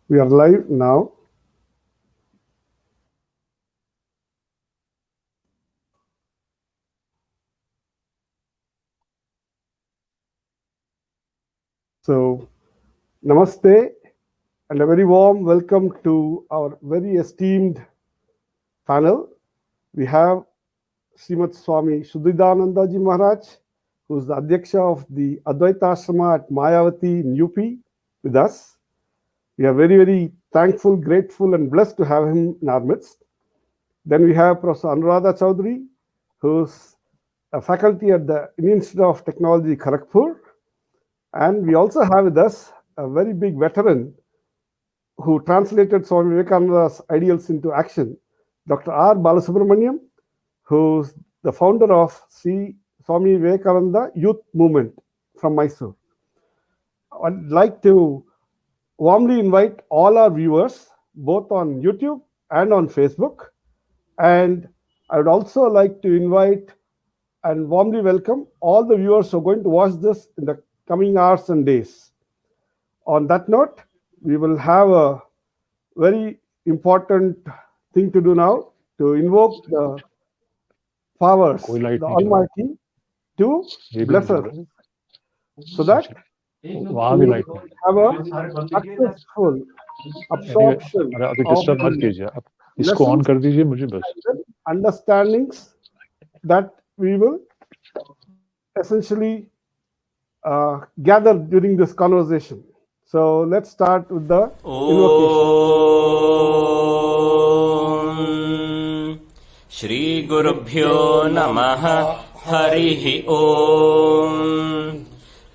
We are live now. So, namaste and a very warm welcome to our very esteemed panel. We have Srimad Swami Shuddhidanandaji Maharaj, who is the Adhyaksha of the Advaita Ashrama at Mayavati in UP, with us. We are very, very thankful, grateful, and blessed to have him in our midst. Then we have Professor Anuradha Chaudhary, who's a faculty at the Indian Institute of Technology, Kharagpur. And we also have with us a very big veteran who translated Swami Vivekananda's ideals into action, Dr. R. Balasubramaniam, who's the founder of Swami Vivekananda Youth Movement from Mysore. I'd like to warmly invite all our viewers, both on YouTube and on Facebook. And I would also like to invite and warmly welcome all the viewers who are going to watch this in the coming hours and days. On that note, we will have a very important thing to do now, to invoke the powers, the Almighty, to bless us, so that we will have a successful absorption of understandings that we will essentially gather during this conversation. So let's start with the invocation. Shri Gurubhyo Namaha Harihi Om.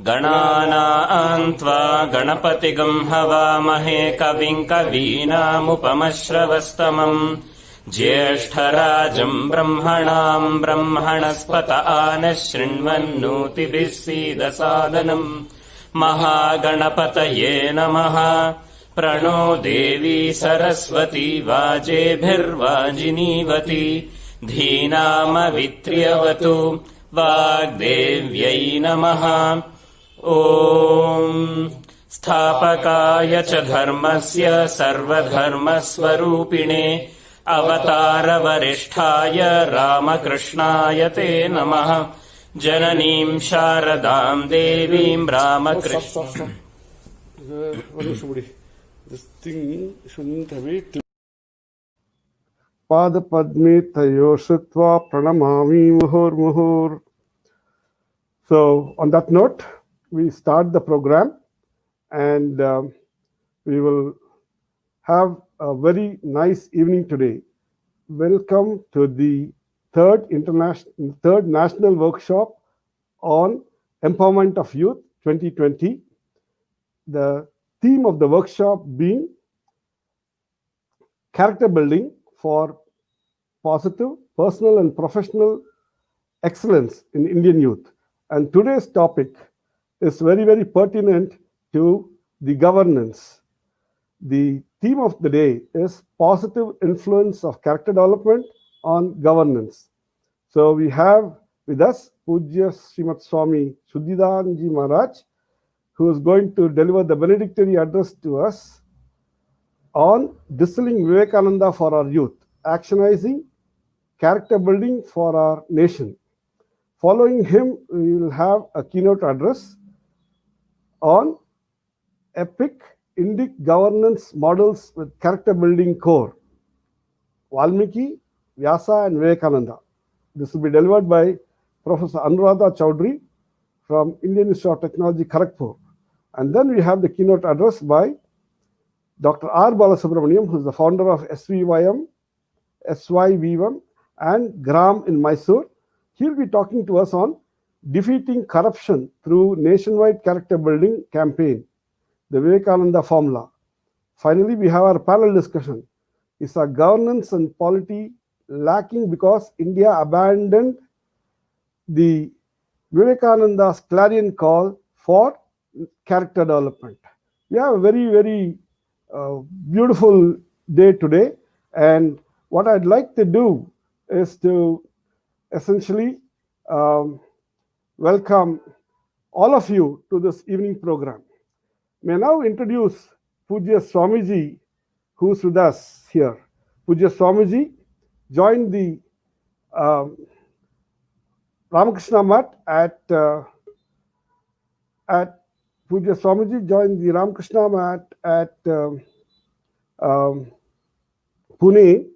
Ganana Antva Ganapatigam Havamahe Kavim Kavinamupamashravastamam Jyeshtarajam Brahmanam Brahmanaspata Anashrinvannutibhis Sidasadanam Mahaganapataye Namaha Prano Devi Saraswati Vajebhirvajinivati Dhinama Vitriyavatu Vagdevyai Namaha Om Sthapakaya cha dharmasya sarvadharmasvarupine Avatara Varisthaya Ramakrishnaya te Namaha Jananim Sharadam Devim Ramakrishna. This thing shouldn't have it. Pada Padme Tayo Shritva Pranamami Muhur Muhur. So, on that note, we start the program and we will have a very nice evening today. Welcome to the third national workshop on empowerment of youth 2020. The theme of the workshop being character building for positive personal and professional excellence in Indian youth. And today's topic is very, very pertinent to the governance. The theme of the day is positive influence of character development on governance. So we have with us Pujya Srimad Swami Shuddhidanandaji Maharaj, who is going to deliver the benedictory address to us on distilling Vivekananda for our youth, actionizing character building for our nation. Following him, we will have a keynote address on epic Indic governance models with character building core, Valmiki, Vyasa and Vivekananda. This will be delivered by Professor Anuradha Chaudhary from Indian Institute of Technology, Kharagpur. And then we have the keynote address by Dr. R. Balasubramaniam, who is the founder of SYVM and GRAM in Mysore. He'll be talking to us on defeating corruption through nationwide character building campaign, the Vivekananda formula. Finally, we have our panel discussion. Is our governance and polity lacking because India abandoned the Vivekananda's clarion call for character development? We have a very, very beautiful day today. And what I'd like to do is to essentially welcome all of you to this evening program. May I now introduce Pujya Swamiji, who's with us here. Pujya Swamiji joined the um, Ramakrishna Mutt at Pujya Swamiji joined the Ramakrishna Mutt at um, Pune,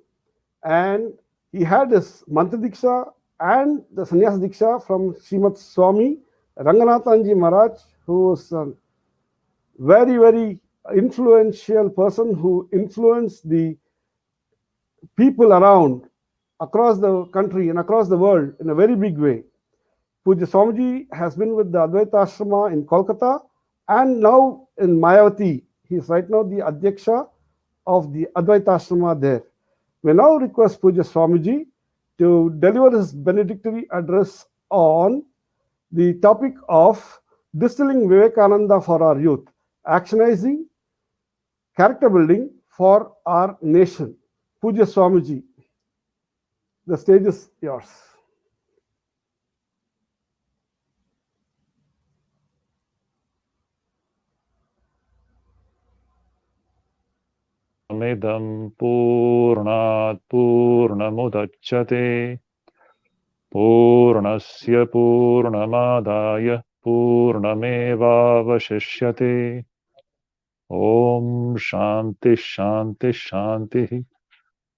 and he had his Mantra Diksha and the Sannyas Diksha from Srimad Swami Ranganathanji Maharaj, who was a very influential person who influenced the people around across the country and across the world in a very big way. Puja Swamiji has been with the Advaita Ashrama in Kolkata and now in Mayavati. He is right now the Adhyaksha of the Advaita Ashrama there. We now request Puja Swamiji to deliver his benedictory address on the topic of distilling Vivekananda for our youth, actionizing character building for our nation. Puja Swamiji, the stage is yours. Amidam Purnat Purnamudachyate Purnasya Purnamadaya Purnameva Vashishyate Om Shanti Shanti Shanti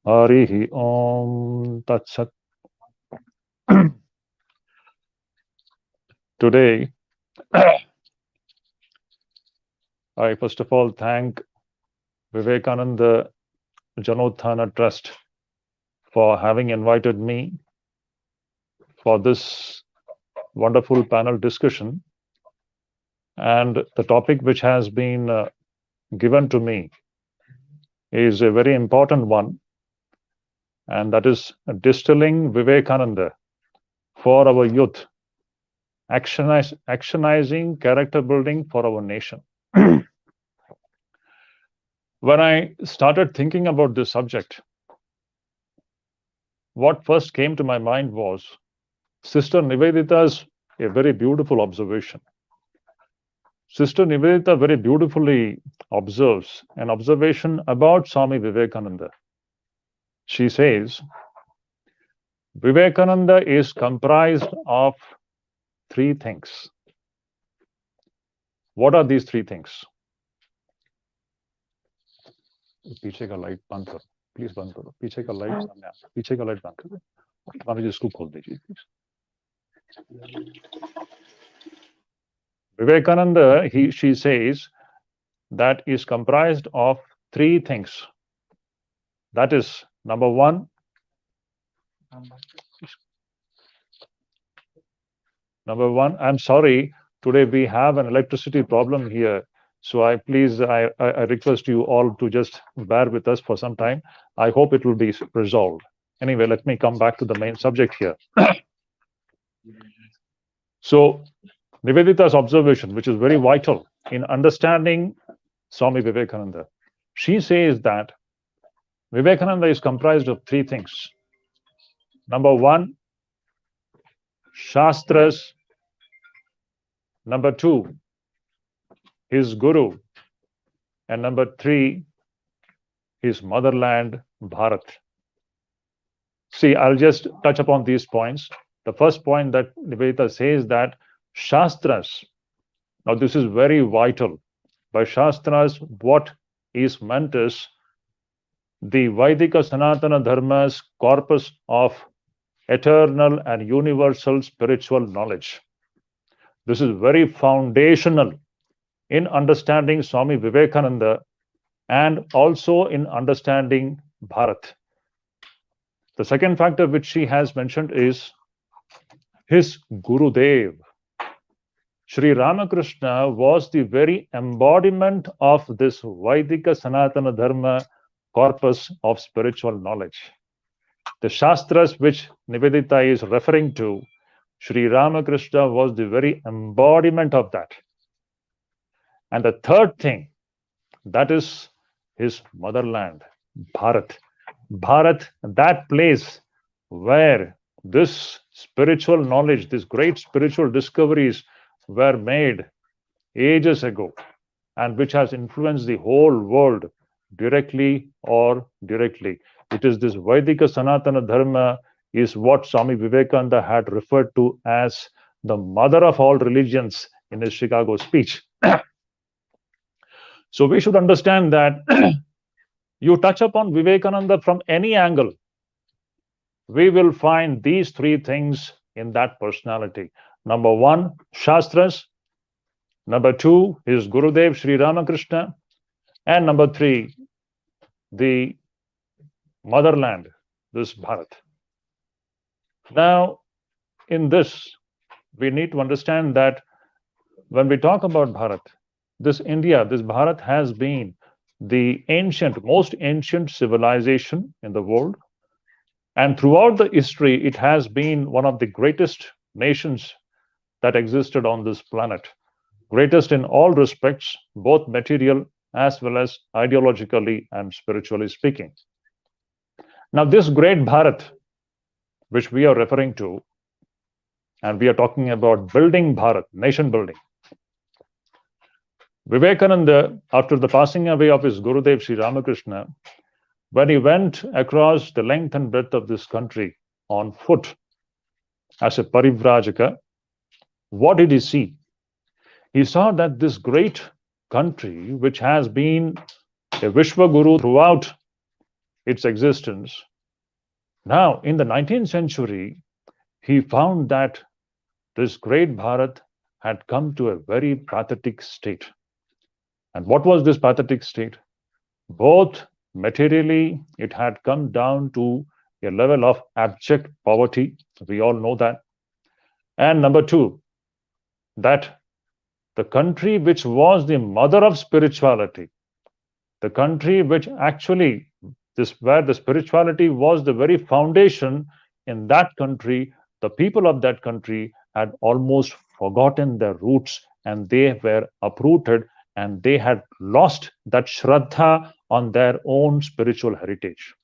Harihi Om Tatsat. Today, I first of all thank Vivekananda Janotthana Trust for having invited me for this wonderful panel discussion. And the topic which has been given to me is a very important one, and that is distilling Vivekananda for our youth, actionizing character building for our nation. When I started thinking about this subject, what first came to my mind was Sister Nivedita's a very beautiful observation. Sister Nivedita very beautifully observes an observation about Swami Vivekananda. She says, Vivekananda is comprised of three things. What are these three things? पीछे का light बंद करो, please बंद करो, पीछे का light सामने आ, पीछे का लाइट बंद करो, स्वामी जी इसको खोल दीजिए please. Vivekananda, she says, that is comprised of three things. That is, number one, I'm sorry, today we have an electricity problem here. So I request you all to just bear with us for some time. I hope it will be resolved. Anyway, let me come back to the main subject here. So Nivedita's observation, which is very vital in understanding Swami Vivekananda, she says that Vivekananda is comprised of three things. Number one, Shastras. Number two, his Guru. And number three, his motherland, Bharat. See, I'll just touch upon these points. The first point that Nivedita says that Shastras. Now, this is very vital. By Shastras, what is meant is the Vaidika Sanatana Dharma's corpus of eternal and universal spiritual knowledge. This is very foundational in understanding Swami Vivekananda and also in understanding Bharat. The second factor which she has mentioned is his Gurudev. Sri Ramakrishna was the very embodiment of this Vaidika Sanatana Dharma corpus of spiritual knowledge. The Shastras which Nivedita is referring to, Sri Ramakrishna was the very embodiment of that. And the third thing, that is his motherland, Bharat. Bharat, that place where this spiritual knowledge, these great spiritual discoveries were made ages ago. and which has influenced the whole world directly or directly. It is this Vaidika Sanatana Dharma is what Swami Vivekananda had referred to as the mother of all religions in his Chicago speech. So we should understand that you touch upon Vivekananda from any angle, we will find these three things in that personality. Number one, Shastras. Number two, his Gurudev Sri Ramakrishna. And number three, the motherland, this Bharat. Now, in this, we need to understand that when we talk about Bharat, this India, this Bharat has been the most ancient civilization in the world. And throughout the history, it has been one of the greatest nations that existed on this planet. Greatest in all respects, both material as well as ideologically and spiritually speaking. Now, this great Bharat, which we are referring to, and we are talking about building Bharat, nation building. Vivekananda, after the passing away of his Gurudev Sri Ramakrishna, when he went across the length and breadth of this country on foot as a parivrajaka, what did he see? He saw that this great country, which has been a Vishwa Guru throughout its existence, now in the 19th century, he found that this great Bharat had come to a very pathetic state. And what was this pathetic state? Both materially, it had come down to a level of abject poverty. We all know that. And number two, that the country which was the mother of spirituality, the country which actually, where the spirituality was the very foundation, in that country, the people of that country had almost forgotten their roots and they were uprooted and they had lost that Shraddha on their own spiritual heritage.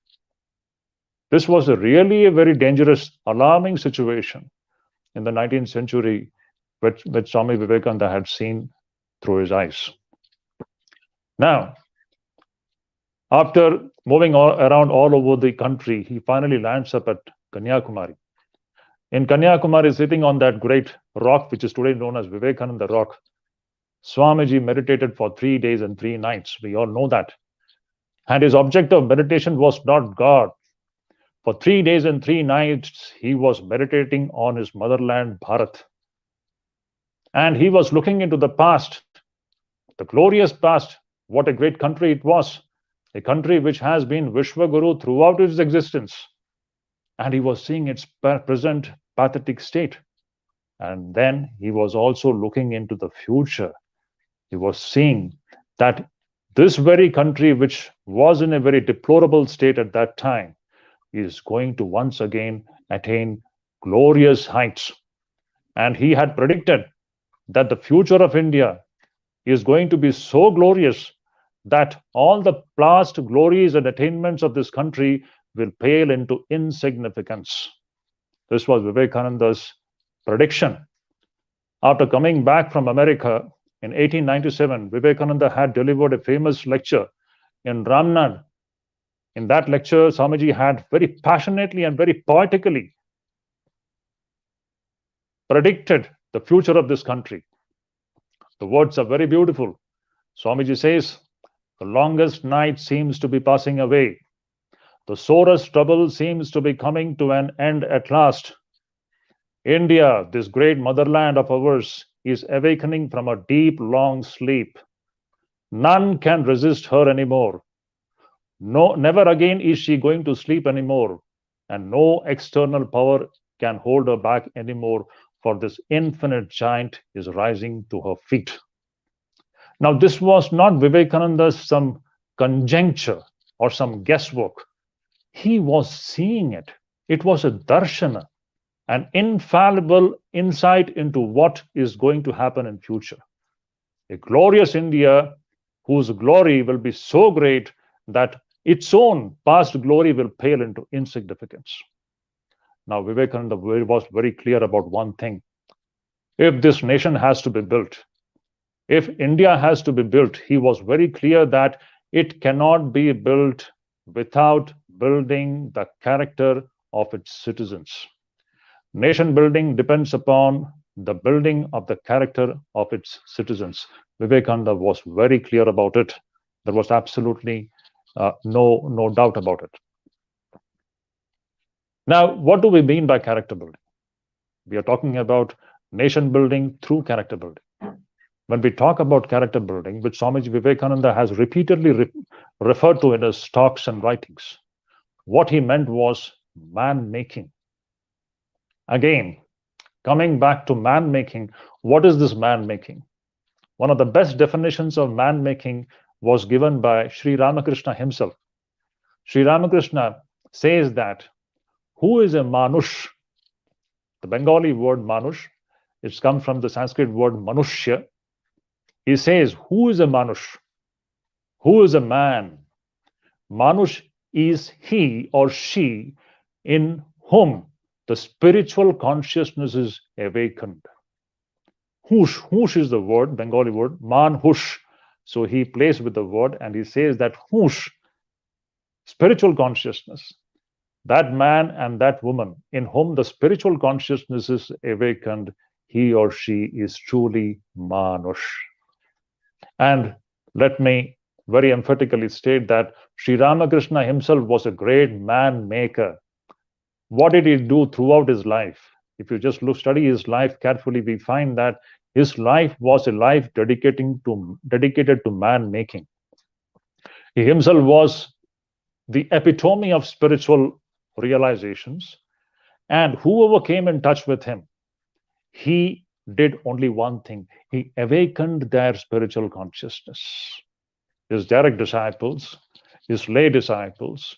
This was really a very dangerous, alarming situation in the 19th century, which Swami Vivekananda had seen through his eyes. Now, after moving around all over the country, he finally lands up at Kanyakumari. In Kanyakumari, sitting on that great rock, which is today known as Vivekananda Rock, Swamiji meditated for 3 days and 3 nights. We all know that. And his object of meditation was not God. For 3 days and 3 nights, he was meditating on his motherland, Bharat. And he was looking into the past, the glorious past, what a great country it was, a country which has been Vishwa Guru throughout its existence. And he was seeing its present pathetic state. And then he was also looking into the future. He was seeing that this very country, which was in a very deplorable state at that time, is going to once again attain glorious heights. And he had predicted that the future of India is going to be so glorious that all the past glories and attainments of this country will pale into insignificance. This was Vivekananda's prediction. After coming back from America in 1897, Vivekananda had delivered a famous lecture in Ramnad. In that lecture, Swamiji had very passionately and very poetically predicted the future of this country. The words are very beautiful. Swamiji says, "The longest night seems to be passing away. The sorest trouble seems to be coming to an end at last. India, this great motherland of ours, is awakening from a deep, long sleep. None can resist her anymore. No, never again is she going to sleep anymore, and no external power can hold her back anymore, for this infinite giant is rising to her feet." Now, this was not Vivekananda's some conjecture or some guesswork. He was seeing it. It was a darshana, an infallible insight into what is going to happen in future. A glorious India whose glory will be so great that its own past glory will pale into insignificance. Now, Vivekananda was very clear about one thing. If this nation has to be built, If India has to be built, he was very clear that it cannot be built without building the character of its citizens. Nation building depends upon the building of the character of its citizens. Vivekananda was very clear about it. There was absolutely no doubt about it. Now, what do we mean by character building? We are talking about nation building through character building. When we talk about character building, which Swamiji Vivekananda has repeatedly referred to in his talks and writings, what he meant was man making. Again, coming back to man making, what is this man making? One of the best definitions of man making was given by Sri Ramakrishna himself. Sri Ramakrishna says that who is a manush? The Bengali word manush, it's come from the Sanskrit word manushya. He says, who is a manush? Who is a man? Manush is he or she in whom the spiritual consciousness is awakened. Hush is the word, Bengali word, manhush. So he plays with the word and he says that hush, spiritual consciousness, that man and that woman in whom the spiritual consciousness is awakened, he or she is truly manush. And let me very emphatically state that Sri Ramakrishna himself was a great man maker. What did he do throughout his life? If you just study his life carefully, we find that his life was a life dedicated to man making. He himself was the epitome of spiritual realizations, and whoever came in touch with him, he did only one thing: he awakened their spiritual consciousness. His direct disciples, his lay disciples,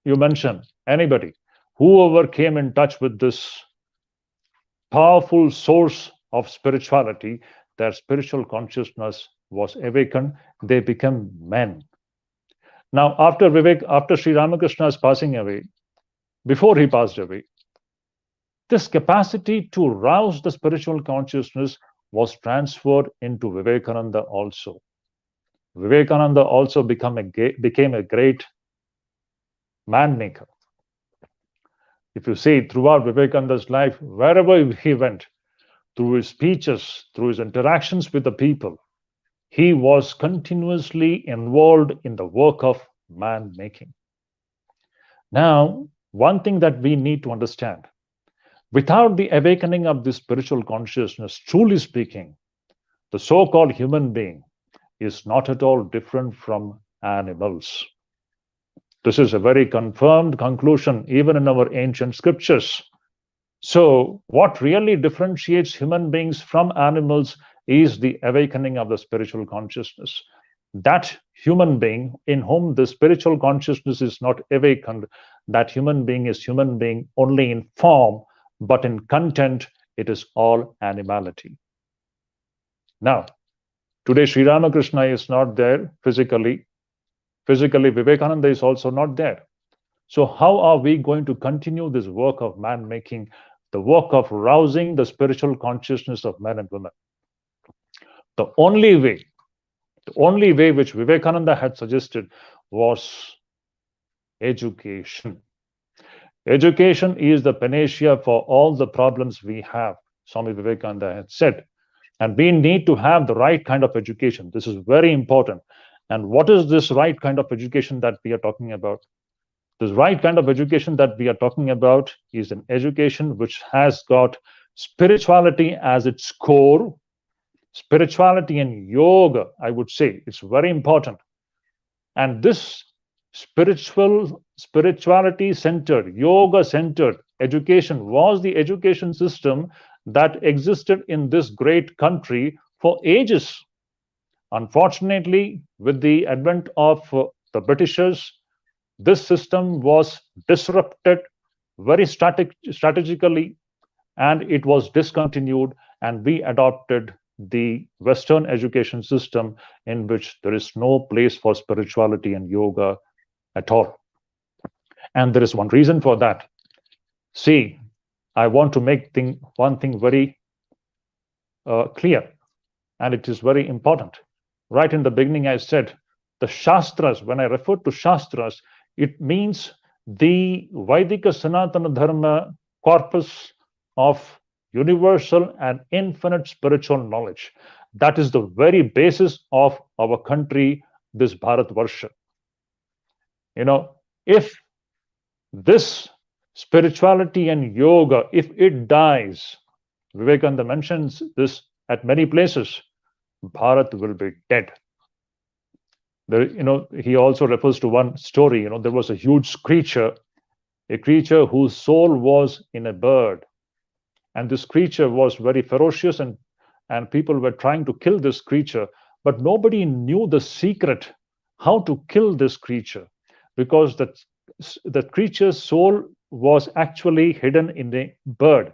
you mention anybody, whoever came in touch with this powerful source of spirituality, their spiritual consciousness was awakened. They became men. Now, after Sri Ramakrishna's passing away, before he passed away, this capacity to rouse the spiritual consciousness was transferred into Vivekananda also. Vivekananda also became a great man maker. If you see throughout Vivekananda's life, wherever he went, through his speeches, through his interactions with the people, he was continuously involved in the work of man making. Now, one thing that we need to understand, without the awakening of the spiritual consciousness, truly speaking, the so-called human being is not at all different from animals. This is a very confirmed conclusion, even in our ancient scriptures. So, what really differentiates human beings from animals is the awakening of the spiritual consciousness. That human being in whom the spiritual consciousness is not awakened, that human being is human being only in form, but in content, it is all animality. Now, today, Sri Ramakrishna is not there physically. Physically, Vivekananda is also not there. So how are we going to continue this work of man making, the work of rousing the spiritual consciousness of men and women? The only way which Vivekananda had suggested was education. Education is the panacea for all the problems we have, Swami Vivekananda had said. And we need to have the right kind of education. This is very important. And what is this right kind of education that we are talking about? This right kind of education that we are talking about is an education which has got spirituality as its core. Spirituality and yoga, I would say, it's very important. And this spirituality centered, yoga centered education was the education system that existed in this great country for ages. Unfortunately, with the advent of the Britishers, this system was disrupted very strategically, and it was discontinued, and we adopted the Western education system in which there is no place for spirituality and yoga at all. And there is one reason for that. See, I want to make one thing very clear. and it is very important. Right in the beginning, I said the Shastras, when I refer to Shastras, it means the Vaidika Sanatana Dharma corpus of universal and infinite spiritual knowledge. That is the very basis of our country, this Bharat Varsha. If this spirituality and yoga, if it dies, Vivekananda mentions this at many places, Bharat will be dead. He also refers to one story. There was a huge creature, a creature whose soul was in a bird, and this creature was very ferocious, and people were trying to kill this creature, but nobody knew the secret how to kill this creature, because the creature's soul was actually hidden in the bird.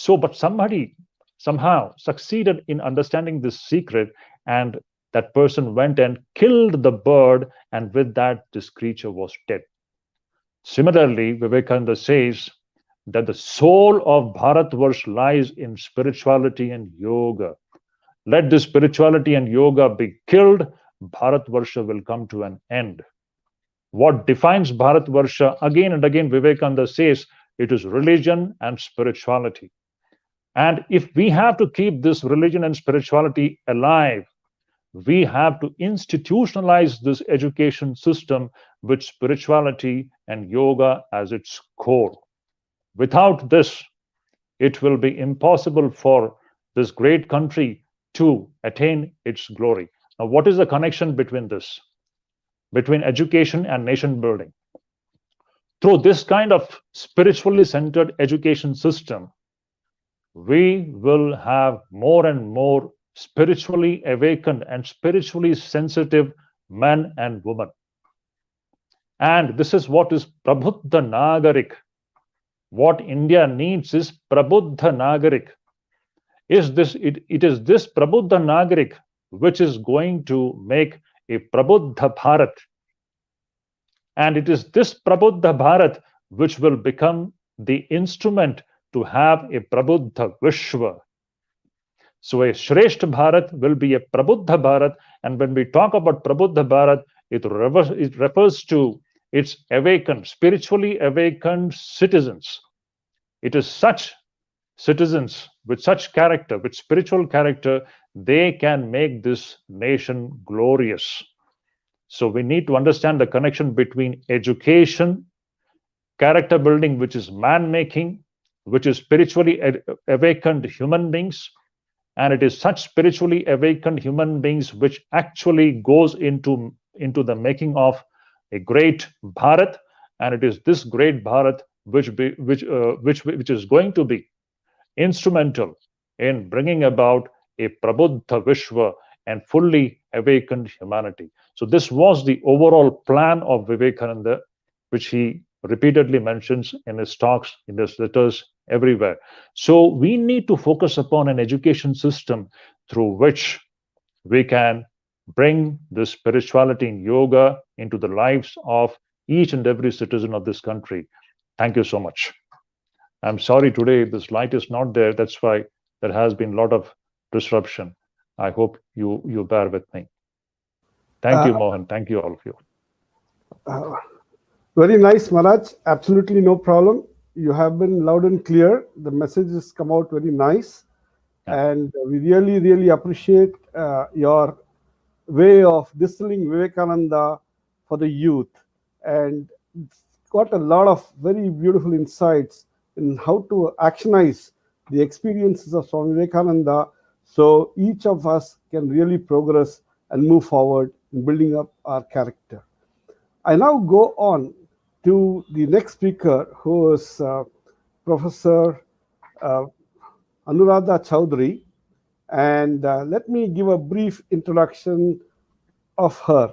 But somebody somehow succeeded in understanding this secret, and that person went and killed the bird, and with that, this creature was dead. Similarly, Vivekananda says that the soul of Bharatvarsh lies in spirituality and yoga. Let this spirituality and yoga be killed, Bharatvarsha will come to an end. What defines Bharatvarsha? Again and again, Vivekananda says it is religion and spirituality. And if we have to keep this religion and spirituality alive, we have to institutionalize this education system with spirituality and yoga as its core. Without this, it will be impossible for this great country to attain its glory. Now, what is the connection between this? Between education and nation building? Through this kind of spiritually centered education system, we will have more and more spiritually awakened and spiritually sensitive men and women. And this is what is Prabuddha Nagarik. What India needs is Prabuddha Nagarik. It is this Prabuddha Nagarik which is going to make a Prabuddha Bharat. And it is this Prabuddha Bharat which will become the instrument to have a Prabuddha Vishwa. So a Shrestha Bharat will be a Prabuddha Bharat. And when we talk about Prabuddha Bharat, it refers to its awakened, spiritually awakened citizens. It is such citizens with such character, with spiritual character, they can make this nation glorious. So we need to understand the connection between education, character building, which is man-making, which is spiritually awakened human beings, and it is such spiritually awakened human beings which actually goes into the making of a great Bharat, and it is this great Bharat which is going to be instrumental in bringing about a Prabuddha Vishwa and fully awakened humanity. So this was the overall plan of Vivekananda, which he repeatedly mentions in his talks, in his letters, everywhere. So we need to focus upon an education system through which we can bring the spirituality and yoga into the lives of each and every citizen of this country. Thank you so much. I'm sorry today this light is not there. That's why there has been a lot of disruption. I hope you bear with me. Thank you, Mohan. Thank you, all of you. Very nice, Maharaj. Absolutely no problem. You have been loud and clear. The message has come out very nice. And we really, really appreciate your way of distilling Vivekananda for the youth. And it's got a lot of very beautiful insights in how to actionize the experiences of Swami Vivekananda so each of us can really progress and move forward in building up our character. I now go on to the next speaker, who is Professor Anuradha Chowdhury. And let me give a brief introduction of her.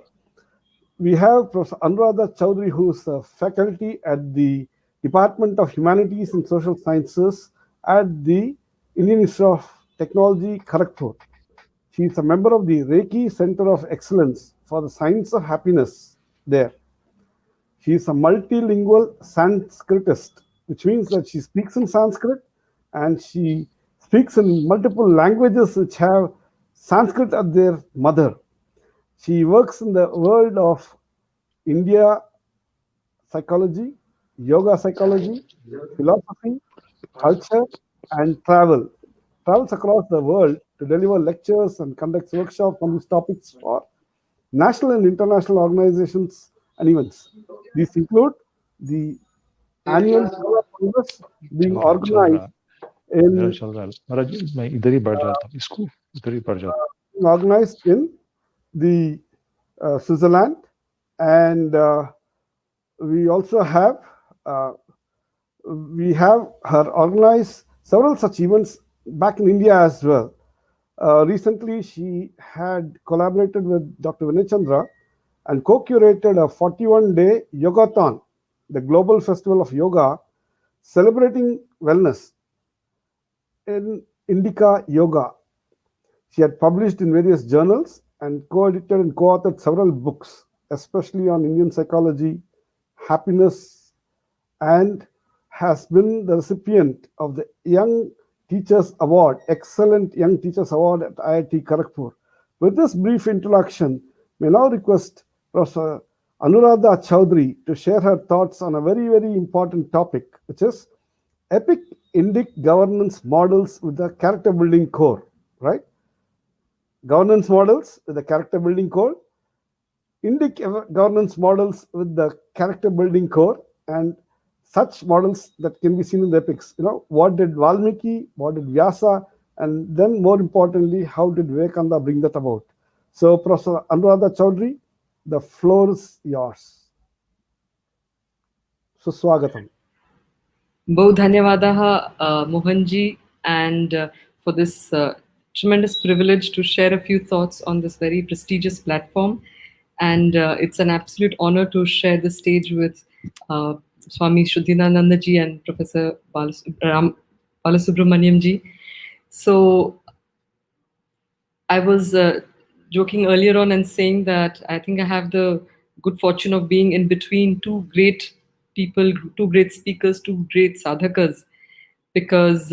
We have Professor Anuradha Chowdhury, who is a faculty at the Department of Humanities and Social Sciences at the Indian Institute of Technology, Kharagpur. She is a member of the Reiki Center of Excellence for the Science of Happiness there. She is a multilingual Sanskritist, which means that she speaks in Sanskrit and she speaks in multiple languages which have Sanskrit as their mother. She works in the world of India psychology, yoga psychology, philosophy, culture, and travel. Travels across the world to deliver lectures and conducts workshops on these topics for national and international organizations and events. These include the annual Yoga Congress being चल रहा है, चल रहा organized है, मेरा in चल रहा है। महाराज मैं इधर ही बढ़ जाता हूँ, इसको इधर ही बढ़ जाता the Switzerland, and we also uh, have her organized several such events back in India as well. Recently, she had collaborated with Dr. Vinay Chandra and co-curated a 41-day Yogathon, the global festival of yoga, celebrating wellness in Indica Yoga. She had published in various journals and co-edited and co-authored several books, especially on Indian psychology, happiness, and has been the recipient of the Young Teachers Award, Excellent Young Teachers Award at IIT Kharagpur. With this brief introduction, may now request Professor Anuradha Chaudhary to share her thoughts on a very, very important topic, which is epic Indic governance models with the character building core, right? Governance models with the character building core, Indic governance models with the character building core, and such models that can be seen in the epics. What did Valmiki, what did Vyasa, and then more importantly, how did Vivekananda bring that about? So, Professor Anuradha Chaudhary, the floor is yours. Suswagatham. Bahut dhanyawadaha, Mohanji, and for this tremendous privilege to share a few thoughts on this very prestigious platform. And it's an absolute honor to share the stage with Swami Shuddhinananda ji and Professor Balasubramaniam ji. So I was joking earlier on and saying that I think I have the good fortune of being in between two great people, two great speakers, two great sadhakas. Because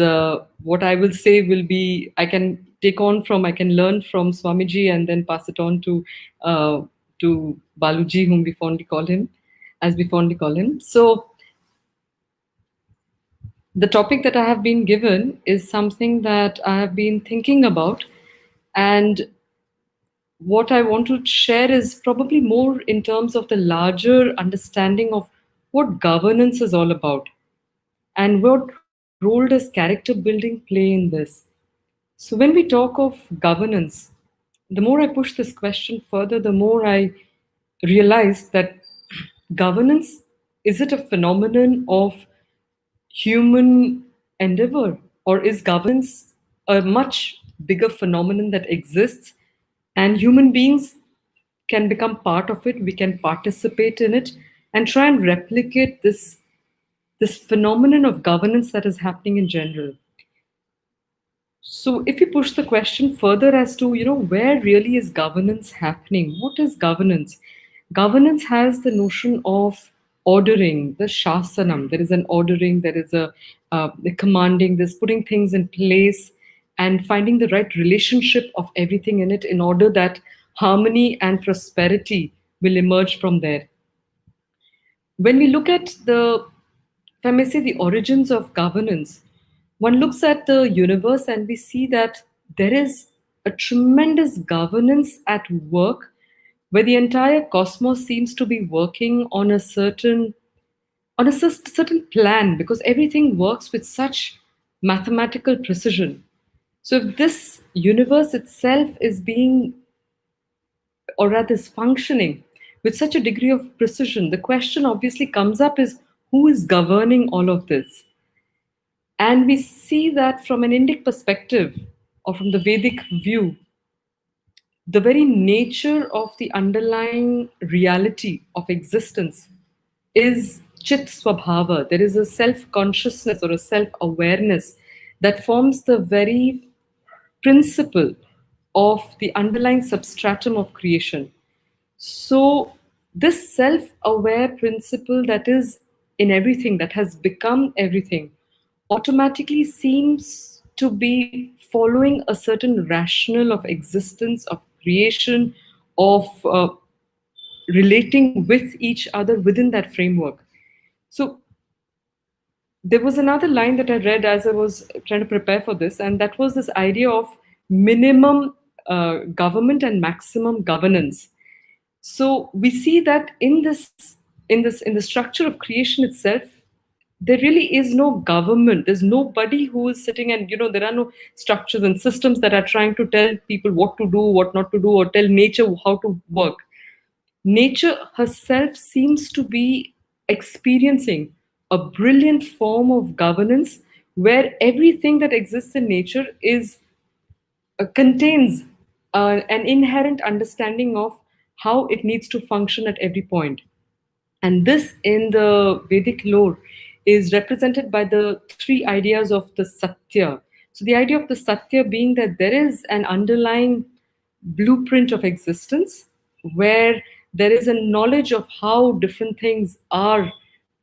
what I will say will be, I can take on from, I can learn from Swamiji and then pass it on to Baluji, whom we fondly call him, as we fondly call him. So the topic that I have been given is something that I have been thinking about, and what I want to share is probably more in terms of the larger understanding of what governance is all about and what role does character building play in this. So, when we talk of governance, the more I push this question further, the more I realize that governance, is it a phenomenon of human endeavor, or is governance a much bigger phenomenon that exists and human beings can become part of it, we can participate in it and try and replicate this phenomenon of governance that is happening in general. So if you push the question further as to, where really is governance happening? What is governance? Governance has the notion of ordering, the shasanam. There is an ordering, there is the commanding, there's putting things in place and finding the right relationship of everything in it in order that harmony and prosperity will emerge from there. When we look at if I may say, the origins of governance, one looks at the universe and we see that there is a tremendous governance at work where the entire cosmos seems to be working on a certain plan, because everything works with such mathematical precision. So if this universe itself is being, or rather is functioning with such a degree of precision, the question obviously comes up is, who is governing all of this? And we see that from an Indic perspective or from the Vedic view, the very nature of the underlying reality of existence is chit swabhava. There is a self consciousness or a self awareness that forms the very principle of the underlying substratum of creation. So, this self aware principle that is in everything, that has become everything, automatically seems to be following a certain rationale of existence, of creation, of relating with each other within that framework. So there was another line that I read as I was trying to prepare for this, and that was this idea of minimum government and maximum governance. So we see that in the structure of creation itself, there really is no government. There's nobody who is sitting, and there are no structures and systems that are trying to tell people what to do, what not to do, or tell nature how to work. Nature herself seems to be experiencing a brilliant form of governance where everything that exists in nature is contains an inherent understanding of how it needs to function at every point. And this, in the Vedic lore, is represented by the three ideas of the Satya. So, the idea of the Satya being that there is an underlying blueprint of existence where there is a knowledge of how different things are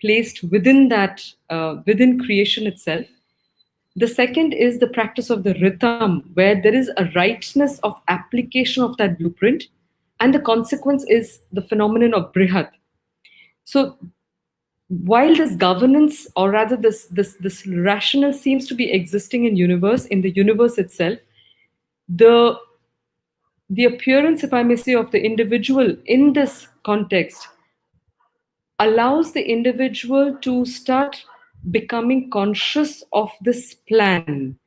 placed within that, within creation itself. The second is the practice of the rhythm, where there is a rightness of application of that blueprint, and the consequence is the phenomenon of brihat. So while this governance, or rather this rationale seems to be existing in the universe itself, the appearance, if I may say, of the individual in this context allows the individual to start becoming conscious of this plan.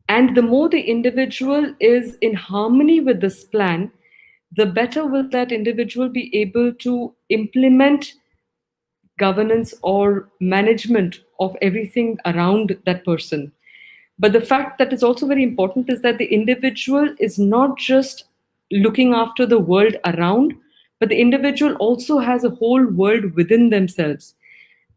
And the more the individual is in harmony with this plan, the better will that individual be able to implement governance or management of everything around that person. But the fact that is also very important is that the individual is not just looking after the world around, but the individual also has a whole world within themselves.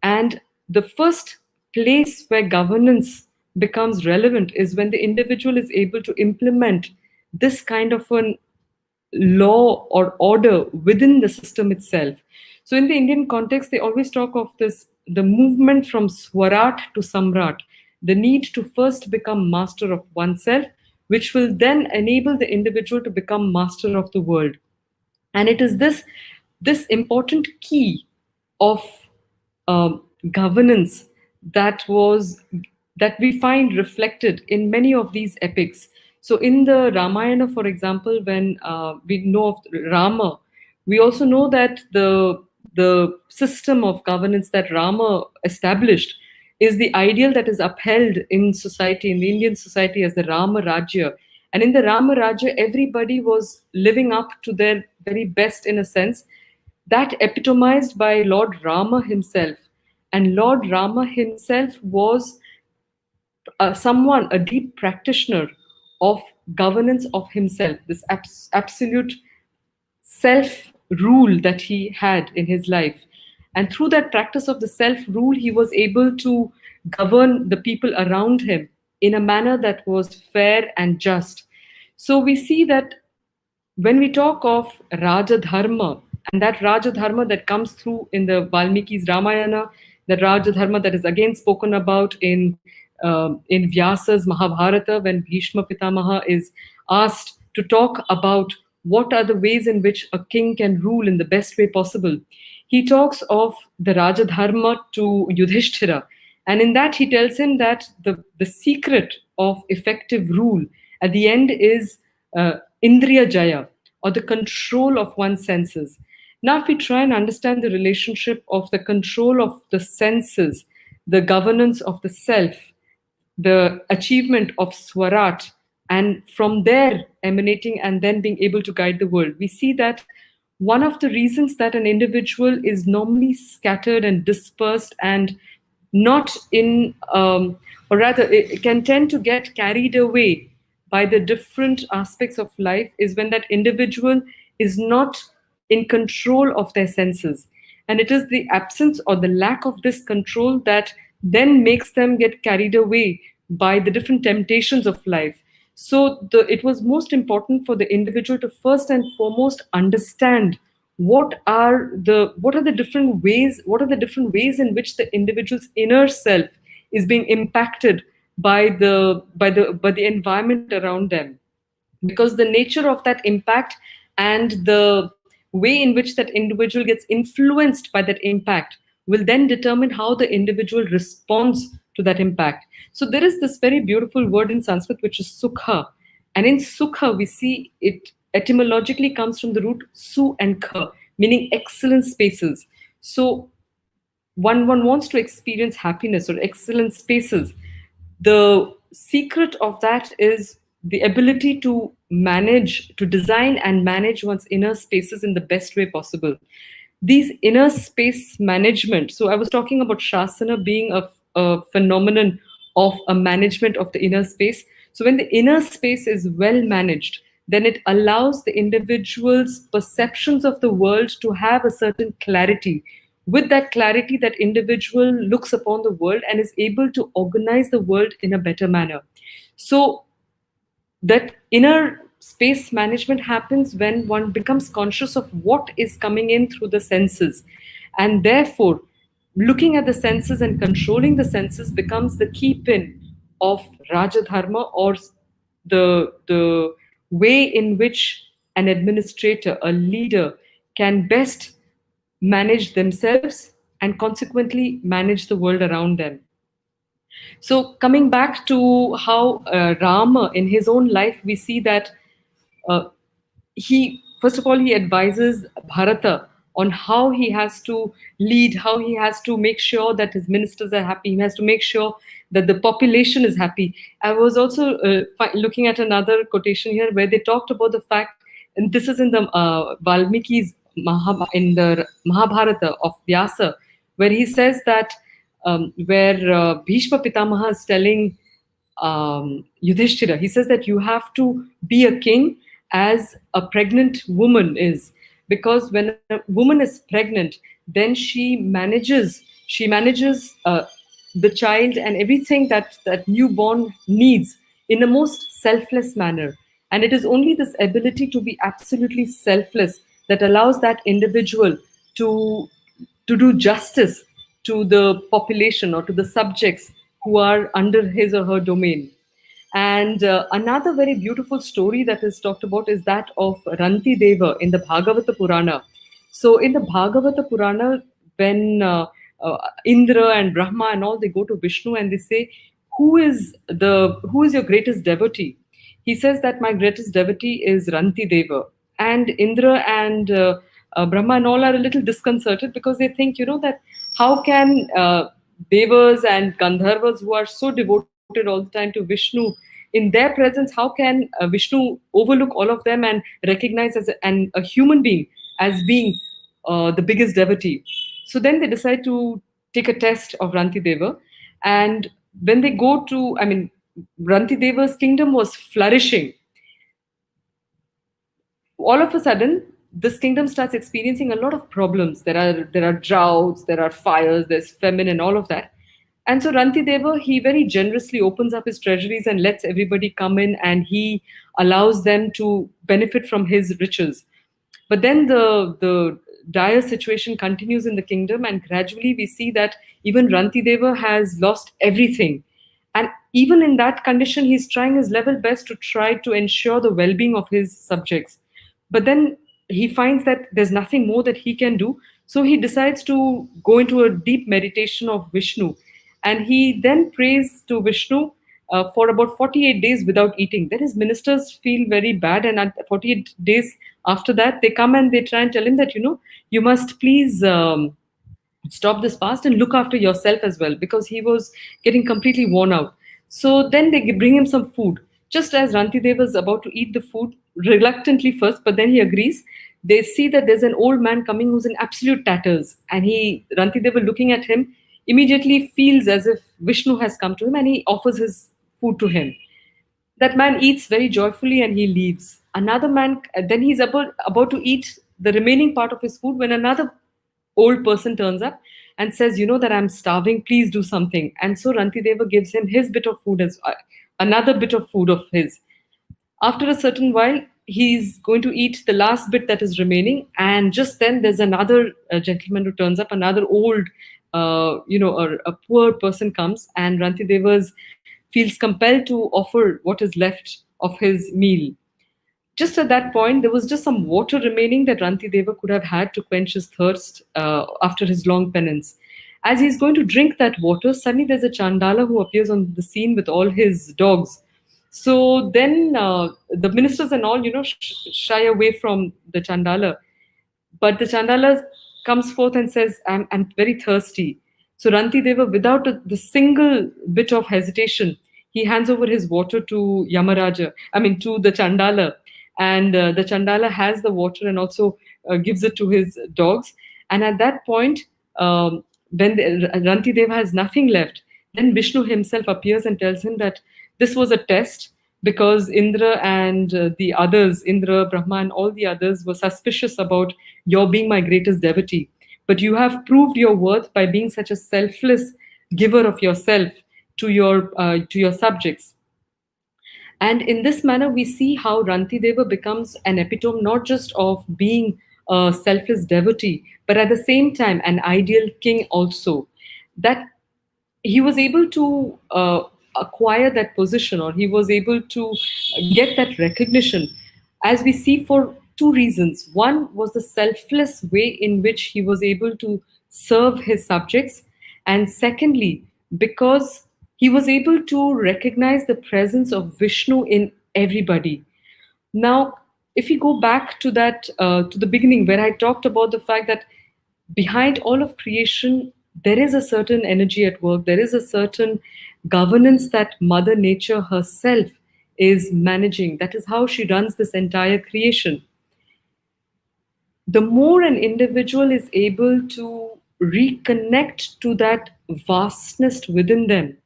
And the first place where governance becomes relevant is when the individual is able to implement this kind of an law or order within the system itself. So in the Indian context, they always talk of this, the movement from Swarat to Samrat, the need to first become master of oneself, which will then enable the individual to become master of the world. And it is this important key of governance that we find reflected in many of these epics. So in the Ramayana, for example, when we know of Rama, we also know that the system of governance that Rama established is the ideal that is upheld in society, in the Indian society, as the Rama Rajya. And in the Rama Rajya, everybody was living up to their very best, in a sense, that epitomized by Lord Rama himself. And Lord Rama himself was a deep practitioner of governance of himself, this absolute self rule that he had in his life. And through that practice of the self rule, he was able to govern the people around him in a manner that was fair and just. So we see that when we talk of Raja Dharma, and that Raja Dharma that comes through in the Valmiki's Ramayana, that Raja Dharma that is again spoken about in Vyasa's Mahabharata, when Bhishma Pitamaha is asked to talk about what are the ways in which a king can rule in the best way possible, he talks of the Raja Dharma to Yudhishthira. And in that, he tells him that the secret of effective rule at the end is Indriya Jaya, or the control of one's senses. Now, if we try and understand the relationship of the control of the senses, the governance of the self, the achievement of Swarat, and from there emanating and then being able to guide the world, we see that one of the reasons that an individual is normally scattered and dispersed and not in, or rather, it can tend to get carried away by the different aspects of life is when that individual is not in control of their senses. And it is the absence or the lack of this control that then makes them get carried away by the different temptations of life. So it was most important for the individual to first and foremost understand what are the different ways in which the individual's inner self is being impacted by the environment around them, because the nature of that impact and the way in which that individual gets influenced by that impact will then determine how the individual responds to that impact. So there is this very beautiful word in Sanskrit which is sukha, and in sukha we see it etymologically comes from the root su and kha, meaning excellent spaces. So one wants to experience happiness or excellent spaces. The secret of that is the ability to manage, to design and manage one's inner spaces in the best way possible. These inner space management, so I was talking about shasana being a phenomenon of a management of the inner space. So when the inner space is well managed, then it allows the individual's perceptions of the world to have a certain clarity. With that clarity, that individual looks upon the world and is able to organize the world in a better manner. So that inner space management happens when one becomes conscious of what is coming in through the senses, and therefore looking at the senses and controlling the senses becomes the key pin of rajadharma, or the way in which an administrator, a leader, can best manage themselves and consequently manage the world around them. So, coming back to how Rama, in his own life, we see that uh, he, first of all, he advises Bharata on how he has to lead, how he has to make sure that his ministers are happy, he has to make sure that the population is happy. I was also looking at another quotation here where they talked about the fact, and this is in the Valmiki's in the Mahabharata of Vyasa, where he says that where Bhishma Pitamaha is telling Yudhishthira, he says that you have to be a king as a pregnant woman is, because when a woman is pregnant, then she manages the child and everything that that newborn needs in a most selfless manner. And it is only this ability to be absolutely selfless that allows that individual to do justice to the population or to the subjects who are under his or her domain. And another very beautiful story that is talked about is that of Ranti Deva in the Bhagavata Purana. So in the Bhagavata Purana, when Indra and Brahma and all, they go to Vishnu and they say, who is your greatest devotee? He says that my greatest devotee is Ranti Deva. And Indra and Brahma and all are a little disconcerted because they think, that how can Devas and Gandharvas who are so devoted all the time to Vishnu, in their presence, how can Vishnu overlook all of them and recognize as a human being as being the biggest devotee? So then they decide to take a test of Ranti Deva. And when they go to, Ranti Deva's kingdom was flourishing. All of a sudden, this kingdom starts experiencing a lot of problems. There are droughts, there are fires, there's famine, and all of that. And so Rantideva, he very generously opens up his treasuries and lets everybody come in, and he allows them to benefit from his riches. But then the dire situation continues in the kingdom, and gradually we see that even Rantideva has lost everything. And even in that condition, he's trying his level best to try to ensure the well-being of his subjects. But then he finds that there's nothing more that he can do. So he decides to go into a deep meditation of Vishnu. And he then prays to Vishnu for about 48 days without eating. Then his ministers feel very bad. And at 48 days after that, they come and they try and tell him that, you must please stop this fast and look after yourself as well, because he was getting completely worn out. So then they bring him some food. Just as Rantideva is about to eat the food, reluctantly first, but then he agrees. They see that there's an old man coming who's in absolute tatters, and Rantideva, looking at him, immediately feels as if Vishnu has come to him, and he offers his food to him. That man eats very joyfully and he leaves. Another man, then he's about to eat the remaining part of his food when another old person turns up and says, that I'm starving, please do something. And so Rantideva gives him his bit of food as another bit of food of his. After a certain while, he's going to eat the last bit that is remaining, and just then there's another gentleman who turns up, another old, a poor person comes, and Rantideva's feels compelled to offer what is left of his meal. Just at that point, there was just some water remaining that Rantideva could have had to quench his thirst after his long penance. As he's going to drink that water, suddenly there's a Chandala who appears on the scene with all his dogs. So then the ministers and all, shy away from the Chandala. But the Chandala comes forth and says, I'm very thirsty. So Rantideva, without the single bit of hesitation, he hands over his water to to the Chandala. And the Chandala has the water and also gives it to his dogs. And at that point, when Rantideva has nothing left, then Vishnu himself appears and tells him that this was a test because Indra and the others, Indra, Brahma, and all the others were suspicious about your being my greatest devotee. But you have proved your worth by being such a selfless giver of yourself to your subjects. And in this manner, we see how Rantideva becomes an epitome not just of being a selfless devotee, but at the same time an ideal king also. That he was able to acquire that position, or he was able to get that recognition, as we see, for two reasons. One was the selfless way in which he was able to serve his subjects, and secondly, because he was able to recognize the presence of Vishnu in everybody. Now, if we go back to that, to the beginning, where I talked about the fact that behind all of creation, there is a certain energy at work, there is a certain governance that Mother Nature herself is managing. That is how she runs this entire creation. The more an individual is able to reconnect to that vastness within them,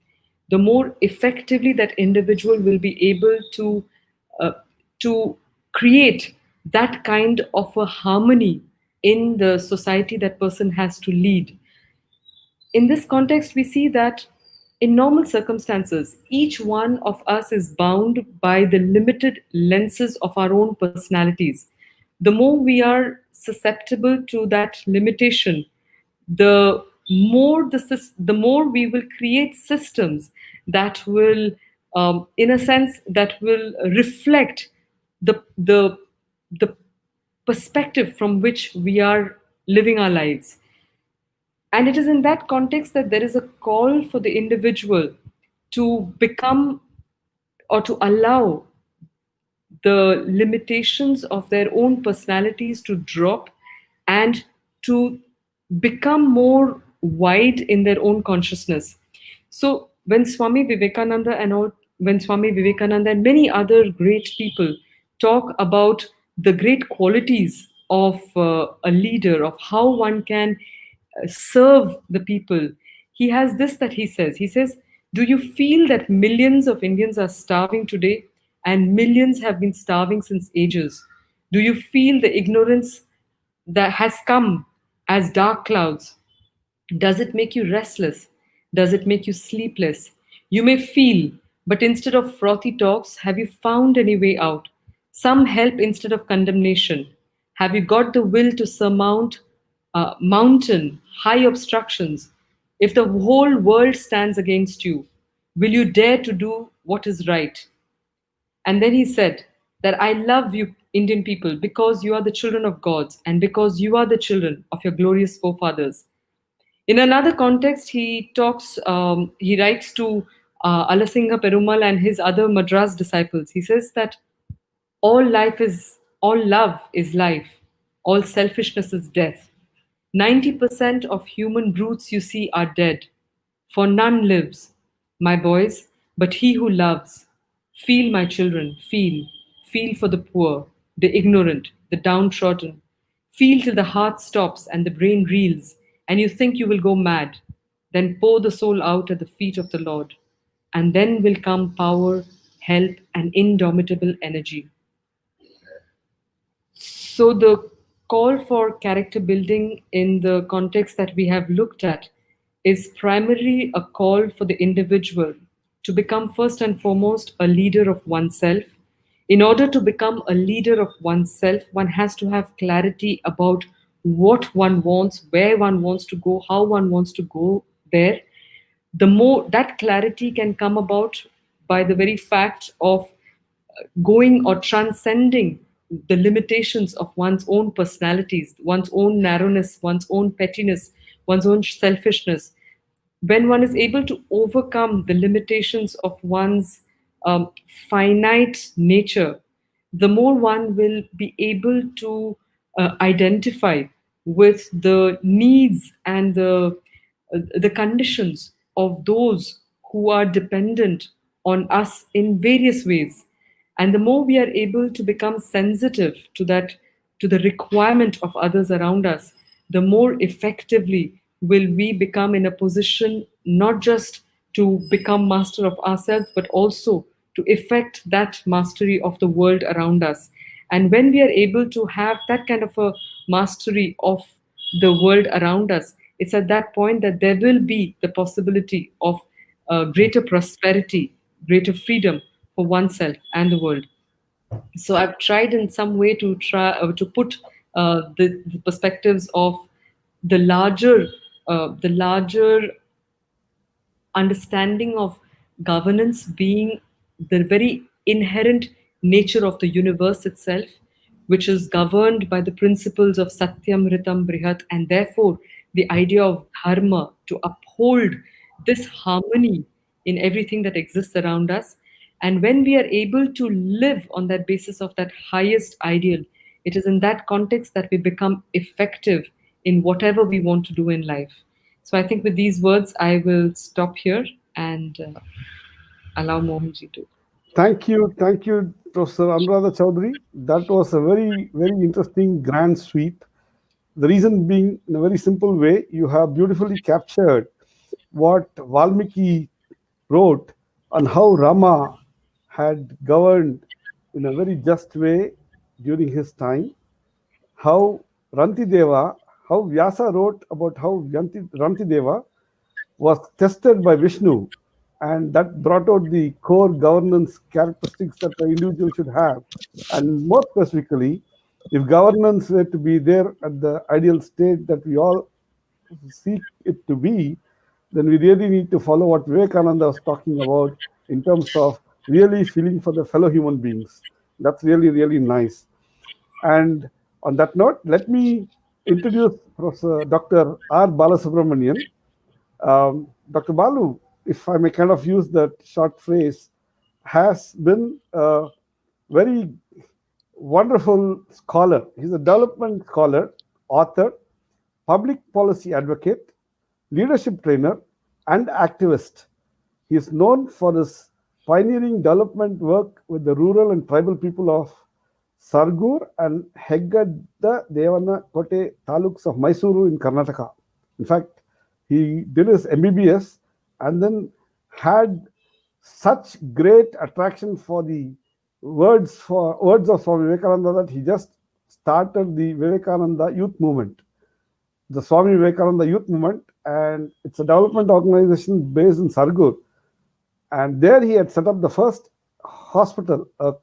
the more effectively that individual will be able uh, to create that kind of a harmony in the society that person has to lead. In this context, we see that in normal circumstances, each one of us is bound by the limited lenses of our own personalities. The more we are susceptible to that limitation, the the more we will create systems that will, in a sense, that will reflect the perspective from which we are living our lives. And it is in that context that there is a call for the individual to become, or to allow the limitations of their own personalities to drop, and to become more wide in their own consciousness. So when Swami Vivekananda and many other great people talk about the great qualities of a leader, of how one can serve the people, he has this that he says. He says, "Do you feel that millions of Indians are starving today, and millions have been starving since ages? Do you feel the ignorance that has come as dark clouds? Does it make you restless? Does it make you sleepless? You may feel, but instead of frothy talks, have you found any way out? Some help instead of condemnation. Have you got the will to surmount mountain high obstructions? If the whole world stands against you, will you dare to do what is right?" And then he said that, "I love you, Indian people, because you are the children of gods and because you are the children of your glorious forefathers." In another context, he writes to Alasingha Perumal and his other Madras disciples. He says that all love is life, all selfishness is death. 90% of human brutes you see are dead, for none lives, my boys, but he who loves. Feel, my children, feel. Feel for the poor, the ignorant, the downtrodden. Feel till the heart stops and the brain reels, and you think you will go mad. Then pour the soul out at the feet of the Lord, and then will come power, help, and indomitable energy. So, the call for character building in the context that we have looked at is primarily a call for the individual to become first and foremost a leader of oneself. In order to become a leader of oneself, one has to have clarity about what one wants, where one wants to go, how one wants to go there. The more that clarity can come about by the very fact of going or transcending the limitations of one's own personalities, one's own narrowness, one's own pettiness, one's own selfishness. When one is able to overcome the limitations of one's finite nature, the more one will be able to identify with the needs and the conditions of those who are dependent on us in various ways. And the more we are able to become sensitive to that, to the requirement of others around us, the more effectively will we become in a position not just to become master of ourselves, but also to effect that mastery of the world around us. And when we are able to have that kind of a mastery of the world around us, it's at that point that there will be the possibility of greater prosperity, greater freedom for oneself and the world. So I've tried in some way to try to put the perspectives of the larger understanding of governance being the very inherent nature of the universe itself, which is governed by the principles of Satyam, Ritam, Brihat, and therefore the idea of dharma to uphold this harmony in everything that exists around us. And when we are able to live on that basis of that highest ideal, it is in that context that we become effective in whatever we want to do in life. So I think with these words, I will stop here and allow Mohanji to. Thank you, Professor Anuradha Chaudhary. That was a very, very interesting grand sweep. The reason being, in a very simple way, you have beautifully captured what Valmiki wrote on how Rama had governed in a very just way during his time, how Rantideva, how Vyasa wrote about how Rantideva was tested by Vishnu, and that brought out the core governance characteristics that the individual should have. And more specifically, if governance were to be there at the ideal state that we all seek it to be, then we really need to follow what Vivekananda was talking about in terms of really feeling for the fellow human beings. That's really, really nice. And on that note, let me introduce Professor Dr. R. Balasubramanian. Dr. Balu, if I may kind of use that short phrase, has been a very wonderful scholar. He's a development scholar, author, public policy advocate, leadership trainer, and activist. He is known for his pioneering development work with the rural and tribal people of Sargur and Heggadda Devana Kote taluks of Mysuru in Karnataka. In fact, he did his MBBS and then had such great attraction for the words of Swami Vivekananda that he just started the Vivekananda Youth Movement, the Swami Vivekananda Youth Movement, and it's a development organization based in Sargur. And there he had set up the first hospital, a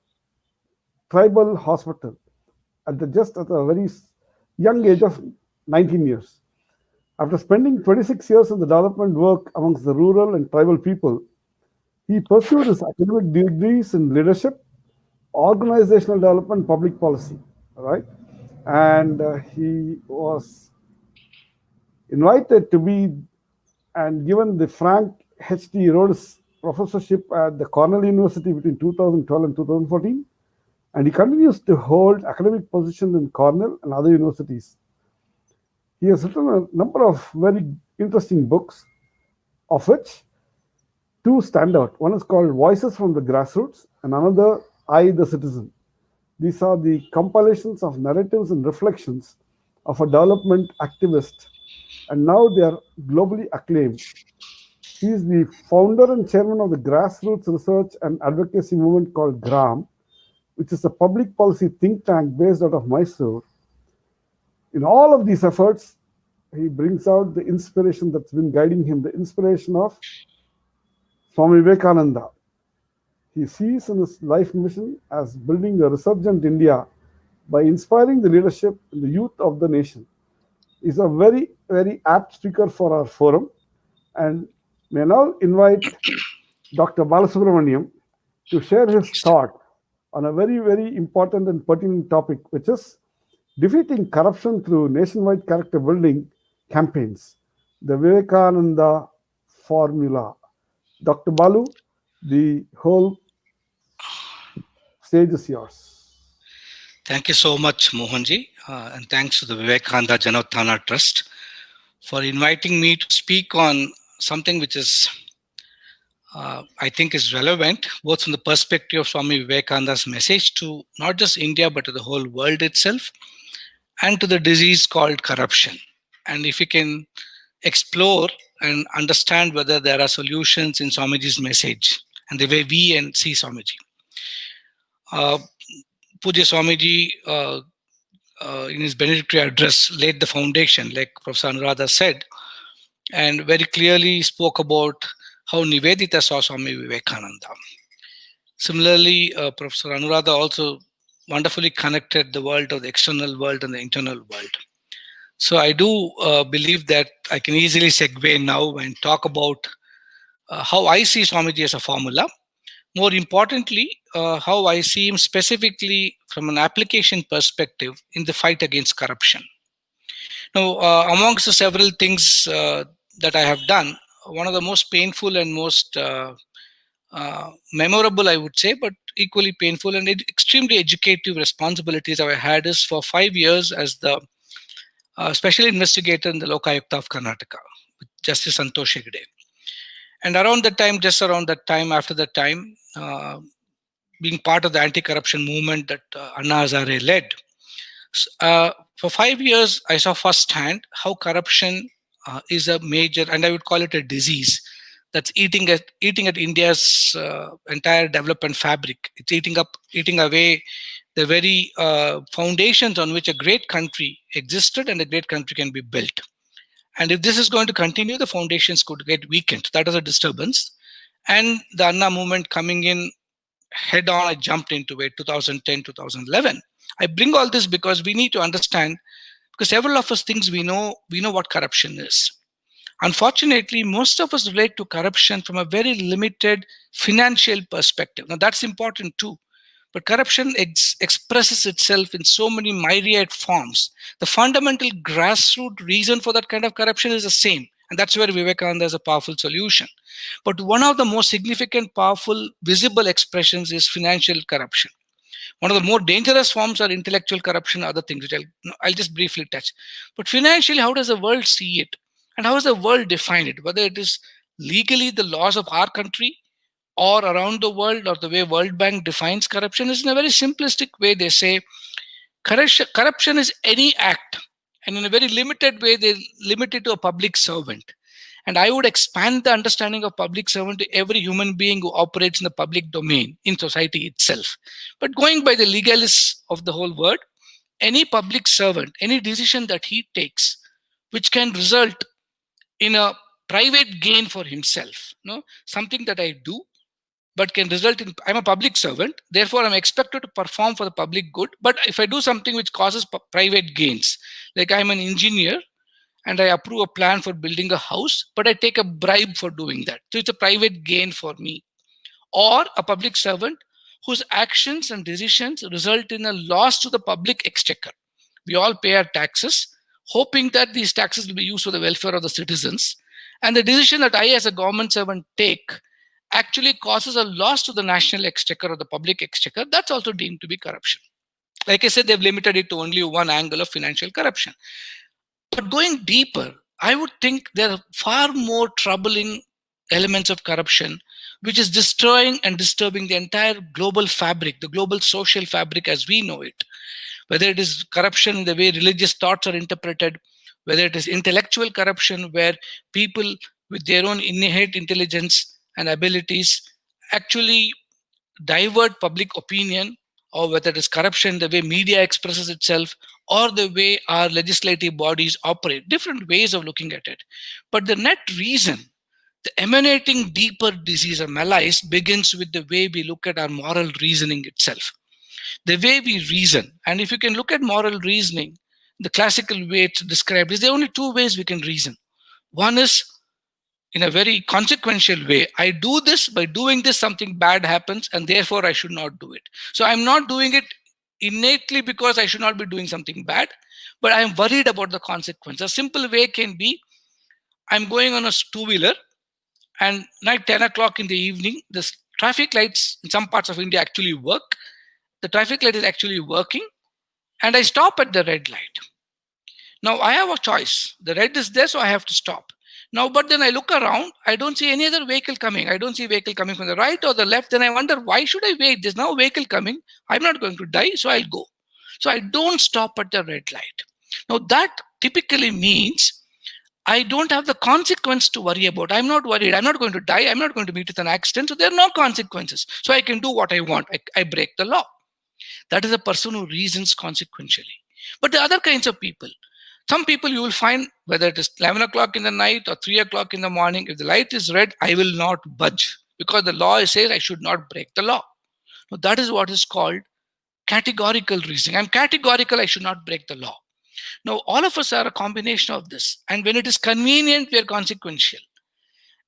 tribal hospital, just at a very young age of 19 years. After spending 26 years in the development work amongst the rural and tribal people, he pursued his academic degrees in leadership, organizational development, public policy, right? And he was invited to be and given the Frank H.T. Rhodes professorship at the Cornell University between 2012 and 2014. And he continues to hold academic positions in Cornell and other universities. He has written a number of very interesting books, of which two stand out. One is called Voices from the Grassroots, and another, I, the Citizen. These are the compilations of narratives and reflections of a development activist, and now they are globally acclaimed. He is the founder and chairman of the grassroots research and advocacy movement called GRAM, which is a public policy think tank based out of Mysore. In all of these efforts, he brings out the inspiration that's been guiding him, the inspiration of Swami Vivekananda. He sees in his life mission as building a resurgent India by inspiring the leadership and the youth of the nation. He's a very, very apt speaker for our forum. And may I now invite Dr. Balasubramaniam to share his thought on a very, very important and pertinent topic, which is defeating corruption through nationwide character building campaigns, the Vivekananda formula. Dr. Balu, the whole stage is yours. Thank you so much, Mohanji, and thanks to the Vivekananda Janothana Trust for inviting me to speak on something which is, I think, is relevant both from the perspective of Swami Vivekananda's message to not just India but to the whole world itself, and to the disease called corruption. And if we can explore and understand whether there are solutions in Swamiji's message and the way we and see Swamiji. Puja Swamiji, in his benedictory address, laid the foundation, like Professor Anuradha said, and very clearly spoke about how Nivedita saw Swami Vivekananda. Similarly, Professor Anuradha also wonderfully connected the world of the external world and the internal world. So I do believe that I can easily segue now and talk about how I see Swamiji as a formula. More importantly, how I see him specifically from an application perspective in the fight against corruption. Now, amongst the several things that I have done, one of the most painful and most memorable, I would say, but equally painful and extremely educative responsibilities I had is for 5 years as the special investigator in the Lokayukta of Karnataka, with Justice Santosh Hegde. And around that time, just around that time, after that time, being part of the anti-corruption movement that Anna Hazare led, for 5 years, I saw firsthand how corruption is a major, and I would call it a disease, that's eating at India's entire development fabric. It's eating away the very foundations on which a great country existed and a great country can be built. And if this is going to continue, the foundations could get weakened. That is a disturbance. And the Anna movement coming in head on, I jumped into it, 2010, 2011. I bring all this because we need to understand, because several of us things we know what corruption is. Unfortunately, most of us relate to corruption from a very limited financial perspective. Now that's important too. But corruption expresses itself in so many myriad forms. The fundamental grassroots reason for that kind of corruption is the same. And that's where Vivekananda is a powerful solution. But one of the most significant, powerful, visible expressions is financial corruption. One of the more dangerous forms are intellectual corruption, other things, which I'll just briefly touch. But financially, how does the world see it? And how does the world define it? Whether it is legally the laws of our country or around the world, or the way World Bank defines corruption is in a very simplistic way. They say corruption is any act, and in a very limited way, they limit it to a public servant. And I would expand the understanding of public servant to every human being who operates in the public domain in society itself. But going by the legalists of the whole world, any public servant, any decision that he takes, which can result in a private gain for himself, something that I do, but can result in, I'm a public servant, therefore I'm expected to perform for the public good. But if I do something which causes private gains, like I'm an engineer and I approve a plan for building a house, but I take a bribe for doing that. So it's a private gain for me. Or a public servant whose actions and decisions result in a loss to the public exchequer. We all pay our taxes, hoping that these taxes will be used for the welfare of the citizens. And the decision that I as a government servant take actually causes a loss to the national exchequer or the public exchequer. That's also deemed to be corruption. Like I said, they've limited it to only one angle of financial corruption. But going deeper, I would think there are far more troubling elements of corruption, which is destroying and disturbing the entire global fabric, the global social fabric as we know it. Whether it is corruption in the way religious thoughts are interpreted, whether it is intellectual corruption where people with their own innate intelligence and abilities actually divert public opinion, or whether it is corruption the way media expresses itself, or the way our legislative bodies operate, different ways of looking at it. But the net reason, the emanating deeper disease of malice begins with the way we look at our moral reasoning itself. The way we reason. And if you can look at moral reasoning, the classical way it's described is there are only two ways we can reason. One is in a very consequential way. I do this, by doing this, something bad happens, and therefore I should not do it. So I'm not doing it innately because I should not be doing something bad, but I'm worried about the consequence. A simple way can be, I'm going on a two-wheeler, and night 10 o'clock in the evening, the traffic lights in some parts of India actually work. The traffic light is actually working, and I stop at the red light. Now I have a choice. The red is there, so I have to stop. Now, but then I look around, I don't see any other vehicle coming. I don't see vehicle coming from the right or the left. Then I wonder, why should I wait? There's no vehicle coming. I'm not going to die, so I'll go. So I don't stop at the red light. Now that typically means I don't have the consequence to worry about. I'm not worried. I'm not going to die. I'm not going to meet with an accident. So there are no consequences. So I can do what I want. I break the law. That is a person who reasons consequentially. But the other kinds of people, some people you will find, whether it is 11 o'clock in the night or 3 o'clock in the morning, if the light is red, I will not budge because the law says I should not break the law. Now, that is what is called categorical reasoning. I'm categorical, I should not break the law. Now, all of us are a combination of this. And when it is convenient, we are consequential.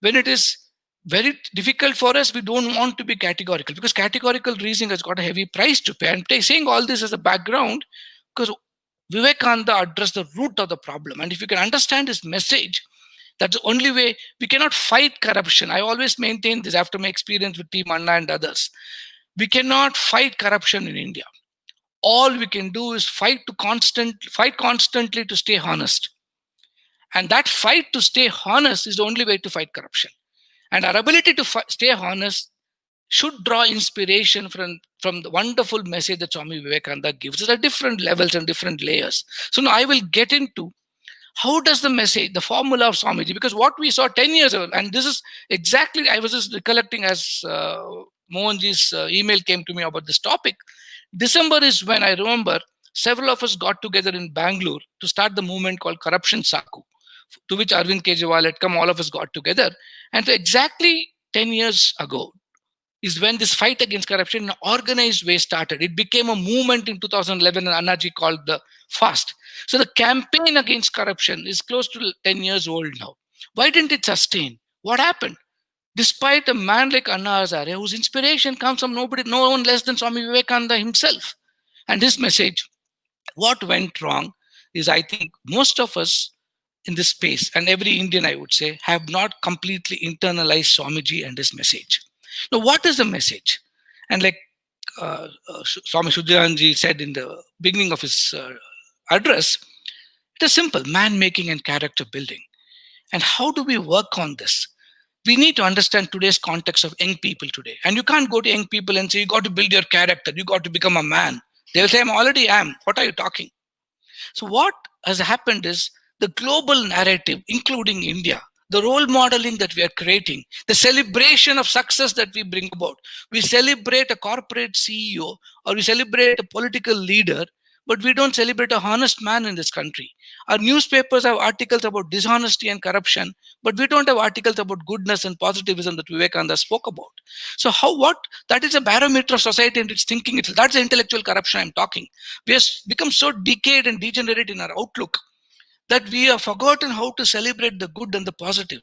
When it is very difficult for us, we don't want to be categorical because categorical reasoning has got a heavy price to pay. I'm saying all this as a background because Vivekananda addressed the root of the problem. And if you can understand his message, that's the only way. We cannot fight corruption. I always maintain this after my experience with Team Anna and others. We cannot fight corruption in India. All we can do is fight constantly to stay honest. And that fight to stay honest is the only way to fight corruption. And our ability to stay honest should draw inspiration from the wonderful message that Swami Vivekananda gives us at different levels and different layers. So now I will get into how does the message, the formula of Swamiji, because what we saw 10 years ago, and this is exactly, I was just recollecting as Mohanji's email came to me about this topic. December is when I remember several of us got together in Bangalore to start the movement called Corruption Saku, to which Arvind Kejriwal had come, all of us got together. And so exactly 10 years ago is when this fight against corruption in an organized way started. It became a movement in 2011, and Annaji called the FAST. So the campaign against corruption is close to 10 years old now. Why didn't it sustain? What happened? Despite a man like Anna Hazare, whose inspiration comes from no one less than Swami Vivekananda himself. And his message, what went wrong is, I think most of us in this space, and every Indian, I would say, have not completely internalized Swamiji and his message. Now, what is the message? And like Swami Shuddhanji said in the beginning of his address, it is simple: man making and character building. And how do we work on this? We need to understand today's context of young people today. And you can't go to young people and say, you got to build your character, you got to become a man. They'll say, I already am. What are you talking? So what has happened is the global narrative, including India, the role modeling that we are creating, the celebration of success that we bring about. We celebrate a corporate CEO or we celebrate a political leader, but we don't celebrate a honest man in this country. Our newspapers have articles about dishonesty and corruption, but we don't have articles about goodness and positivism that Vivekananda spoke about. So that is a barometer of society and its thinking. That's the intellectual corruption I'm talking. We have become so decayed and degenerate in our outlook that we have forgotten how to celebrate the good and the positive.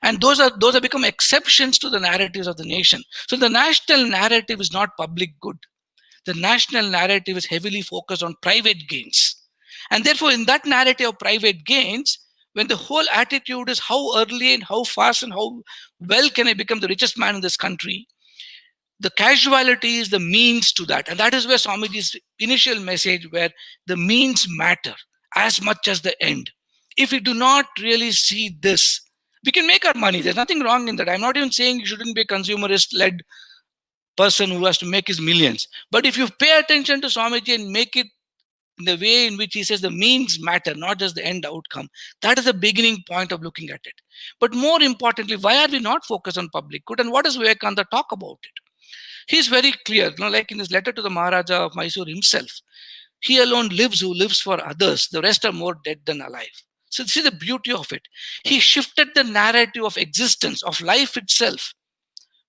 And those have become exceptions to the narratives of the nation. So the national narrative is not public good. The national narrative is heavily focused on private gains. And therefore, in that narrative of private gains, when the whole attitude is how early and how fast and how well can I become the richest man in this country, the casualty is the means to that. And that is where Swamiji's initial message, where the means matter as much as the end. If we do not really see this, we can make our money. There's nothing wrong in that. I'm not even saying you shouldn't be a consumerist-led person who has to make his millions. But if you pay attention to Swamiji and make it in the way in which he says the means matter, not just the end outcome, that is the beginning point of looking at it. But more importantly, why are we not focused on public good? And what does Vivekananda talk about it? He's very clear, like in his letter to the Maharaja of Mysore himself. He alone lives who lives for others. The rest are more dead than alive. So see the beauty of it. He shifted the narrative of existence, of life itself,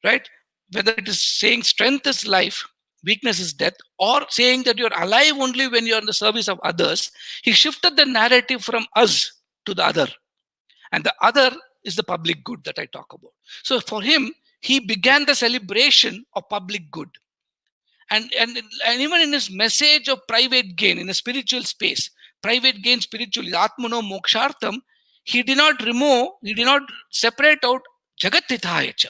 right? Whether it is saying strength is life, weakness is death, or saying that you're alive only when you're in the service of others. He shifted the narrative from us to the other. And the other is the public good that I talk about. So for him, he began the celebration of public good. And even in his message of private gain in a spiritual space, private gain spiritually, Atmano Mokshartham, he did not separate out Jagatithayacha.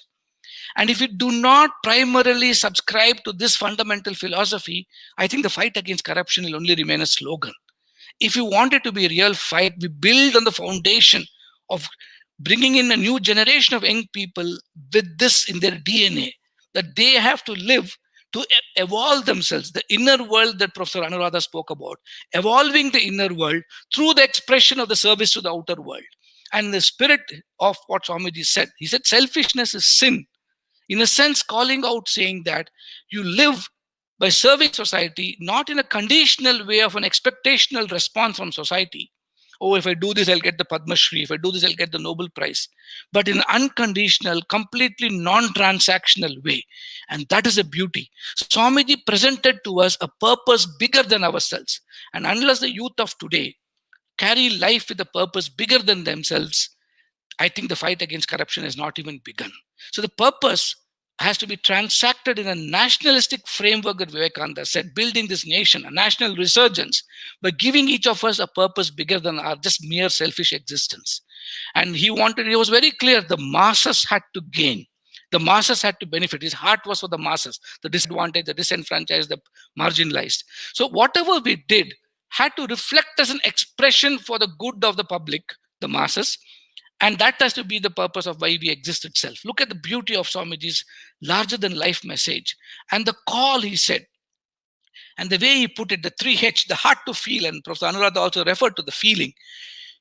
And if we do not primarily subscribe to this fundamental philosophy, I think the fight against corruption will only remain a slogan. If you want it to be a real fight, we build on the foundation of bringing in a new generation of young people with this in their DNA, that they have to live to evolve themselves, the inner world that Professor Anuradha spoke about, evolving the inner world through the expression of the service to the outer world. And the spirit of what Swamiji said, he said selfishness is sin. In a sense, calling out, saying that you live by serving society, not in a conditional way of an expectational response from society. Oh, if I do this, I'll get the Padma Shri. If I do this, I'll get the Nobel Prize. But in an unconditional, completely non-transactional way. And that is a beauty. Swamiji presented to us a purpose bigger than ourselves. And unless the youth of today carry life with a purpose bigger than themselves, I think the fight against corruption has not even begun. So the purpose has to be transacted in a nationalistic framework that Vivekananda said, building this nation, a national resurgence, by giving each of us a purpose bigger than our just mere selfish existence. And he was very clear, the masses had to gain. The masses had to benefit. His heart was for the masses, the disadvantaged, the disenfranchised, the marginalized. So whatever we did had to reflect as an expression for the good of the public, the masses. And that has to be the purpose of why we exist itself. Look at the beauty of Swamiji's larger than life message and the call he said. And the way he put it, the 3H, the heart to feel, and Professor Anuradha also referred to the feeling.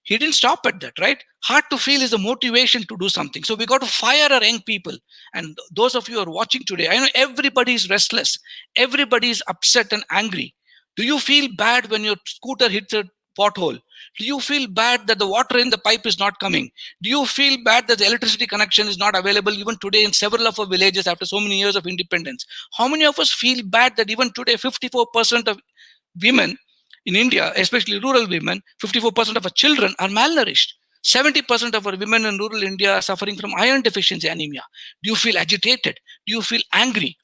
He didn't stop at that, right? Heart to feel is the motivation to do something. So we got to fire our young people. And those of you who are watching today, I know everybody is restless. Everybody is upset and angry. Do you feel bad when your scooter hits a pothole? Do you feel bad that the water in the pipe is not coming? Do you feel bad that the electricity connection is not available even today in several of our villages after so many years of independence? How many of us feel bad that even today 54% of women in India, especially rural women, 54% of our children are malnourished? 70% of our women in rural India are suffering from iron deficiency anemia. Do you feel agitated? Do you feel angry?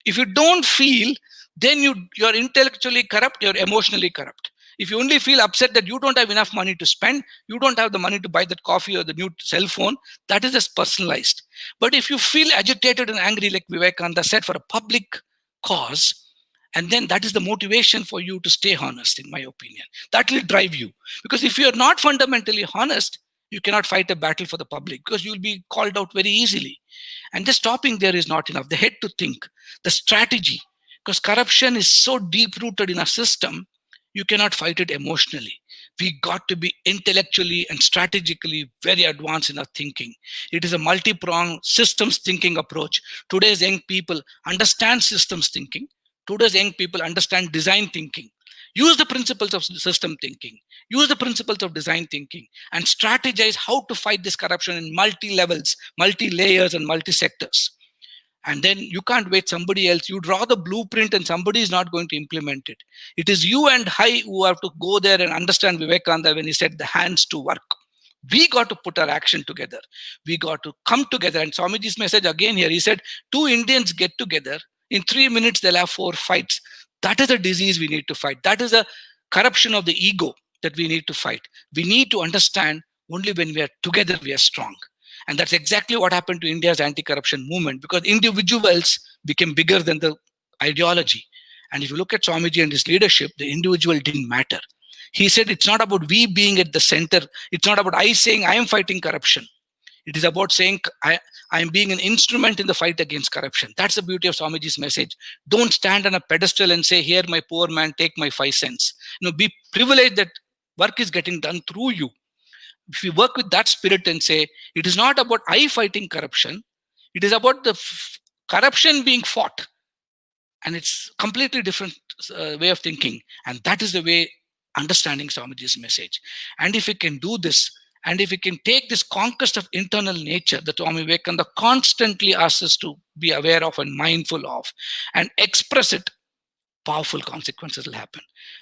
If you don't feel, then you're intellectually corrupt, you're emotionally corrupt. If you only feel upset that you don't have enough money to spend, you don't have the money to buy that coffee or the new cell phone, that is just personalized. But if you feel agitated and angry, like Vivekananda said, for a public cause, and then that is the motivation for you to stay honest, in my opinion. That will drive you. Because if you're not fundamentally honest, you cannot fight a battle for the public because you'll be called out very easily. And just stopping there is not enough. The head to think, the strategy, because corruption is so deep-rooted in our system, you cannot fight it emotionally. We got to be intellectually and strategically very advanced in our thinking. It is a multi-pronged systems thinking approach. Today's young people understand systems thinking. Today's young people understand design thinking. Use the principles of system thinking. Use the principles of design thinking and strategize how to fight this corruption in multi-levels, multi-layers, and multi-sectors. And then you can't wait somebody else. You draw the blueprint and somebody is not going to implement it. It is you and I who have to go there and understand Vivekananda when he said the hands to work. We got to put our action together. We got to come together. And Swamiji's message again here, he said, 2 Indians get together. In 3 minutes, they'll have 4 fights. That is a disease we need to fight. That is a corruption of the ego that we need to fight. We need to understand only when we are together, we are strong. And that's exactly what happened to India's anti-corruption movement, because individuals became bigger than the ideology. And if you look at Swamiji and his leadership, the individual didn't matter. He said, it's not about we being at the center. It's not about I saying I am fighting corruption. It is about saying I am being an instrument in the fight against corruption. That's the beauty of Swamiji's message. Don't stand on a pedestal and say, here, my poor man, take my 5 cents. Be privileged that work is getting done through you. If we work with that spirit and say, it is not about I fighting corruption, it is about the corruption being fought. And it's completely different way of thinking. And that is the way understanding Swamiji's message. And if we can do this, and if we can take this conquest of internal nature that Swami Vivekananda constantly asks us to be aware of and mindful of, and express it, powerful consequences will happen.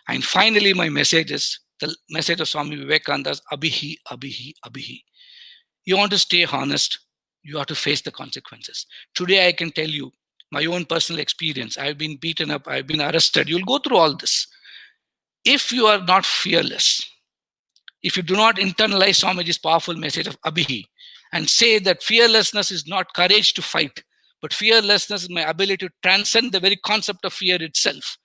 And finally, my message is the message of Swami Vivekananda's Abhihi, Abhihi, Abhihi. You want to stay honest, you have to face the consequences. Today, I can tell you my own personal experience. I've been beaten up, I've been arrested. You'll go through all this. If you are not fearless, if you do not internalize Swamiji's powerful message of Abhi and say that fearlessness is not courage to fight, but fearlessness is my ability to transcend the very concept of fear itself.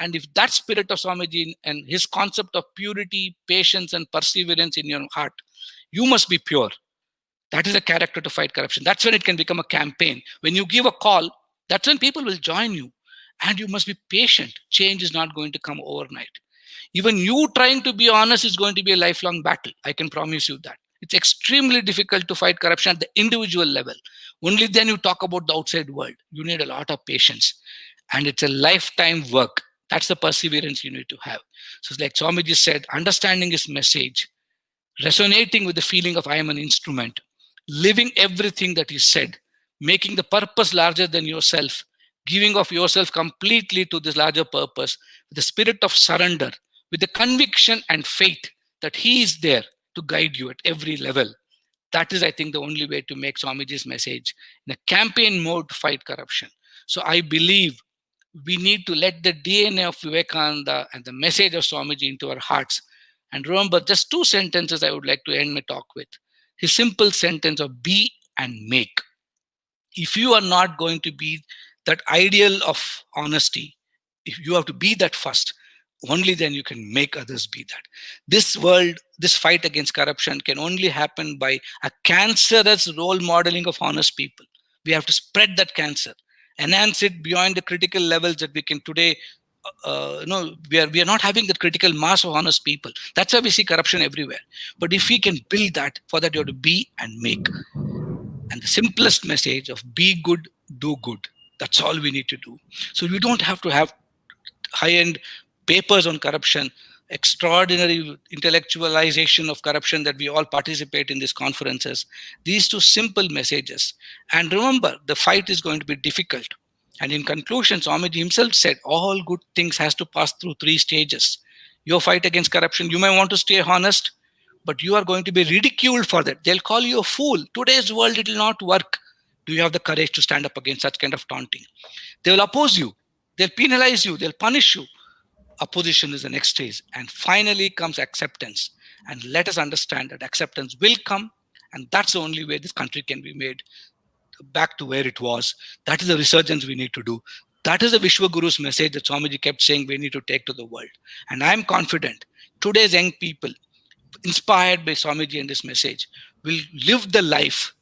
And if that spirit of Swamiji and his concept of purity, patience, and perseverance in your heart, you must be pure. That is a character to fight corruption. That's when it can become a campaign. When you give a call, that's when people will join you. And you must be patient. Change is not going to come overnight. Even you trying to be honest is going to be a lifelong battle. I can promise you that. It's extremely difficult to fight corruption at the individual level. Only then you talk about the outside world. You need a lot of patience. And it's a lifetime work. That's the perseverance you need to have. So it's like Swamiji said, understanding his message, resonating with the feeling of I am an instrument, living everything that he said, making the purpose larger than yourself, giving of yourself completely to this larger purpose, with the spirit of surrender, with the conviction and faith that he is there to guide you at every level. That is, I think, the only way to make Swamiji's message in a campaign mode to fight corruption. So I believe we need to let the DNA of Vivekananda and the message of Swamiji into our hearts. And remember, just two sentences I would like to end my talk with. His simple sentence of be and make. If you are not going to be that ideal of honesty, if you have to be that first, only then you can make others be that. This world, this fight against corruption can only happen by a cancerous role modeling of honest people. We have to spread that cancer, enhance it beyond the critical levels that we can today. We are not having that critical mass of honest people. That's why we see corruption everywhere. But if we can build that, for that you have to be and make. And the simplest message of be good, do good. That's all we need to do. So you don't have to have high-end papers on corruption, extraordinary intellectualization of corruption that we all participate in these conferences. These two simple messages. And remember, the fight is going to be difficult. And in conclusion, Swamiji himself said, all good things has to pass through three stages. Your fight against corruption, you may want to stay honest, but you are going to be ridiculed for that. They'll call you a fool. Today's world, it will not work. Do you have the courage to stand up against such kind of taunting? They will oppose you. They'll penalize you. They'll punish you. Opposition is the next stage. And finally comes acceptance. And let us understand that acceptance will come. And that's the only way this country can be made back to where it was. That is the resurgence we need to do. That is the Vishwaguru's message that Swamiji kept saying we need to take to the world. And I'm confident today's young people, inspired by Swamiji and this message, will live the life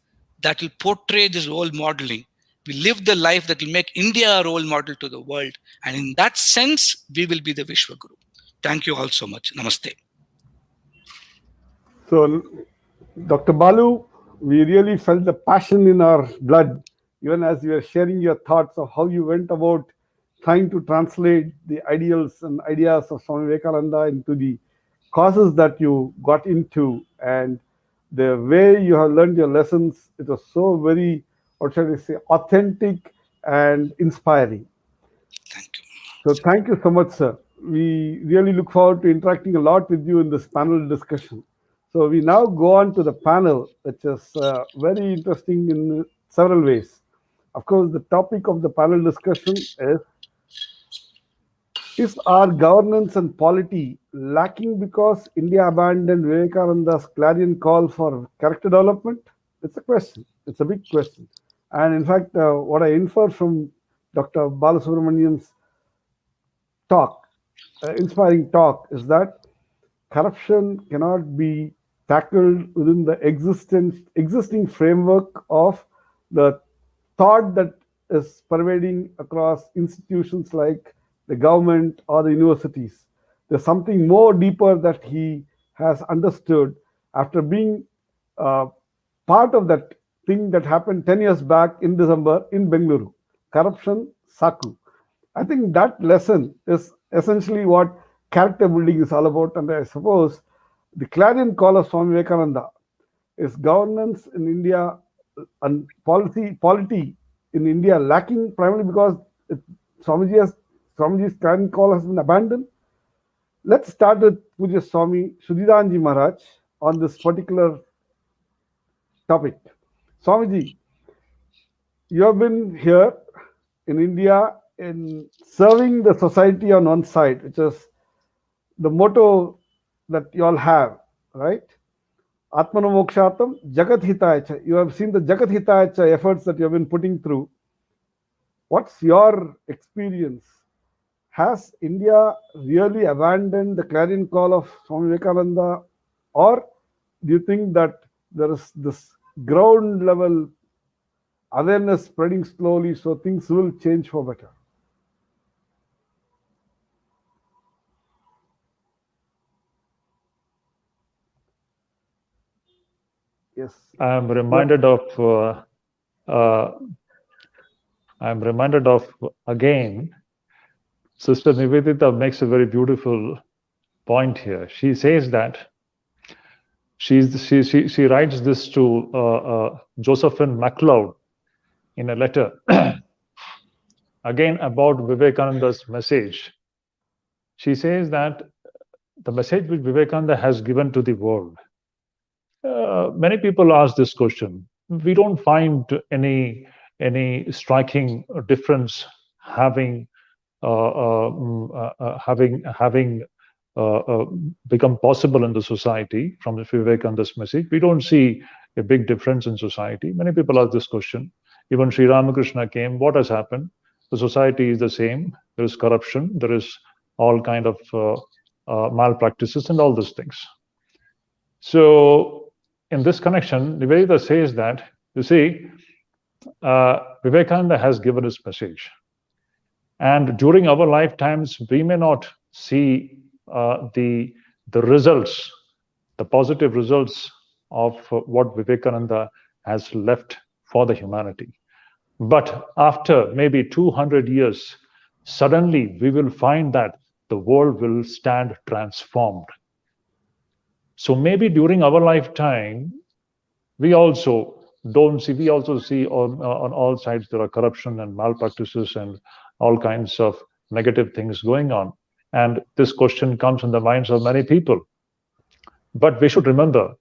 that will portray this role modeling. We live the life that will make India a role model to the world. And in that sense, we will be the Vishwaguru. Thank you all so much. Namaste. So, Dr. Balu, we really felt the passion in our blood, even as you were sharing your thoughts of how you went about trying to translate the ideals and ideas of Swami Vivekananda into the causes that you got into, and the way you have learned your lessons. It was so very, what shall I say, authentic and inspiring. Thank you. So thank you so much, sir. We really look forward to interacting a lot with you in this panel discussion. So we now go on to the panel, which is very interesting in several ways. Of course, the topic of the panel discussion is our governance and polity lacking because India abandoned Vivekananda's clarion call for character development? It's a question. It's a big question. And in fact, what I infer from Dr. Balasubramanian's talk, inspiring talk, is that corruption cannot be tackled within the existing framework of the thought that is pervading across institutions like the government or the universities. There's something more deeper that he has understood after being part of that thing that happened 10 years back in December in Bengaluru. Corruption, Saku. I think that lesson is essentially what character building is all about. And I suppose the clarion call of Swami Vivekananda is governance in India and polity in India lacking primarily because Swamiji's clarion call has been abandoned. Let's start with Puja Swami Sudhiranji Maharaj on this particular topic. Swamiji, you have been here in India in serving the society on one side, which is the motto that you all have, right? Atmano Mokshatam, Jagat Hitaya. You have seen the Jagat Hitaya efforts that you have been putting through. What's your experience? Has India really abandoned the clarion call of Swami Vivekananda, or do you think that there is this ground level awareness spreading slowly so things will change for better? Yes. I'm reminded of again, Sister Nivedita makes a very beautiful point here. She says that she writes this to Josephine MacLeod in a letter again about Vivekananda's message. She says that the message which Vivekananda has given to the world. Many people ask this question. We don't find any striking difference having become possible in the society from the Vivekananda's message. We don't see a big difference in society. Many people ask this question. Even Sri Ramakrishna came. What has happened? The society is the same. There is corruption. There is all kind of malpractices and all these things. So in this connection, Nivedita says that, you see, Vivekananda has given his message. And during our lifetimes, we may not see the results, the positive results of what Vivekananda has left for the humanity. But after maybe 200 years, suddenly we will find that the world will stand transformed. So maybe during our lifetime, we also see on all sides there are corruption and malpractices and all kinds of negative things going on. And this question comes in the minds of many people. But we should remember,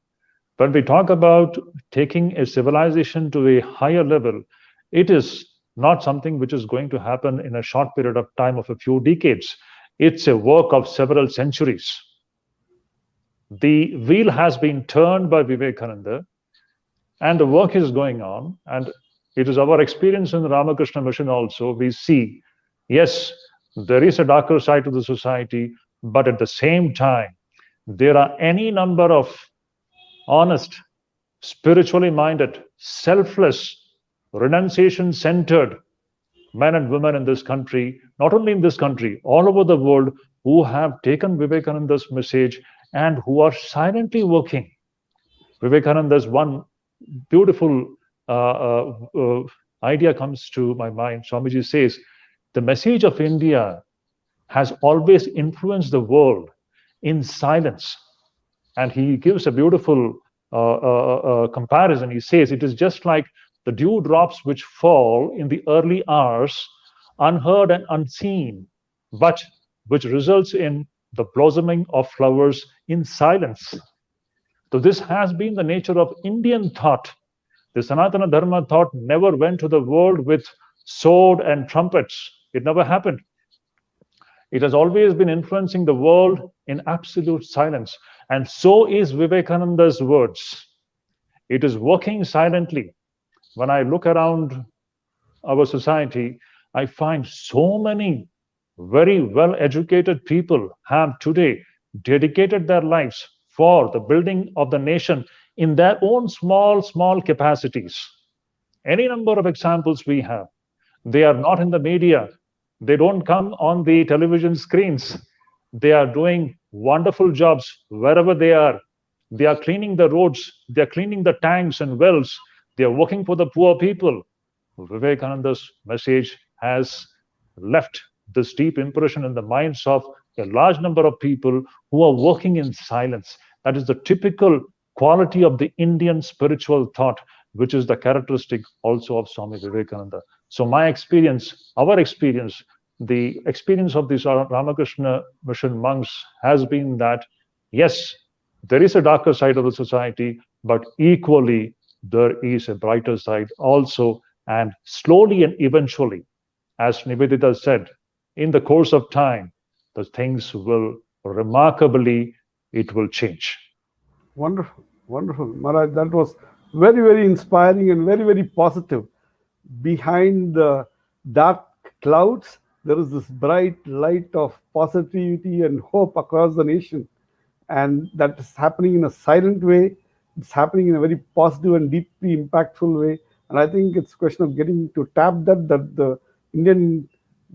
when we talk about taking a civilization to a higher level, it is not something which is going to happen in a short period of time of a few decades. It's a work of several centuries. The wheel has been turned by Vivekananda, and the work is going on. And it is our experience in the Ramakrishna Mission also. We see, yes, there is a darker side to the society, but at the same time, there are any number of honest, spiritually minded, selfless, renunciation-centered men and women in this country, not only in this country, all over the world, who have taken Vivekananda's message and who are silently working. Vivekananda's one beautiful idea comes to my mind. Swamiji says, the message of India has always influenced the world in silence. And he gives a beautiful comparison. He says, it is just like the dewdrops which fall in the early hours, unheard and unseen, but which results in the blossoming of flowers in silence. So this has been the nature of Indian thought. The Sanatana Dharma thought never went to the world with sword and trumpets. It never happened. It has always been influencing the world in absolute silence. And so is Vivekananda's words. It is working silently. When I look around our society, I find so many very well-educated people have today dedicated their lives for the building of the nation in their own small capacities. Any number of examples we have. They are not in the media. They don't come on the television screens. They are doing wonderful jobs wherever they are. They are cleaning the roads. They are cleaning the tanks and wells. They are working for the poor people. Vivekananda's message has left this deep impression in the minds of a large number of people who are working in silence. That is the typical quality of the Indian spiritual thought, which is the characteristic also of Swami Vivekananda. So my experience, our experience, the experience of these Ramakrishna Mission monks has been that, yes, there is a darker side of the society, but equally, there is a brighter side also. And slowly and eventually, as Nivedita said, in the course of time, the things will remarkably, it will change. Wonderful, wonderful. Maharaj, that was very, very inspiring and very, very positive. Behind the dark clouds, there is this bright light of positivity and hope across the nation. And that is happening in a silent way. It's happening in a very positive and deeply impactful way. And I think it's a question of getting to tap that the Indian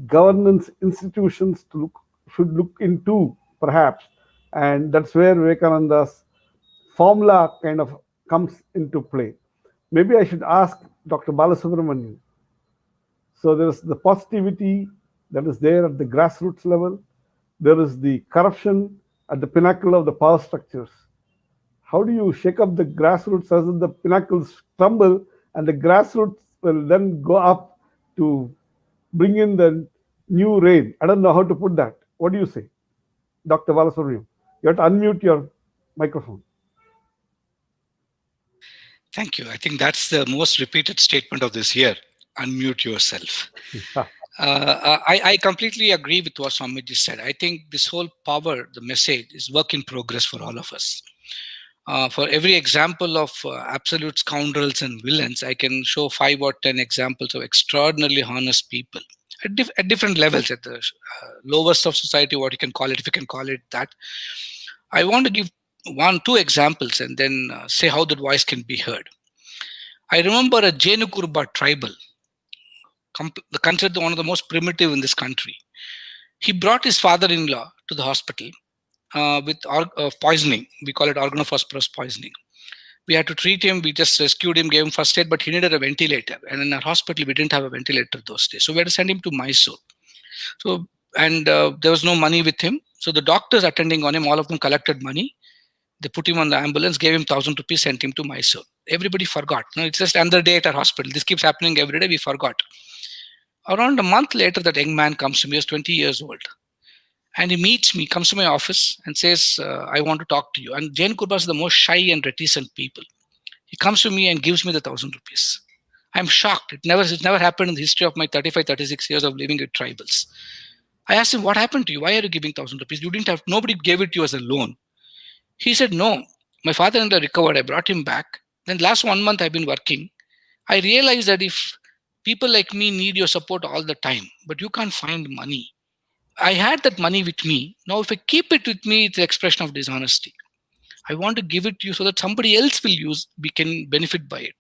governance institutions to should look into, perhaps. And that's where Vivekananda's formula kind of comes into play. Maybe I should ask Dr. Balasubramanian. So there's the positivity that is there at the grassroots level. There is the corruption at the pinnacle of the power structures. How do you shake up the grassroots as the pinnacles crumble and the grassroots will then go up to bring in the new rain? I don't know how to put that. What do you say, Dr. Balasubramanian? You have to unmute your microphone. Thank you. I think that's the most repeated statement of this year. Unmute yourself. I completely agree with what Swamiji said. I think this whole power, the message, is work in progress for all of us. For every example of absolute scoundrels and villains, I can show 5 or 10 examples of extraordinarily honest people at different levels, at the lowest of society, what you can call it, if you can call it that. I want to give 2 examples and then say how that voice can be heard. I remember a Jenukurba tribal, considered one of the most primitive in this country. He brought his father-in-law to the hospital with poisoning. We call it organophosphorus poisoning. We had to treat him. We just rescued him, gave him first aid, but he needed a ventilator. And in our hospital, we didn't have a ventilator those days. So we had to send him to Mysore. So, and there was no money with him. So the doctors attending on him, all of them collected money. They put him on the ambulance, gave him 1,000 rupees, sent him to Mysore. Everybody forgot. No, it's just another day at our hospital. This keeps happening every day. We forgot. Around a month later, that young man comes to me. He was 20 years old. And he meets me, comes to my office and says, I want to talk to you. And Jain Kurba is the most shy and reticent people. He comes to me and gives me the 1,000 rupees. I'm shocked. It never happened in the history of my 35, 36 years of living with tribals. I asked him, what happened to you? Why are you giving 1,000 rupees? You didn't have, nobody gave it to you as a loan. He said, no, my father-in-law recovered. I brought him back. Then last 1 month I've been working. I realized that if people like me need your support all the time, but you can't find money. I had that money with me. Now, if I keep it with me, it's an expression of dishonesty. I want to give it to you so that somebody else will we can benefit by it.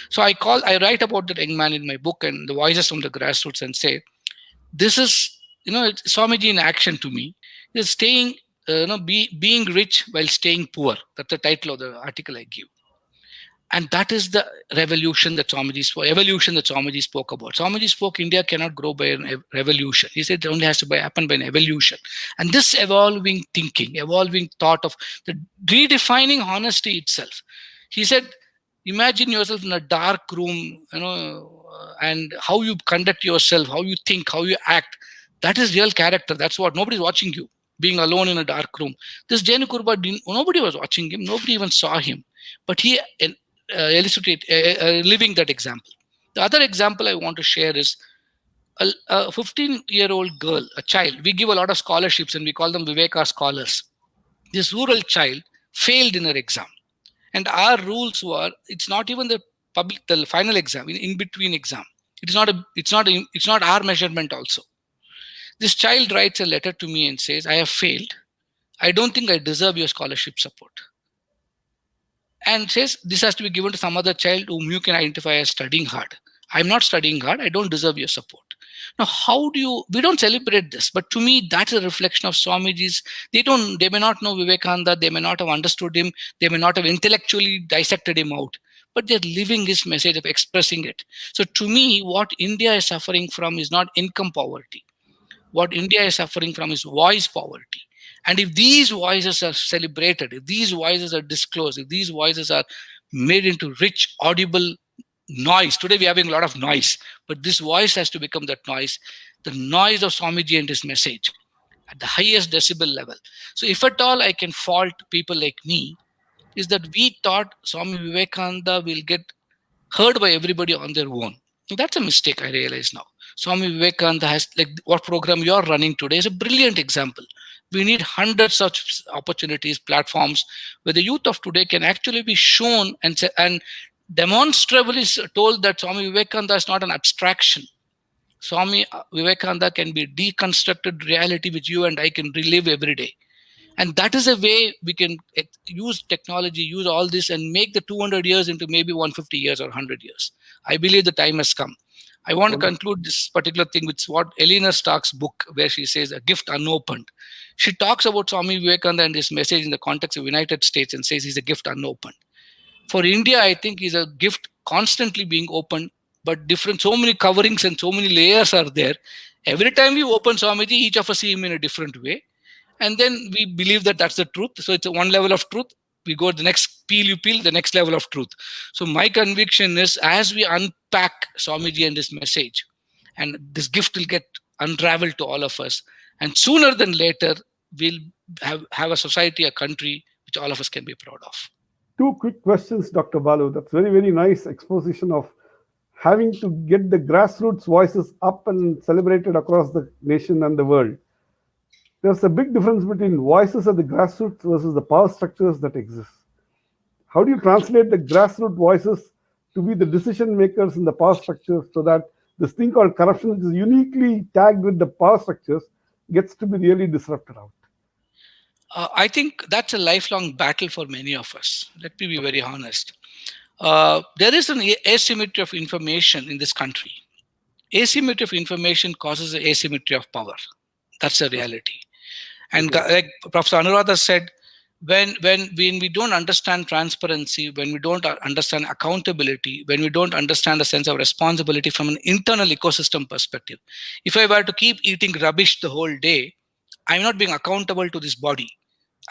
So I write about that young man in my book and the voices from the grassroots and say, this is, Swamiji in action to me. Is staying, being rich while staying poor. That's the title of the article I give. And that is the evolution that Swamiji spoke about. Swamiji spoke India cannot grow by a revolution. He said it only has to happen by an evolution. And this evolving thinking, evolving thought of the redefining honesty itself. He said, imagine yourself in a dark room, and how you conduct yourself, how you think, how you act. That is real character. That's what nobody's watching you. Being alone in a dark room. This Jain Kurba, nobody was watching him. Nobody even saw him. But he living that example. The other example I want to share is a 15-year-old girl, a child. We give a lot of scholarships and we call them Viveka scholars. This rural child failed in her exam. And our rules were, it's not even the final exam, in between exam. It's not our measurement also. This child writes a letter to me and says, I have failed. I don't think I deserve your scholarship support. And says this has to be given to some other child whom you can identify as studying hard. I'm not studying hard. I don't deserve your support. Now, we don't celebrate this, but to me, that's a reflection of Swamiji's. They may not know Vivekananda. They may not have understood him. They may not have intellectually dissected him out, but they're living his message of expressing it. So to me, what India is suffering from is not income poverty. What India is suffering from is voice poverty. And if these voices are celebrated, if these voices are disclosed, if these voices are made into rich, audible noise, today we're having a lot of noise, but this voice has to become that noise, the noise of Swamiji and his message at the highest decibel level. So if at all I can fault people like me, is that we thought Swami Vivekananda will get heard by everybody on their own. That's a mistake, I realize now. Swami Vivekananda has, like what program you're running today is a brilliant example. We need hundreds of opportunities, platforms where the youth of today can actually be shown and demonstrably told that Swami Vivekananda is not an abstraction. Swami Vivekananda can be deconstructed reality which you and I can relive every day. And that is a way we can use technology, use all this and make the 200 years into maybe 150 years or 100 years. I believe the time has come. I want to conclude this particular thing with what Eleanor Stark's book, where she says a gift unopened. She talks about Swami Vivekananda and his message in the context of the United States and says he's a gift unopened. For India, I think he's a gift constantly being opened, but different, so many coverings and so many layers are there. Every time we open Swamiji, each of us see him in a different way. And then we believe that that's the truth. So it's a one level of truth. We go to the next peel, you peel, the next level of truth. So my conviction is as we unpack Swamiji and his message, and this gift will get unraveled to all of us. And sooner than later, we'll have a society, a country, which all of us can be proud of. Two quick questions, Dr. Balu. That's very, very nice exposition of having to get the grassroots voices up and celebrated across the nation and the world. There's a big difference between voices at the grassroots versus the power structures that exist. How do you translate the grassroots voices to be the decision makers in the power structures so that this thing called corruption, which is uniquely tagged with the power structures, gets to be really disrupted out? I think that's a lifelong battle for many of us. Let me be very honest. There is an asymmetry of information in this country. Asymmetry of information causes an asymmetry of power. That's a reality. And like Professor Anuradha said, when we don't understand transparency, when we don't understand accountability, when we don't understand a sense of responsibility from an internal ecosystem perspective, if I were to keep eating rubbish the whole day, I'm not being accountable to this body.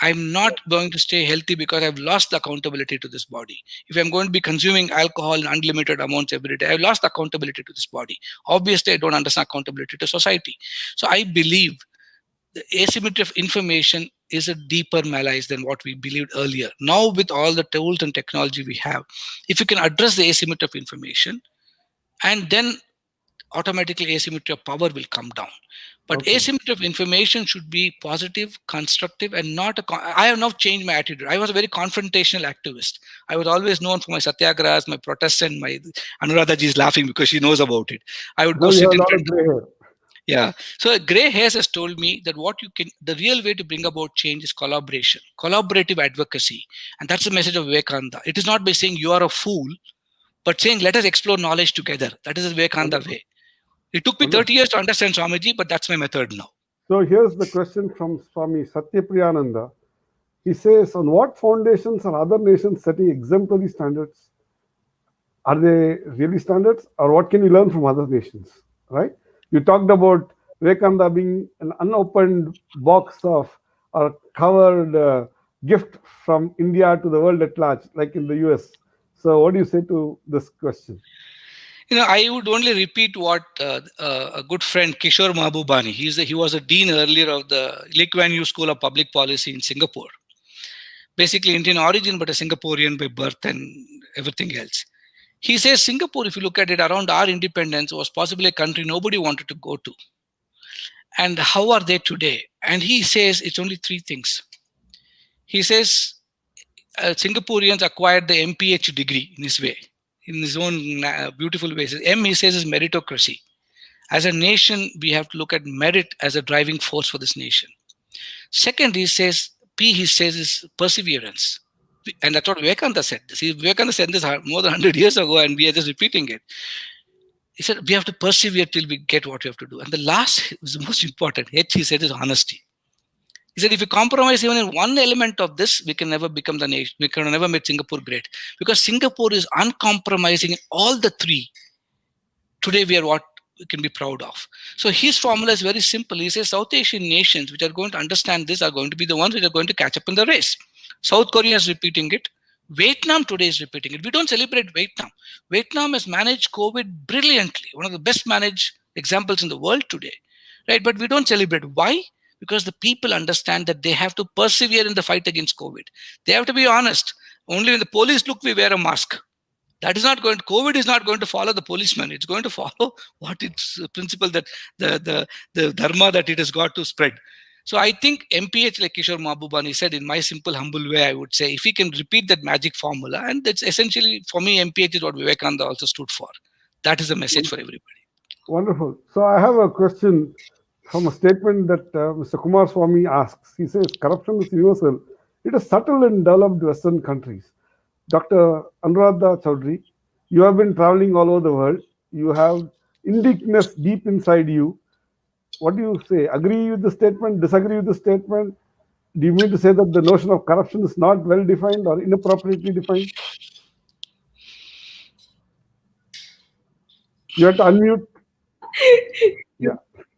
I'm not going to stay healthy because I've lost the accountability to this body. If I'm going to be consuming alcohol in unlimited amounts every day, I've lost the accountability to this body. Obviously, I don't understand accountability to society. So I believe the asymmetry of information is a deeper malaise than what we believed earlier. Now, with all the tools and technology we have, if you can address the asymmetry of information, and then automatically asymmetry of power will come down. But asymmetry of information should be positive, constructive, and not I have now changed my attitude. I was a very confrontational activist. I was always known for my satyagrahas, my protests, and my Anuradha ji is laughing because she knows about it. I would go sit in front. Yeah. So gray hairs has told me that the real way to bring about change is collaboration, collaborative advocacy. And that's the message of Vivekananda. It is not by saying you are a fool, but saying let us explore knowledge together. That is the Vivekananda way. It took me 30 years to understand Swamiji, but that's my method now. So here's the question from Swami Satyapriyananda. He says, on what foundations are other nations setting exemplary standards? Are they really standards, or what can we learn from other nations, right? You talked about Vivekananda being an unopened box of a covered gift from India to the world at large, like in the US. So what do you say to this question? I would only repeat what a good friend, Kishore Mahbubani, he was a dean earlier of the Lee Kuan Yew School of Public Policy in Singapore. Basically Indian origin, but a Singaporean by birth and everything else. He says Singapore, if you look at it, around our independence, was possibly a country nobody wanted to go to. And how are they today? And he says it's only three things. He says Singaporeans acquired the MPH degree in his way, in his own beautiful ways. M, he says, is meritocracy. As a nation, we have to look at merit as a driving force for this nation. Second, he says, P, he says, is perseverance. And that's what Vivekananda said. See, Vivekananda said this more than 100 years ago, and we are just repeating it. He said, we have to persevere till we get what we have to do. And the last is the most important. H, he said, is honesty. He said, if you compromise even in one element of this, we can never become the nation. We can never make Singapore great. Because Singapore is uncompromising in all the three. Today, we are what we can be proud of. So his formula is very simple. He says, South Asian nations which are going to understand this are going to be the ones which are going to catch up in the race. South Korea is repeating it. Vietnam today is repeating it. We don't celebrate Vietnam. Vietnam has managed COVID brilliantly. One of the best managed examples in the world today. Right? But we don't celebrate. Why? Because the people understand that they have to persevere in the fight against COVID. They have to be honest. Only when the police look, we wear a mask. That is not going. COVID is not going to follow the policeman. It's going to follow what its principle that the dharma that it has got to spread. So I think MPH, like Kishore Mahbubani said, in my simple, humble way, I would say, if he can repeat that magic formula, and that's essentially, for me, MPH is what Vivekananda also stood for. That is the message for everybody. Wonderful. So I have a question from a statement that Mr. Kumar Swami asks. He says, corruption is universal. It is subtle in developed Western countries. Dr. Anuradha Chaudhary, you have been traveling all over the world. You have indigenous deep inside you. What do you say? Agree with the statement? Disagree with the statement? Do you mean to say that the notion of corruption is not well defined or inappropriately defined? You have to unmute. Yeah.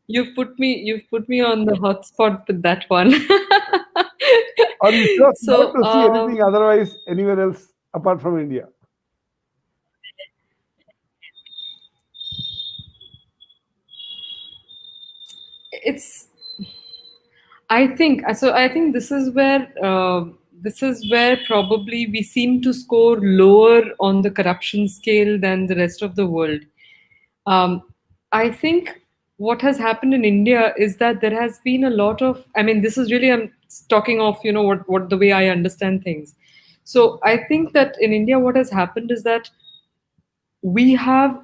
You've put me on the hot spot with that one. Are you sure not So to see anything otherwise anywhere else apart from India? it's I think so. I think this is where probably we seem to score lower on the corruption scale than the rest of the world. Um, I think what has happened in India is that there has been a lot of. I mean, this is really I'm talking of what the way I understand things. So I think that in India, what has happened is that we have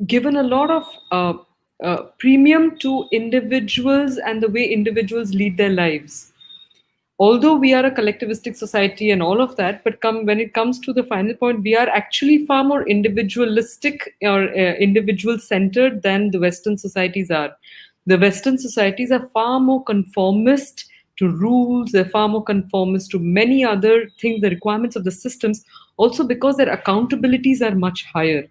given a lot of premium to individuals and the way individuals lead their lives. Although we are a collectivistic society and all of that, but when it comes to the final point, we are actually far more individualistic or individual centered than the Western societies are. The Western societies are far more conformist to rules, they're far more conformist to many other things, the requirements of the systems, also because their accountabilities are much higher.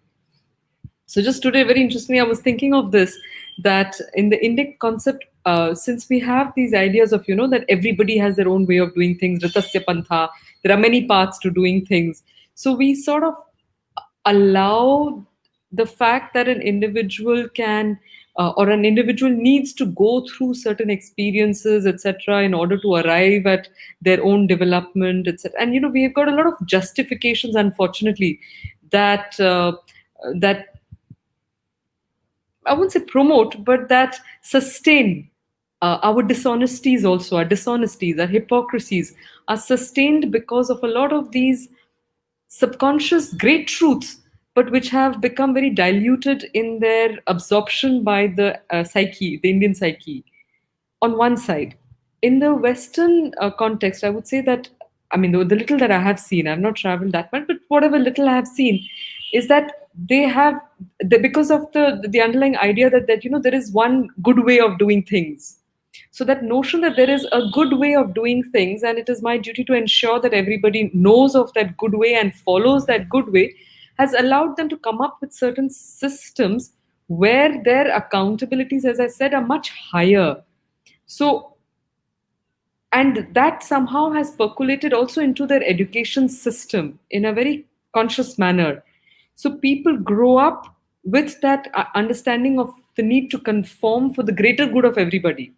So just today, very interestingly, I was thinking of this, that in the Indic concept, since we have these ideas of, that everybody has their own way of doing things, Ritasya Pantha, there are many paths to doing things. So we sort of allow the fact that an individual can or an individual needs to go through certain experiences, etc., in order to arrive at their own development, etc. And we've got a lot of justifications, unfortunately, that I wouldn't say promote, but that sustain our dishonesties also, our dishonesties, our hypocrisies are sustained because of a lot of these subconscious great truths, but which have become very diluted in their absorption by the psyche, the Indian psyche, on one side. In the Western context, I would say that, I mean, the little that I have seen, I've not traveled that much, but whatever little I have seen, is that they have, because of the underlying idea that there is one good way of doing things. So that notion that there is a good way of doing things, and it is my duty to ensure that everybody knows of that good way and follows that good way, has allowed them to come up with certain systems where their accountabilities, as I said, are much higher. So, and that somehow has percolated also into their education system in a very conscious manner. So people grow up with that understanding of the need to conform for the greater good of everybody.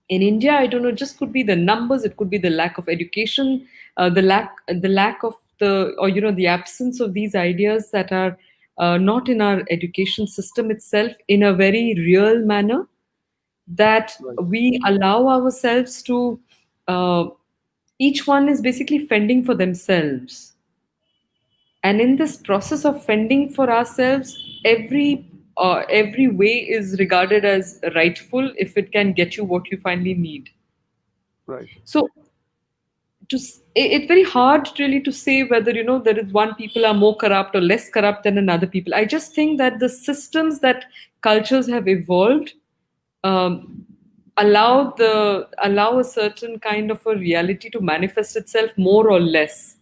In India, I don't know, just could be the numbers, it could be the lack of education, the lack of the absence of these ideas that are not in our education system itself in a very real manner, that Right. we allow ourselves to, uh, each one is basically fending for themselves. And in this process of fending for ourselves, every way is regarded as rightful if it can get you what you finally need. Right. So it's very hard really to say whether there is one people are more corrupt or less corrupt than another people. I just think that the systems that cultures have evolved um, allow a certain kind of a reality to manifest itself more or less,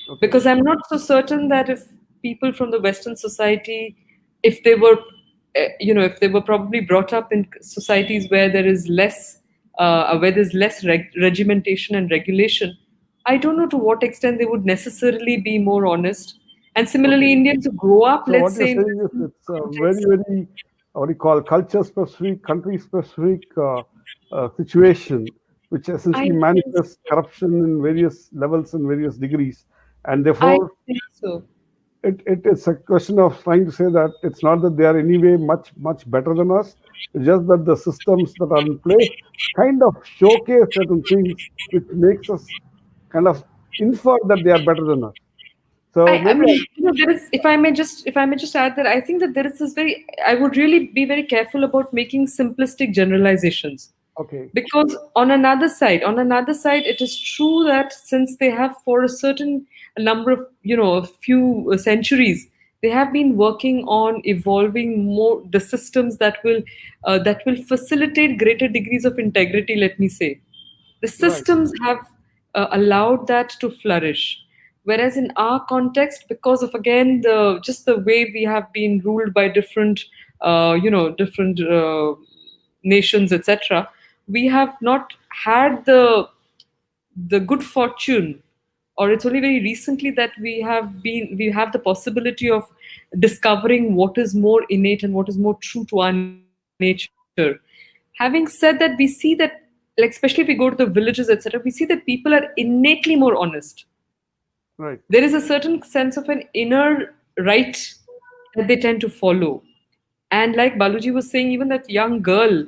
Okay. because I'm not so certain that if people from the Western society, if they were if they were probably brought up in societies where there is less where there's less regimentation and regulation, I don't know to what extent they would necessarily be more honest. And similarly, Okay. Indians who grow up, So what let's you're say, in saying is Western it's a very, context. very, what do you call, culture specific, country specific situation which I essentially think manifests so. corruption in various levels and various degrees. And I therefore, think so. it is a question of trying to say that it's not that they are anyway much better than us. It's just that the systems that are in place kind of showcase certain things which makes us kind of infer that they are better than us. So I maybe mean, there is, if I may just add that I think that there is this very, I would really be very careful about making simplistic generalizations. okay, Because on another side, it is true that since they have for a certain number of, a few centuries, they have been working on evolving more the systems that will facilitate greater degrees of integrity, let me say. The right, systems have allowed that to flourish, whereas in our context, because of again the just the way we have been ruled by different nations, etc., we have not had the good fortune, or it's only very recently that we have the possibility of discovering what is more innate and what is more true to our nature. Having said that, we see that, like especially if we go to the villages, etc., we see that people are innately more honest. right, There is a certain sense of an inner right that they tend to follow. And like Baluji was saying, even that young girl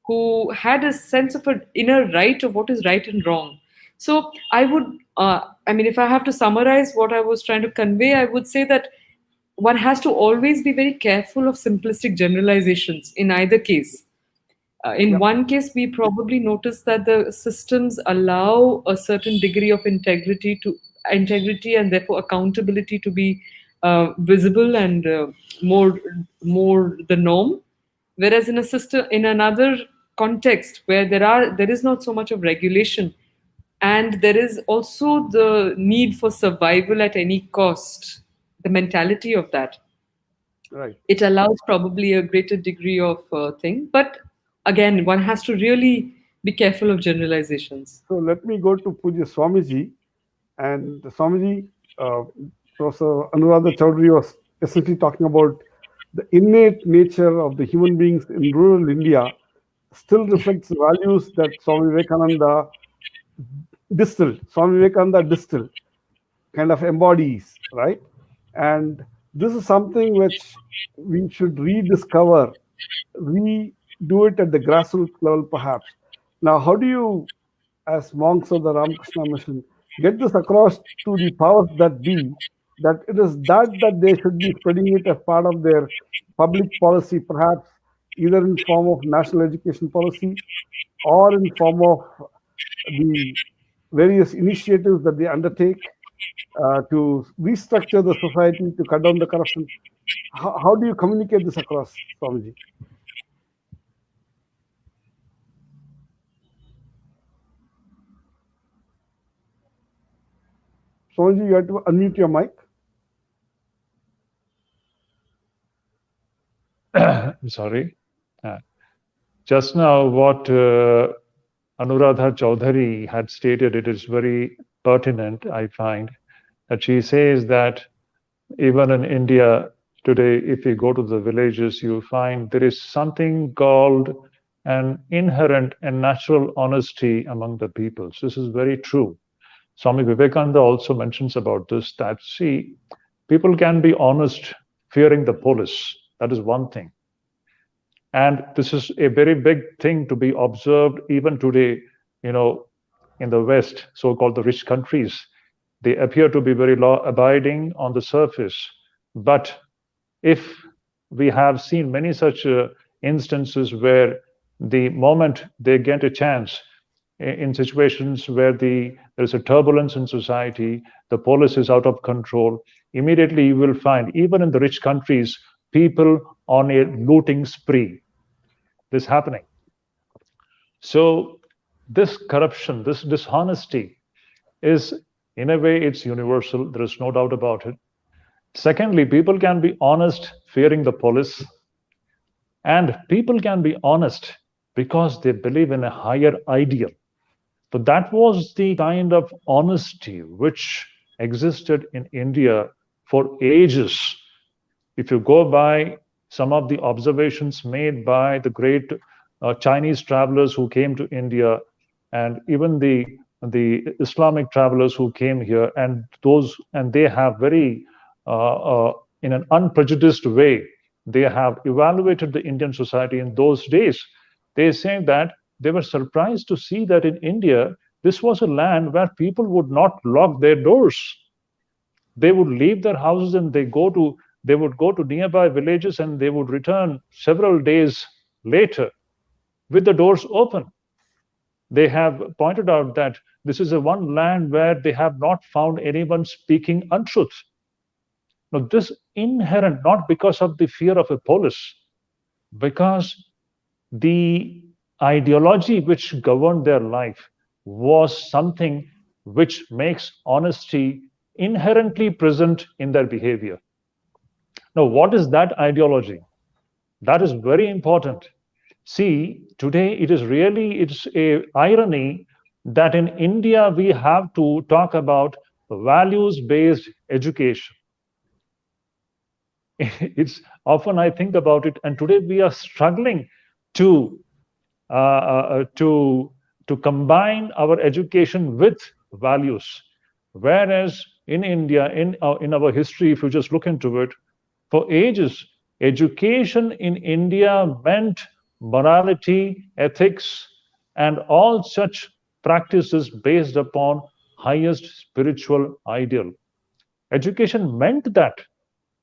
who had a sense of an inner right of what is right and wrong. So I mean, if I have to summarize what I was trying to convey, I would say that one has to always be very careful of simplistic generalizations in either case. In yeah, one case, we probably notice that the systems allow a certain degree of integrity and therefore accountability to be visible and more the norm. Whereas in another context where there is not so much of regulation, and there is also the need for survival at any cost, the mentality of that, right. it allows probably a greater degree of thing. But again, one has to really be careful of generalizations. So let me go to Puja Swamiji. And Swamiji, uh, Professor Anuradha Chaudhary was essentially talking about the innate nature of the human beings in rural India still reflects the values that Swami Vivekananda distilled, kind of embodies, right? And this is something which we should rediscover, redo it at the grassroots level, perhaps. Now, how do you, as monks of the Ramakrishna mission, get this across to the powers that be that it is that they should be spreading it as part of their public policy, perhaps either in form of national education policy or in form of the various initiatives that they undertake to restructure the society to cut down the corruption. How do you communicate this across, Swamiji? Swamiji, you have to unmute your mic. Sorry. Uh, just now, what Anuradha Chaudhary had stated, it is very pertinent, I find, that she says that even in India today, if you go to the villages, you find there is something called an inherent and natural honesty among the peoples. This is very true. Swami Vivekananda also mentions about this, that see, people can be honest fearing the police. That is one thing. And this is a very big thing to be observed even today, you know, in the West, so-called the rich countries. They appear to be very law-abiding on the surface. But if we have seen many such instances where the moment they get a chance, in situations where there is a turbulence in society, the police is out of control, immediately you will find, even in the rich countries, people on a looting spree. This happening. So this corruption, this dishonesty is, in a way, it's universal. There is no doubt about it. Secondly, people can be honest fearing the police, and people can be honest because they believe in a higher ideal. So that was the kind of honesty which existed in India for ages. If you go by some of the observations made by the great Chinese travelers who came to India and even the Islamic travelers who came here, and they have very in an unprejudiced way, they have evaluated the Indian society in those days. They say that they were surprised to see that in India, this was a land where people would not lock their doors. They would leave their houses and they would go to nearby villages, and they would return several days later with the doors open. They have pointed out that this is a one land where they have not found anyone speaking untruth. Now, this inherent, not because of the fear of a police, because the ideology which governed their life was something which makes honesty inherently present in their behavior. Now, what is that ideology? That is very important. See, today it's a irony that in India we have to talk about values-based education. It's often I think about it, and today we are struggling to to combine our education with values, whereas in India, in our history, if you just look into it, for ages, education in India meant morality, ethics, and all such practices based upon highest spiritual ideal. Education meant that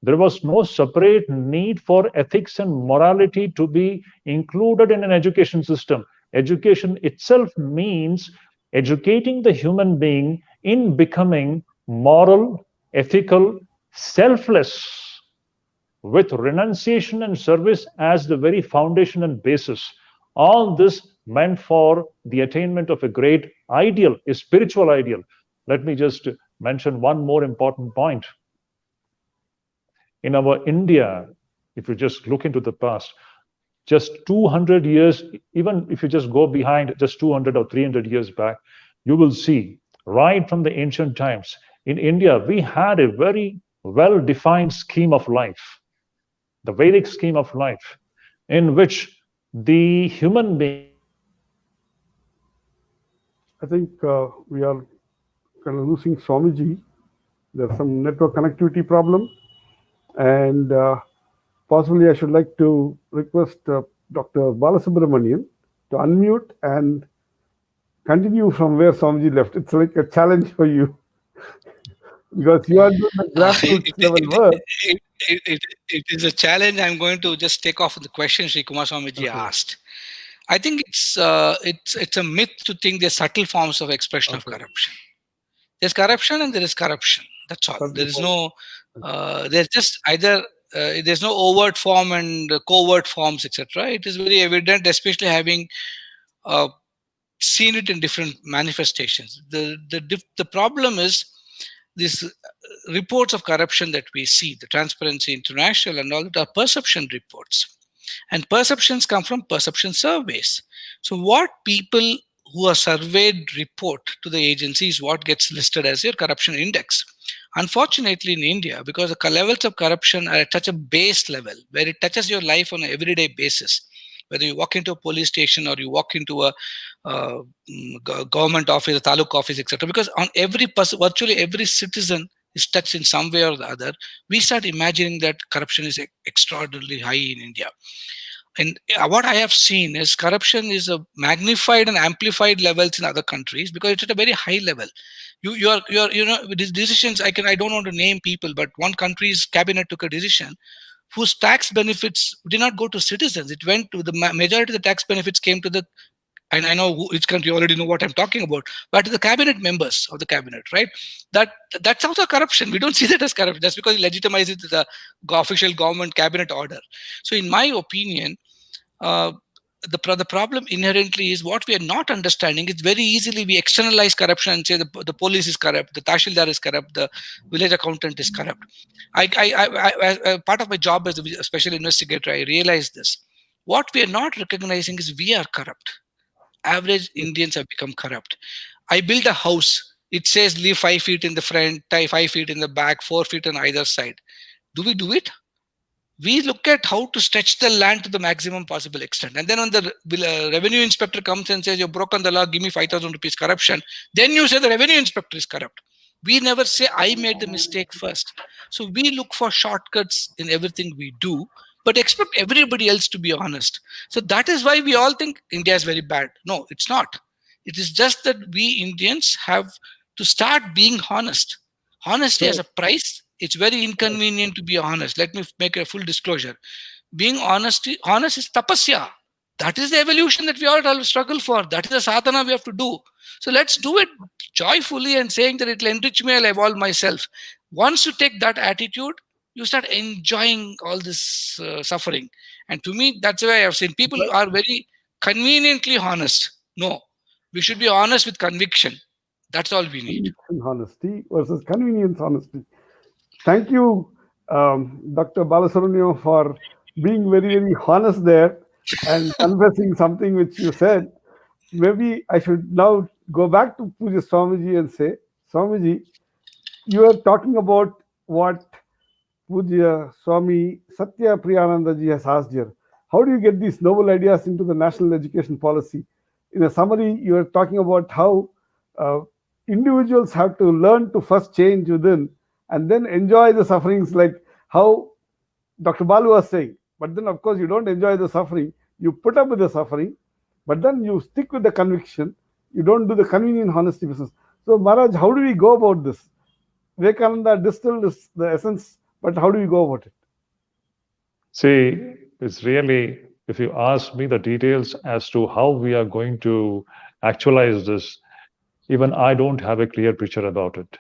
there was no separate need for ethics and morality to be included in an education system. Education itself means educating the human being in becoming moral, ethical, selfless, with renunciation and service as the very foundation and basis. All this meant for the attainment of a great ideal, a spiritual ideal. Let me just mention one more important point. In our India, if you just look into the past, just 200 years, even if you just go behind just 200 or 300 years back, you will see right from the ancient times, in India, we had a very well-defined scheme of life, the Vedic scheme of life, in which the human being. I think we are kind of losing Swamiji. There's some network connectivity problem. And possibly I should like to request Dr. Balasubramanian to unmute and continue from where Swamiji left. It's like a challenge for you because you are doing the grassroots level work. It is a challenge. I'm going to just take off the question Sri Kumar Swamiji asked. I think it's a myth to think there's subtle forms of expression of corruption. There's corruption and there is corruption. That's all. There is no. There's just either there's no overt form and covert forms, etc. It is very evident, especially having seen it in different manifestations. The problem is these reports of corruption that we see, the Transparency International and all that, are perception reports. And perceptions come from perception surveys. So what people who are surveyed report to the agency is what gets listed as your corruption index. Unfortunately, in India, because the levels of corruption are at such a base level, where it touches your life on an everyday basis, whether you walk into a police station or you walk into a government office, a taluk office, etc. Because on every person, virtually every citizen is touched in some way or the other, we start imagining that corruption is extraordinarily high in India. And what I have seen is corruption is a magnified and amplified levels in other countries because it's at a very high level. These decisions, I don't want to name people, but one country's cabinet took a decision whose tax benefits did not go to citizens. It went to the majority of the tax benefits came to the, and I know which country, you already know what I'm talking about, but the cabinet members of the cabinet, right? That's also corruption. We don't see that as corruption. That's because it legitimizes the official government cabinet order. So in my opinion, the problem inherently is what we are not understanding. It's very easily we externalize corruption and say the police is corrupt, the Tashildar is corrupt, the village accountant is corrupt. I part of my job as a special investigator, I realized this. What we are not recognizing is we are corrupt. Average Indians have become corrupt. I build a house. It says leave 5 feet in the front, 5 feet in the back, 4 feet on either side. Do we do it? We look at how to stretch the land to the maximum possible extent. And then when the revenue inspector comes and says, you've broken the law, give me 5,000 rupees corruption, then you say the revenue inspector is corrupt. We never say, I made the mistake first. So we look for shortcuts in everything we do, but expect everybody else to be honest. So that is why we all think India is very bad. No, it's not. It is just that we Indians have to start being honest. Honesty as a price. It's very inconvenient to be honest. Let me make a full disclosure. Being honest is tapasya. That is the evolution that we all struggle for. That is the sadhana we have to do. So let's do it joyfully and saying that it will enrich me, I'll evolve myself. Once you take that attitude, you start enjoying all this suffering. And to me, that's why I've seen people are very conveniently honest. No, we should be honest with conviction. That's all we need. Honesty versus convenience honesty. Thank you, Dr. Balasubramaniam, for being very, very honest there and confessing something which you said. Maybe I should now go back to Puja Swamiji and say, Swamiji, you are talking about what Puja Swami Satya Priyananda ji has asked here. How do you get these noble ideas into the national education policy? In a summary, you are talking about how individuals have to learn to first change within and then enjoy the sufferings, like how Dr. Balu was saying. But then, of course, you don't enjoy the suffering. You put up with the suffering, but then you stick with the conviction. You don't do the convenient honesty business. So, Maharaj, how do we go about this? Vivekananda distilled is the essence, but how do we go about it? See, it's really, if you ask me the details as to how we are going to actualize this, even I don't have a clear picture about it.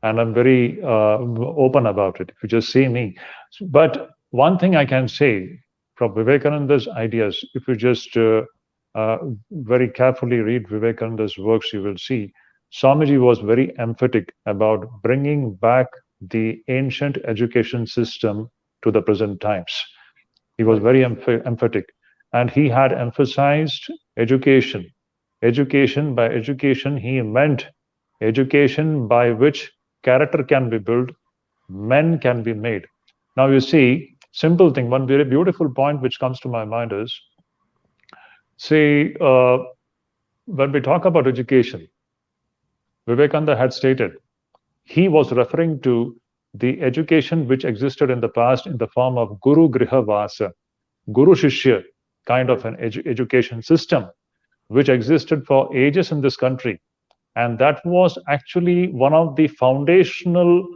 And I'm very open about it, if you just see me. But one thing I can say from Vivekananda's ideas, if you just very carefully read Vivekananda's works, you will see Swamiji was very emphatic about bringing back the ancient education system to the present times. He was very emphatic, and he had emphasized education. Education, by education, he meant education by which character can be built, men can be made. Now you see, simple thing, one very beautiful point which comes to my mind is, see, when we talk about education, Vivekananda had stated, he was referring to the education which existed in the past in the form of Guru Griha Vasa, Guru Shishya kind of an education system, which existed for ages in this country. And that was actually one of the foundational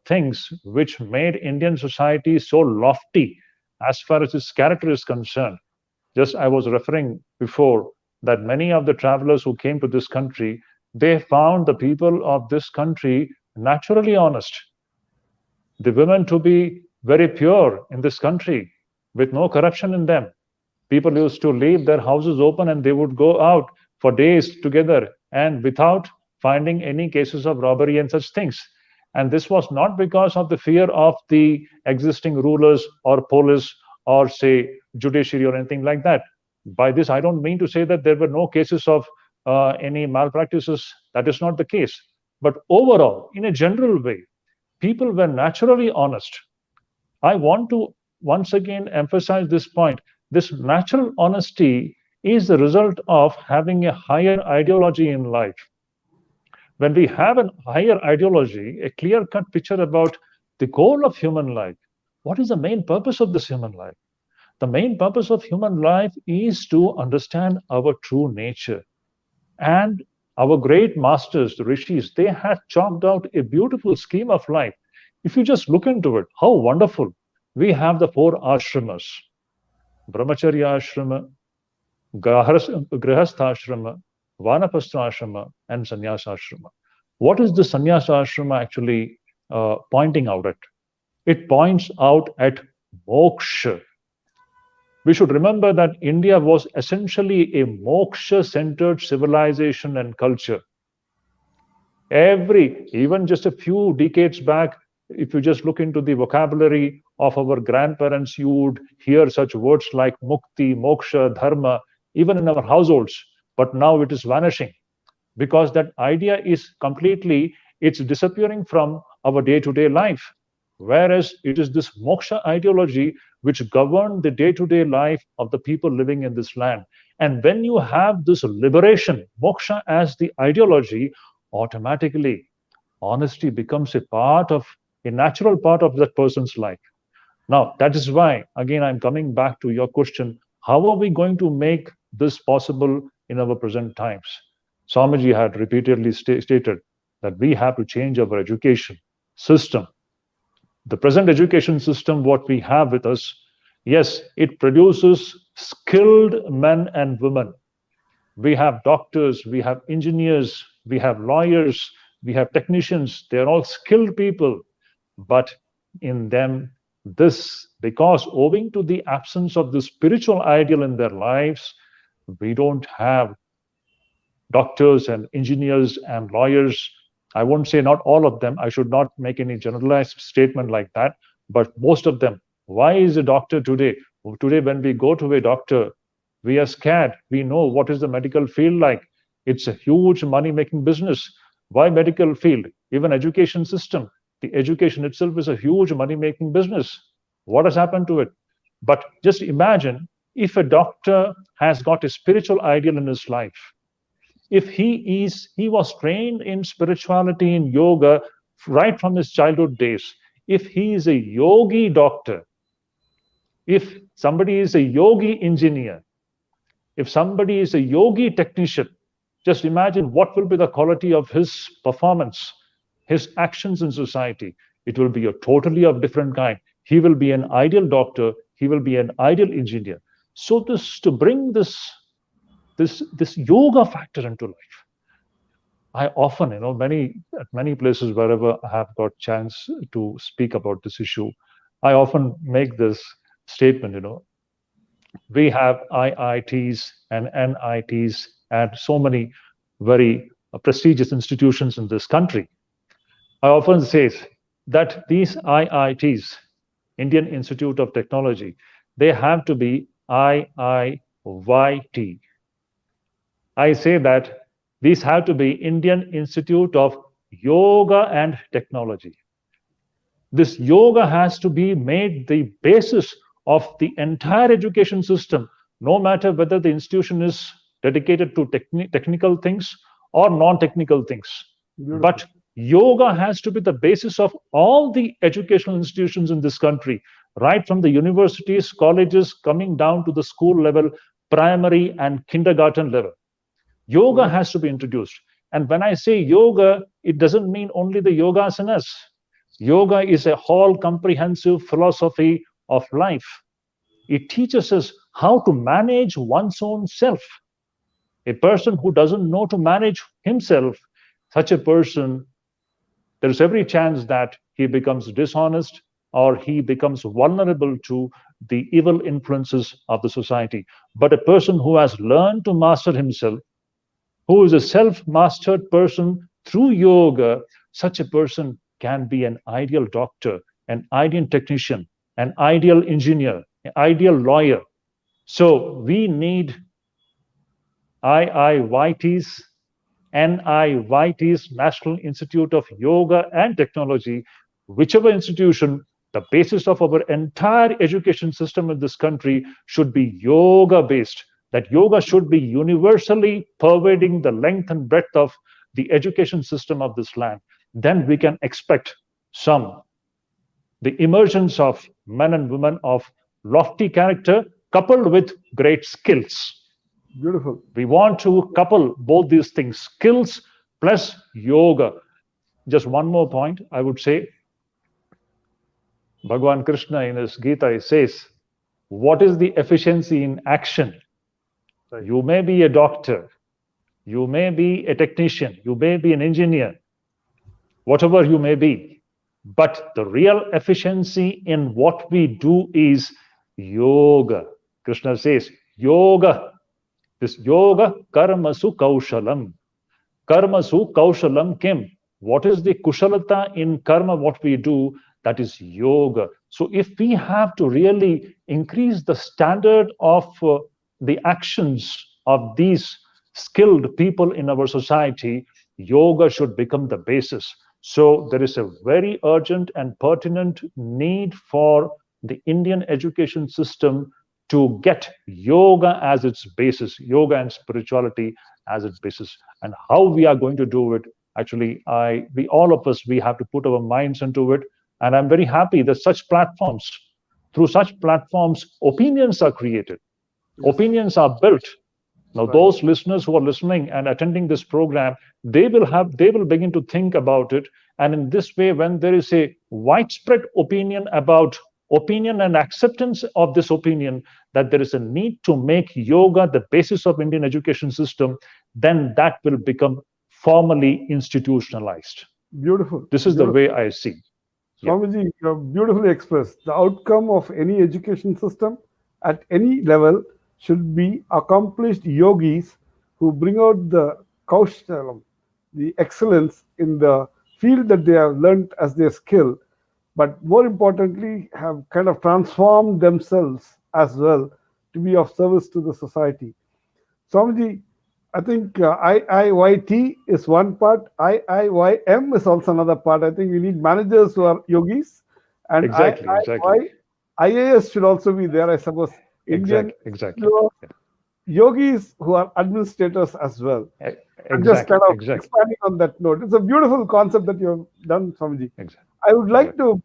things which made Indian society so lofty as far as its character is concerned. Just I was referring before that many of the travelers who came to this country, they found the people of this country naturally honest. The women to be very pure in this country with no corruption in them. People used to leave their houses open and they would go out for days together and without finding any cases of robbery and such things. And this was not because of the fear of the existing rulers or police or say judiciary or anything like that. By this, I don't mean to say that there were no cases of any malpractices. That is not the case. But overall, in a general way, people were naturally honest. I want to once again emphasize this point. This natural honesty is the result of having a higher ideology in life. When we have a higher ideology, a clear-cut picture about the goal of human life, what is the main purpose of this human life? The main purpose of human life is to understand our true nature. And our great masters, the rishis, they had chalked out a beautiful scheme of life. If you just look into it, how wonderful. We have the 4 ashramas, Brahmacharya ashrama, Grihastha Vanapastra ashrama, and Sannyasa ashrama. What is the Sannyasa ashrama actually pointing out at? It points out at moksha. We should remember that India was essentially a moksha-centered civilization and culture. Even just a few decades back, if you just look into the vocabulary of our grandparents, you would hear such words like mukti, moksha, dharma, even in our households. But now it is vanishing because that idea is completely, it's disappearing from our day-to-day life. Whereas it is this moksha ideology which governed the day-to-day life of the people living in this land. And when you have this liberation, moksha as the ideology, automatically honesty becomes a natural part of that person's life. Now, that is why, again, I'm coming back to your question, how are we going to make this possible in our present times? Swamiji had repeatedly stated that we have to change our education system. The present education system, what we have with us, yes, it produces skilled men and women. We have doctors, we have engineers, we have lawyers, we have technicians. They're all skilled people. But in them, this, because owing to the absence of the spiritual ideal in their lives, we don't have doctors and engineers and lawyers. I won't say not all of them. I should not make any generalized statement like that, but most of them. Why is a doctor today? Today, when we go to a doctor, we are scared. We know what is the medical field like. It's a huge money-making business. Why medical field? Even education system. The education itself is a huge money-making business. What has happened to it? But just imagine if a doctor has got a spiritual ideal in his life, if he was trained in spirituality, in yoga, right from his childhood days, if he is a yogi doctor, if somebody is a yogi engineer, if somebody is a yogi technician, just imagine what will be the quality of his performance, his actions in society. It will be a totally of different kind. He will be an ideal doctor, he will be an ideal engineer. So this, to bring this yoga factor into life, I often, at many places wherever I have got chance to speak about this issue, I often make this statement, we have IITs and NITs and so many very prestigious institutions in this country. I often say that these IITs, Indian Institute of Technology, they have to be IIYT. I say that these have to be Indian Institute of Yoga and Technology. This yoga has to be made the basis of the entire education system, no matter whether the institution is dedicated to technical things or non-technical things. Beautiful. But yoga has to be the basis of all the educational institutions in this country, right from the universities, colleges, coming down to the school level, primary and kindergarten level. Yoga has to be introduced. And when I say yoga, it doesn't mean only the yogasanas. Yoga is a whole comprehensive philosophy of life. It teaches us how to manage one's own self. A person who doesn't know to manage himself, such a person, there's every chance that he becomes dishonest or he becomes vulnerable to the evil influences of the society. But a person who has learned to master himself, who is a self-mastered person through yoga, such a person can be an ideal doctor, an ideal technician, an ideal engineer, an ideal lawyer. So we need IIYTs, NIYTs, National Institute of Yoga and Technology, whichever institution, the basis of our entire education system in this country should be yoga-based. That yoga should be universally pervading the length and breadth of the education system of this land. Then we can expect the emergence of men and women of lofty character coupled with great skills. Beautiful. We want to couple both these things, skills plus yoga. Just one more point, I would say, Bhagavan Krishna in his Gita says, what is the efficiency in action? You may be a doctor, you may be a technician, you may be an engineer, whatever you may be. But the real efficiency in what we do is yoga. Krishna says, yoga. This yoga, karmasu kaushalam. Karmasu kaushalam kim? What is the kushalata in karma, what we do? That is yoga. So if we have to really increase the standard of the actions of these skilled people in our society, yoga should become the basis. So there is a very urgent and pertinent need for the Indian education system to get yoga as its basis, yoga and spirituality as its basis. And how we are going to do it, actually, we all of us, we have to put our minds into it. And I'm very happy that through such platforms, opinions are created, opinions are built. Now, those listeners who are listening and attending this program, they will begin to think about it. And in this way, when there is a widespread opinion about opinion and acceptance of this opinion, that there is a need to make yoga the basis of Indian education system, then that will become formally institutionalized. Beautiful. This is the way I see. Swamiji, you have beautifully expressed. The outcome of any education system at any level should be accomplished yogis who bring out the kaushalam, the excellence in the field that they have learned as their skill, but more importantly, have kind of transformed themselves as well to be of service to the society. Swamiji, I think IIYT is one part, IIYM is also another part. I think we need managers who are yogis, and Exactly. IAS should also be there, I suppose. Indian Exactly. yogis who are administrators as well. I'm just kind of expanding on that note. It's a beautiful concept that you have done, Swamiji. I would like to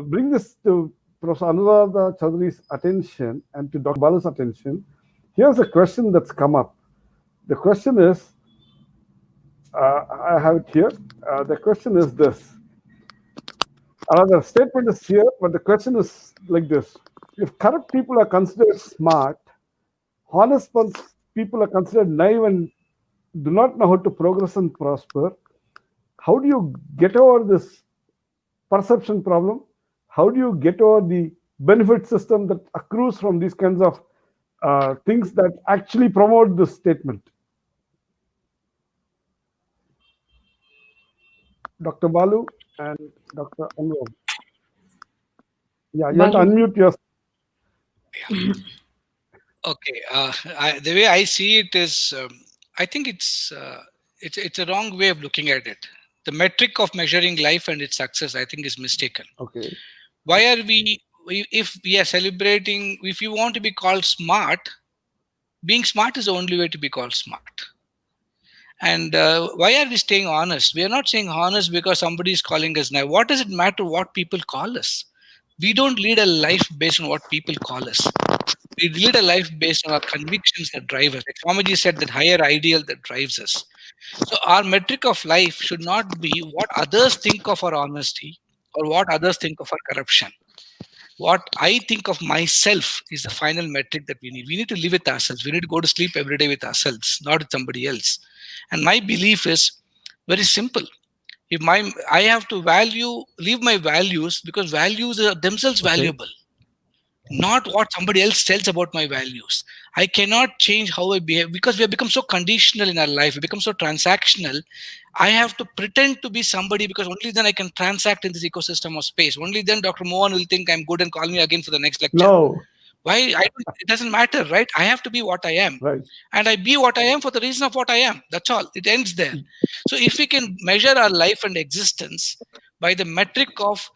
bring this to Professor Anuradha Chaudhary's attention and to Dr. Balu's attention. Here's a question that's come up. The question is, I have it here. The question is this. Another statement is here, but the question is like this. If corrupt people are considered smart, honest people are considered naive and do not know how to progress and prosper, how do you get over this perception problem? How do you get over the benefit system that accrues from these kinds of things that actually promote this statement? Dr. Balu and Dr. Anurag. Yeah, you have to unmute yourself. Okay, the way I see it is, I think it's a wrong way of looking at it. The metric of measuring life and its success, I think, is mistaken. Okay. Why are if we are celebrating, if you want to be called smart, being smart is the only way to be called smart. And why are we staying honest? We are not saying honest because somebody is calling us now. What does it matter what people call us? We don't lead a life based on what people call us. We lead a life based on our convictions that drive us. Like Swamiji said, that higher ideal that drives us. So our metric of life should not be what others think of our honesty or what others think of our corruption. What I think of myself is the final metric that we need. We need to live with ourselves. We need to go to sleep every day with ourselves, not with somebody else. And my belief is very simple. If I have to leave my values, because values are themselves valuable, not what somebody else tells about my values. I cannot change how I behave because we have become so conditional in our life. We become so transactional. I have to pretend to be somebody because only then I can transact in this ecosystem of space. Only then Dr. Mohan will think I'm good and call me again for the next lecture. No. Why? It doesn't matter, right? I have to be what I am. Right. And I be what I am for the reason of what I am. That's all. It ends there. So if we can measure our life and existence by the metric of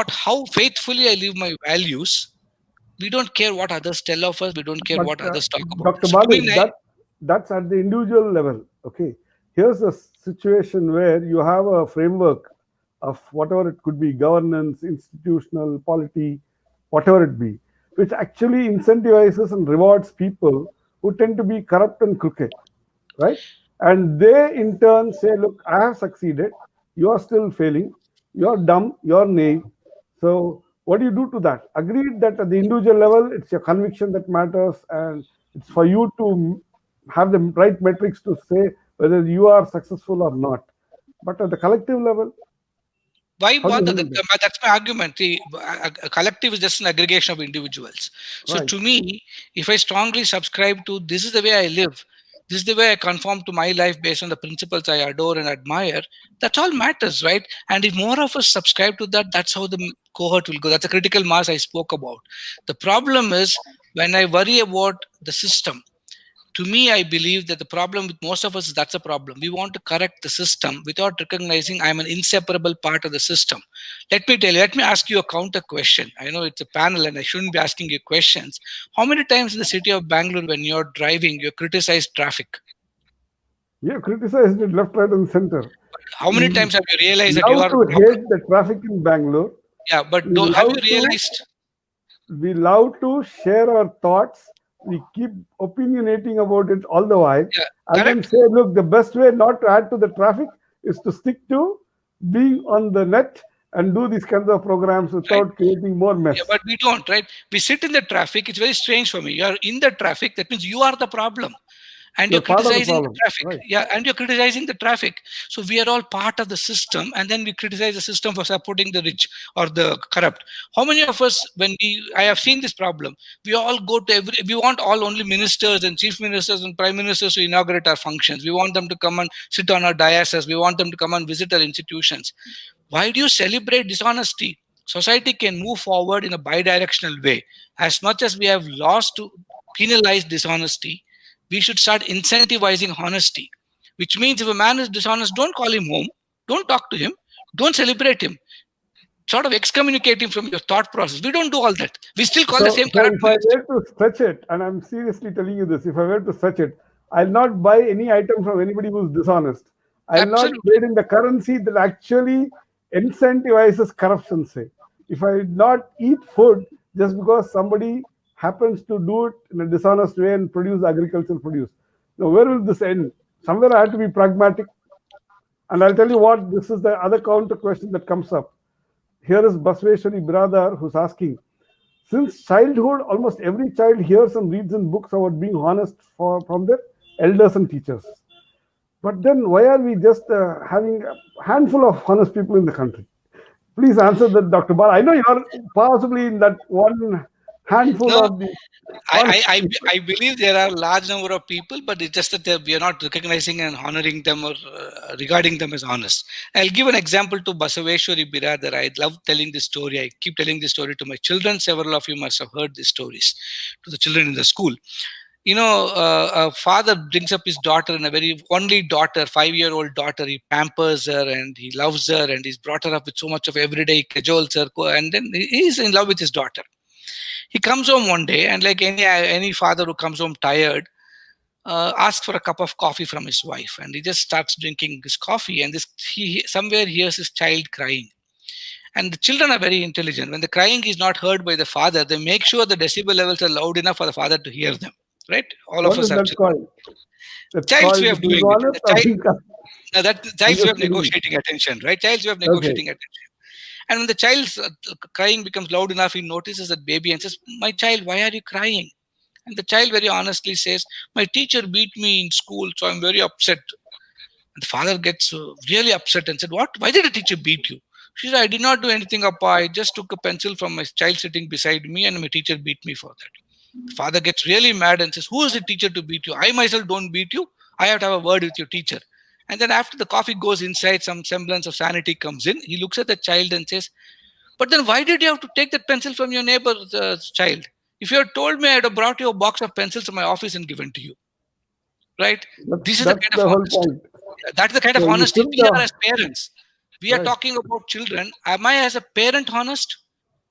how faithfully I live my values, we don't care what others tell of us. We don't care what others talk about. Dr. Balu, that's at the individual level. Okay. Here's a situation where you have a framework of whatever it could be, governance, institutional, polity, whatever it be, which actually incentivizes and rewards people who tend to be corrupt and crooked, right? And they in turn say, look, I have succeeded. You are still failing. You're dumb. You're naive. So what do you do to that? Agreed that at the individual level, it's your conviction that matters, and it's for you to have the right metrics to say whether you are successful or not. But at the collective level, why bother? That's my argument. A collective is just an aggregation of individuals. So to me, if I strongly subscribe to this is the way I live, this is the way I conform to my life based on the principles I adore and admire, that's all matters, right? And if more of us subscribe to that, that's how the cohort will go. That's a critical mass I spoke about. The problem is when I worry about the system, To me, I believe that the problem with most of us is that's a problem. We want to correct the system without recognizing I'm an inseparable part of the system. Let me tell you, let me ask you a counter question. I know it's a panel and I shouldn't be asking you questions. How many times in the city of Bangalore, when you're driving, you criticize traffic? You criticized it left, right, and center. How many We times have you realized that you love are the to problem? hate the traffic in Bangalore. Yeah, but We have love you to realized? we love to share our thoughts. We keep opinionating about it all the while, Yeah, and then correct. say, look, the best way not to add to the traffic is to stick to being on the net and do these kinds of programs Right? without creating more Yeah, mess. but we don't, right? We sit in the traffic. It's very strange for me. You are in the traffic. That means you are the problem. And you're You're part of the criticizing the problem, traffic. right? Yeah, and you're criticizing the traffic. So we are all part of the system, and then we criticize the system for supporting the rich or the corrupt. How many of us, I have seen this problem, we all go to we want all only ministers and chief ministers and prime ministers to inaugurate our functions. We want them to come and sit on our dioceses. We want them to come and visit our institutions. Why do you celebrate dishonesty? Society can move forward in a bi-directional way. As much as we have laws to penalize dishonesty, we should start incentivizing honesty, which means if a man is dishonest, don't call him home, don't talk to him, don't celebrate him, sort of excommunicate him from your thought process. We don't do all that. We still call the So, same so corrupt if I minister. were to stretch it, and I'm seriously telling you this, if I were to stretch it, I'll not buy any item from anybody who's dishonest. I'll not Absolutely. trade in the currency that actually incentivizes corruption, say. If I not eat food just because somebody happens to do it in a dishonest way and produce agricultural produce. Now, where will this end? Somewhere I have to be pragmatic. And I'll tell you what, this is the other counter question that comes up. Here is Basveshwari Biradar who's asking, since childhood, almost every child hears and reads in books about being honest from their elders and teachers. But then why are we just having a handful of honest people in the country? Please answer that, Dr. Bal. I know you're possibly in that one handful No, of the honest people. I believe there are a large number of people, but it's just that we are not recognizing and honoring them or regarding them as honest. I'll give an example to Basaveshwari Biradar. I love telling this story. I keep telling this story to my children. Several of you must have heard these stories to the children in the school. A father brings up his daughter, and a very only daughter, 5-year-old daughter. He pampers her and he loves her, and he's brought her up with so much of everyday cajoles her, and then he's in love with his daughter. He comes home one day, and like any father who comes home tired, asks for a cup of coffee from his wife, and he just starts drinking his coffee. And he somewhere hears his child crying. And the children are very intelligent. When the crying is not heard by the father, they make sure the decibel levels are loud enough for the father to hear them. Right? All of What us is have that children. called? That's Child's way called of being doing it. honest The or child, being that I'm child's way just of kidding. negotiating attention, right? Child's way of Okay. negotiating attention. And when the child's crying becomes loud enough, he notices that baby and says, "My child, why are you crying?" And the child very honestly says, "My teacher beat me in school, so I'm very upset." And the father gets really upset and said, "What? Why did the teacher beat you?" She said, "I did not do anything, Appa. I just took a pencil from my child sitting beside me and my teacher beat me for that." The father gets really mad and says, "Who is the teacher to beat you? I myself don't beat you. I have to have a word with your teacher." And then after the coffee goes inside, some semblance of sanity comes in. He looks at the child and says, "But then why did you have to take that pencil from your neighbor's child? If you had told me, I'd have brought you a box of pencils to my office and given to you." Right? This is the That's kind of the whole honesty. point. That's the kind of So you honesty should, we are as parents. We are right, talking about children. Am I as a parent honest?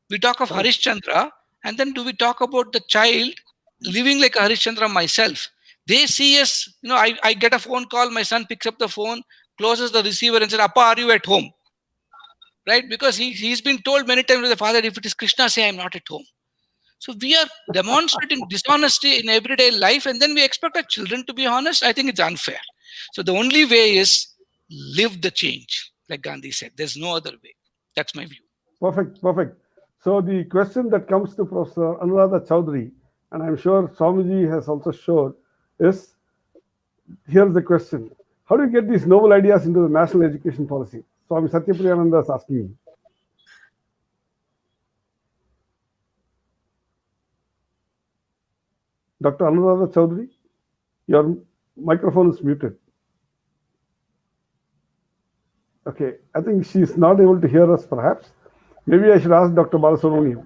We talk of right. Harishchandra, and then do we talk about the child living like a Harishchandra myself? They see us, I get a phone call, my son picks up the phone, closes the receiver and says, "Appa, are you at home?" Right? Because he's been told many times by the father, if it is Krishna, say I'm not at home. So we are demonstrating dishonesty in everyday life, and then we expect our children to be honest. I think it's unfair. So the only way is live the change, like Gandhi said. There's no other way. That's my view. Perfect, perfect. So the question that comes to Professor Anuradha Chaudhary, and I'm sure Swamiji has also showed, is here's the question. How do you get these novel ideas into the national education policy? Swami Satyapriyananda is asking me. Dr. Anuradha Chaudhary, your microphone is muted. Okay, I think she's not able to hear us perhaps. Maybe I should ask Dr. Balasubramaniam.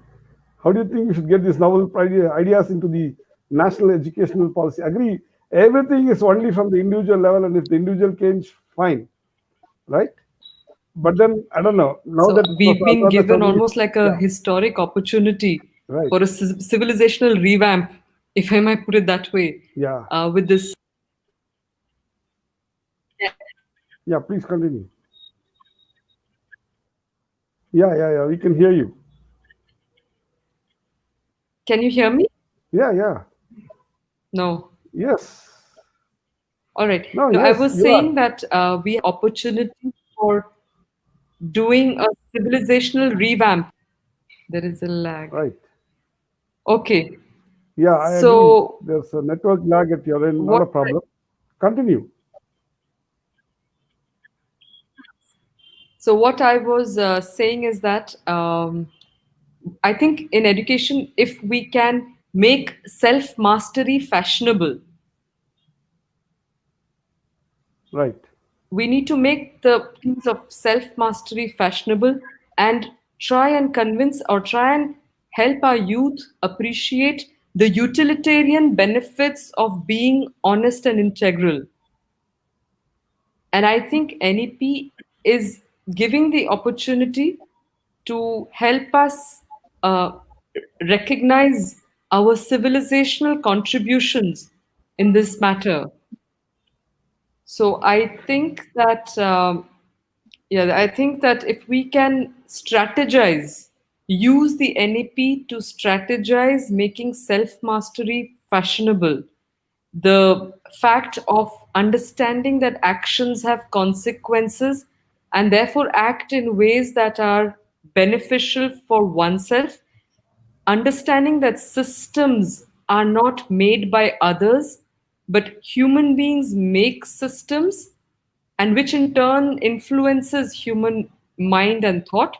How do you think we should get these novel ideas into the national educational policy? Everything is only from the individual level, and if the individual change, fine, right? But then I don't know. Now So that we've Professor been Anurag given told me, almost like a yeah, historic opportunity right, for a civilizational revamp, if I might put it that way, yeah, with this. yeah. Please continue. Yeah, yeah, yeah. We can hear you. Can you hear me? Yeah, yeah. No. Yes. All right. No, No, I yes, was you are. saying that we have opportunity for doing a civilizational revamp. There is a lag. Right. Okay. Yeah, I agree. So There's a network lag at your end, not what a problem. Continue. what I was saying is that I think in education, if we can make self mastery fashionable, Right. we need to make the things of self mastery fashionable and try and convince or try and help our youth appreciate the utilitarian benefits of being honest and integral. And I think NEP is giving the opportunity to help us uh, recognize our civilizational contributions in this matter. So I think that, yeah, I think that if we can strategize, use the NEP to strategize making self mastery fashionable, the fact of understanding that actions have consequences and therefore act in ways that are beneficial for oneself, understanding that systems are not made by others, but human beings make systems, and which in turn influences human mind and thought.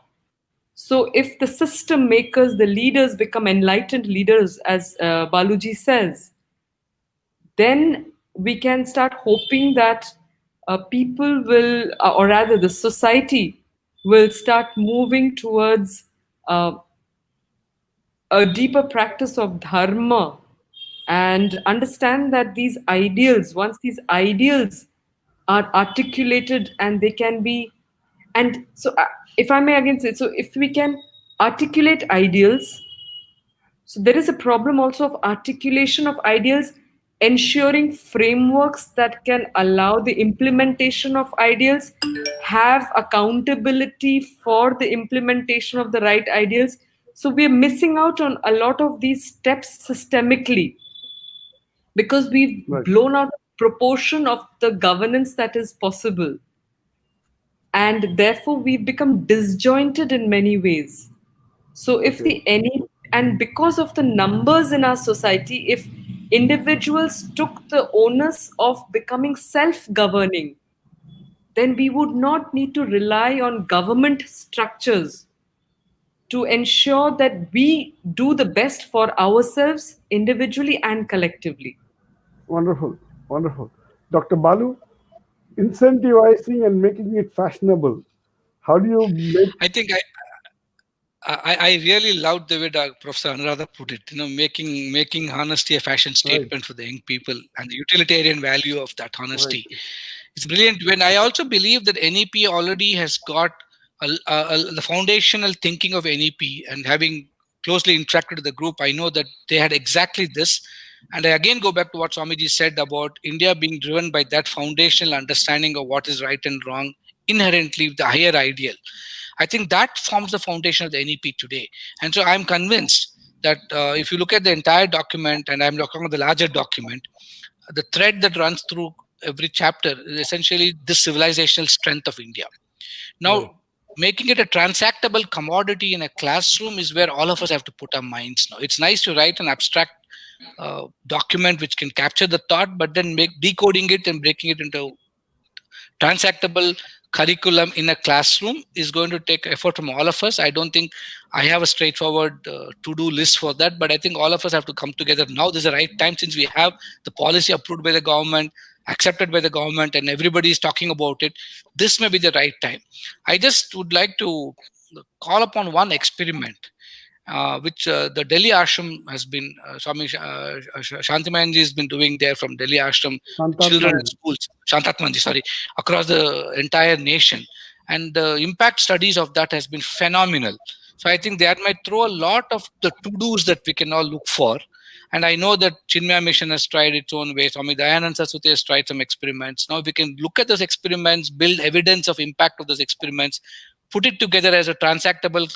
So, if the system makers, the leaders, become enlightened leaders, as Baluji says, then we can start hoping that people will, or rather, the society will start moving towards uh, a deeper practice of dharma and understand that these ideals, once these ideals are articulated and they can be, and so if I may again say, so if we can articulate ideals, so there is a problem also of articulation of ideals, ensuring frameworks that can allow the implementation of ideals, have accountability for the implementation of the right ideals. So we are missing out on a lot of these steps systemically because we've Right. blown out proportion of the governance that is possible. And therefore we've become disjointed in many ways. So if Okay. the any and because of the numbers in our society, if individuals took the onus of becoming self-governing, then we would not need to rely on government structures to ensure that we do the best for ourselves individually and collectively. Wonderful. Wonderful. Dr. Balu, incentivizing and making it fashionable. How do you make I think I really loved the way Professor Anuradha put it. Making honesty a fashion right? statement for the young people and the utilitarian value of that Right. honesty. It's brilliant. When I also believe that NEP already has got the foundational thinking of NEP, and having closely interacted with the group, I know that they had exactly this. And I again go back to what Swamiji said about India being driven by that foundational understanding of what is right and wrong, inherently the higher ideal. I think that forms the foundation of the NEP today. And so I'm convinced that if you look at the entire document, and I'm looking at the larger document, the thread that runs through every chapter is essentially this civilizational strength of India. Right. Now, making it a transactable commodity in a classroom is where all of us have to put our minds now. It's nice to write an abstract document which can capture the thought, but then decoding it and breaking it into transactable curriculum in a classroom is going to take effort from all of us. I don't think I have a straightforward to-do list for that, but I think all of us have to come together. Now is the right time, since we have the policy approved by the government, accepted by the government, and everybody is talking about it. This may be the right time. I just would like to call upon one experiment. which the Delhi Ashram has been, Swami Shantimanji has been doing there from Delhi Ashram, children and schools, Shantatmanji, sorry, across the entire nation. And the impact studies of that has been phenomenal. So I think that might throw a lot of the to-dos that we can all look for. And I know that Chinmaya Mission has tried its own way. Swami Dayanand Saraswati has tried some experiments. Now we can look at those experiments, build evidence of impact of those experiments, put it together as a transactable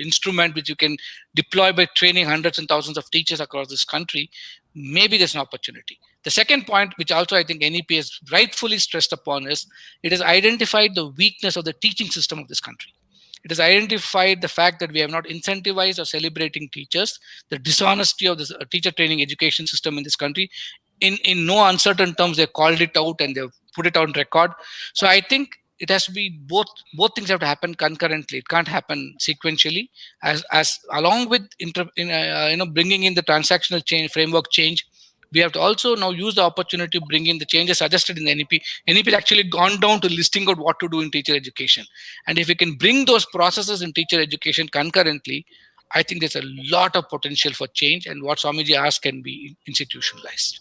instrument which you can deploy by training hundreds and thousands of teachers across this country. Maybe there's an opportunity. The second point, which also I think NEP has rightfully stressed upon, is it has identified the weakness of the teaching system of this country. It has identified the fact that we have not incentivized or celebrating teachers, the dishonesty of the teacher training education system in this country. In no uncertain terms, they called it out and they've put it on record. So I think it has to be both things have to happen concurrently. It can't happen sequentially. As along with bringing in the transactional change framework change, we have to also now use the opportunity to bring in the changes suggested in the NEP. NEP has actually gone down to listing out what to do in teacher education. And if we can bring those processes in teacher education concurrently, I think there's a lot of potential for change, and what Swamiji asked can be institutionalized.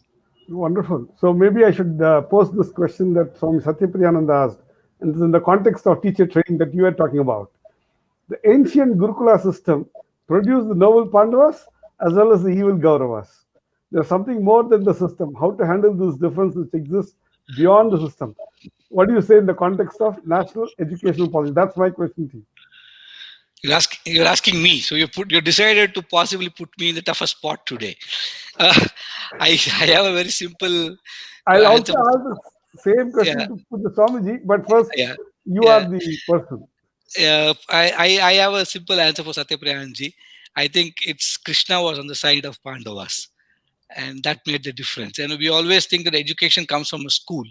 Wonderful. So maybe I should pose this question that Swami Satyapriyananda asked, and this is in the context of teacher training that you are talking about. The ancient Gurukula system produced the noble Pandavas as well as the evil Kauravas. There's something more than the system. How to handle this difference which exists beyond the system? What do you say in the context of national educational policy? That's my question to you. You're asking me, so you decided to possibly put me in the toughest spot today. I have a very simple. I'll also ask the same question to put the Swamiji, but first you are the person. I have a simple answer for Satyapriyanji. I think it's Krishna was on the side of Pandavas, and that made the difference. And we always think that education comes from a school.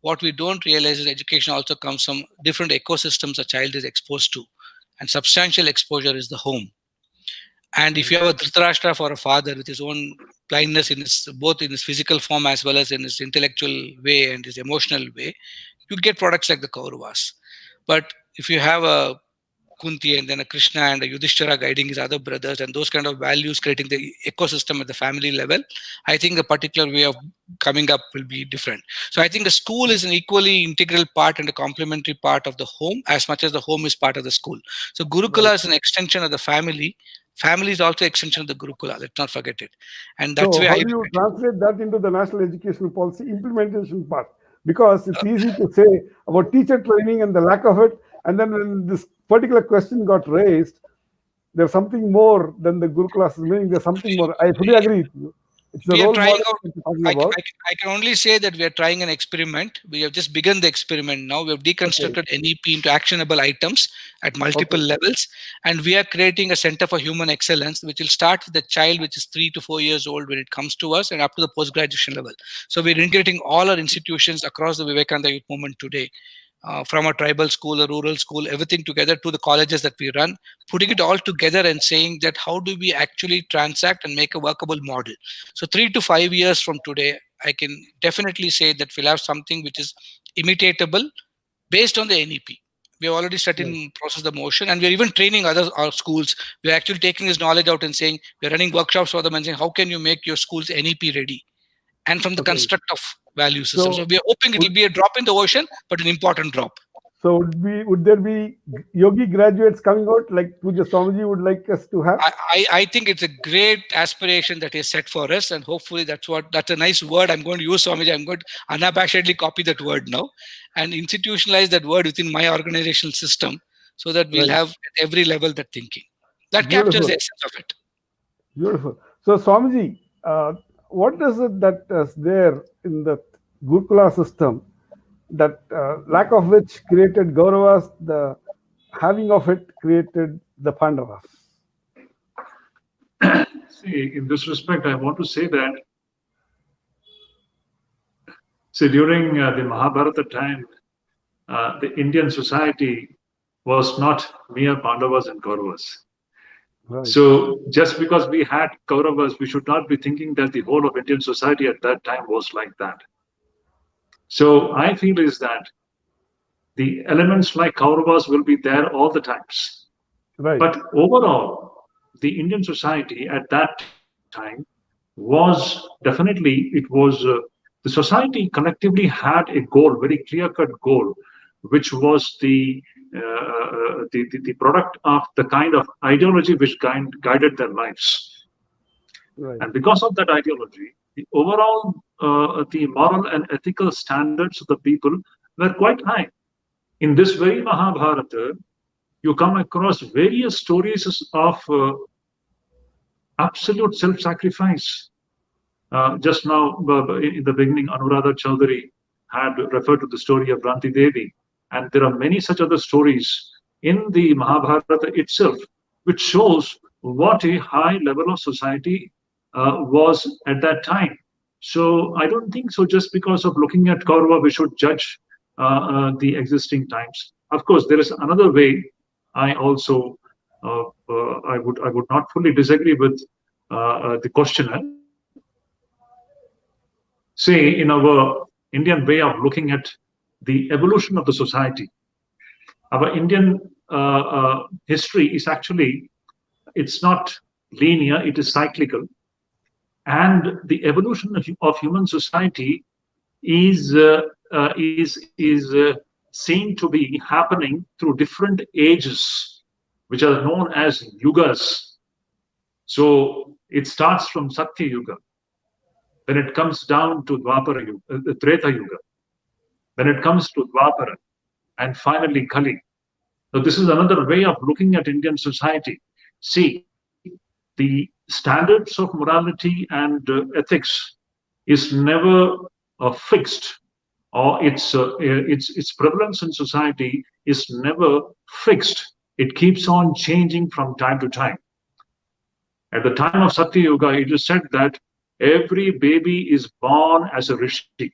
What we don't realize is education also comes from different ecosystems a child is exposed to, and substantial exposure is the home. And if you have a Dhritarashtra for a father with his own blindness both in his physical form as well as in his intellectual way and his emotional way, you get products like the Kauravas. But if you have a Kunti and then a Krishna and a Yudhishthira guiding his other brothers, and those kind of values creating the ecosystem at the family level, I think a particular way of coming up will be different. So I think the school is an equally integral part and a complementary part of the home as much as the home is part of the school. So Gurukula is an extension of the family. Family is also extension of the Gurukula. Let's not forget it. And that's so where how do you translate that into the national educational policy implementation part? Because it's easy to say about teacher training and the lack of it, and then when this particular question got raised, there's something more than the Gurukula system, meaning there's something more. I fully agree with you. It's the role model I can only say that we are trying an experiment. We have just begun the experiment now. We have deconstructed NEP into actionable items at multiple levels, and we are creating a center for human excellence, which will start with the child which is 3 to 4 years old when it comes to us, and up to the post-graduation level. So we're integrating all our institutions across the Vivekananda Youth Movement today. From a tribal school, a rural school, everything together to the colleges that we run, putting it all together and saying that how do we actually transact and make a workable model. So 3 to 5 years from today, I can definitely say that we'll have something which is imitatable based on the NEP. We have already set in process the motion, and we're even training our schools. We're actually taking this knowledge out and saying, we're running workshops for them and saying, how can you make your schools NEP ready? And from the construct of value system. So we are hoping it will be a drop in the ocean, but an important drop. So would there be yogi graduates coming out like Puja Swamiji would like us to have? I think it's a great aspiration that is set for us, and hopefully that's a nice word I'm going to use, Swamiji. I'm going to unabashedly copy that word now and institutionalize that word within my organizational system so that we'll have at every level that thinking. That captures the essence of it. Beautiful. So Swamiji, what is it that is there in the Gurukula system that lack of which created Kauravas, the having of it created the Pandavas? See, in this respect, I want to say that, during the Mahabharata time, the Indian society was not mere Pandavas and Kauravas. Right. So just because we had Kauravas, we should not be thinking that the whole of Indian society at that time was like that. So I feel is that the elements like Kauravas will be there all the times. Right. But overall, the Indian society at that time was definitely, it was the society collectively had a goal, very clear-cut goal, which was the product of the kind of ideology which guided their lives. Right. And because of that ideology, the overall the moral and ethical standards of the people were quite high. In this very Mahabharata, you come across various stories of absolute self-sacrifice. Just now, in the beginning, Anuradha Chaudhary had referred to the story of Ranti Devi, and there are many such other stories in the Mahabharata itself, which shows what a high level of society was at that time. So I don't think so. Just because of looking at Kaurava, we should judge the existing times. Of course, there is another way. I also I would not fully disagree with the questioner. Say, in our Indian way of looking at the evolution of the society, our Indian history is actually, it's not linear, it is cyclical. And the evolution of human society is seen to be happening through different ages, which are known as yugas. So it starts from Satya Yuga, then it comes down to Dwapara Yuga, Treta Yuga, then it comes to Dwapara, and finally Kali. So this is another way of looking at Indian society. See, the standards of morality and ethics is never fixed, or its prevalence in society is never fixed. It keeps on changing from time to time. At the time of Satya Yuga, it is said that every baby is born as a rishi.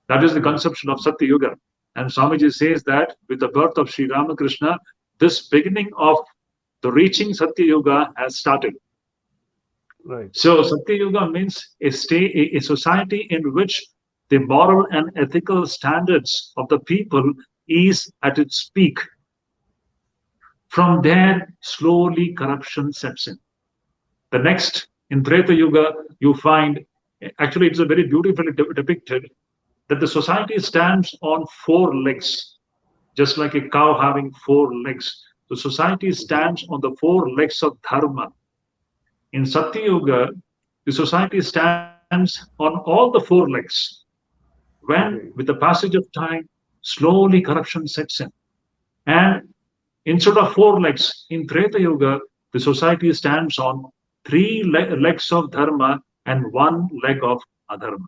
That is the conception of Satya Yuga. And Swamiji says that with the birth of Sri Ramakrishna, this beginning of the reaching Satya Yuga has started. Right. So Satya Yuga means a society in which the moral and ethical standards of the people is at its peak. From there, slowly corruption sets in. The next, in Treta Yuga, you find, actually it's a very beautifully depicted, that the society stands on four legs, just like a cow having four legs. The society stands on the four legs of dharma. In Satya Yuga, the society stands on all the four legs. When, with the passage of time, slowly corruption sets in. And instead of four legs, in Treta Yuga, the society stands on three legs of dharma and one leg of adharma.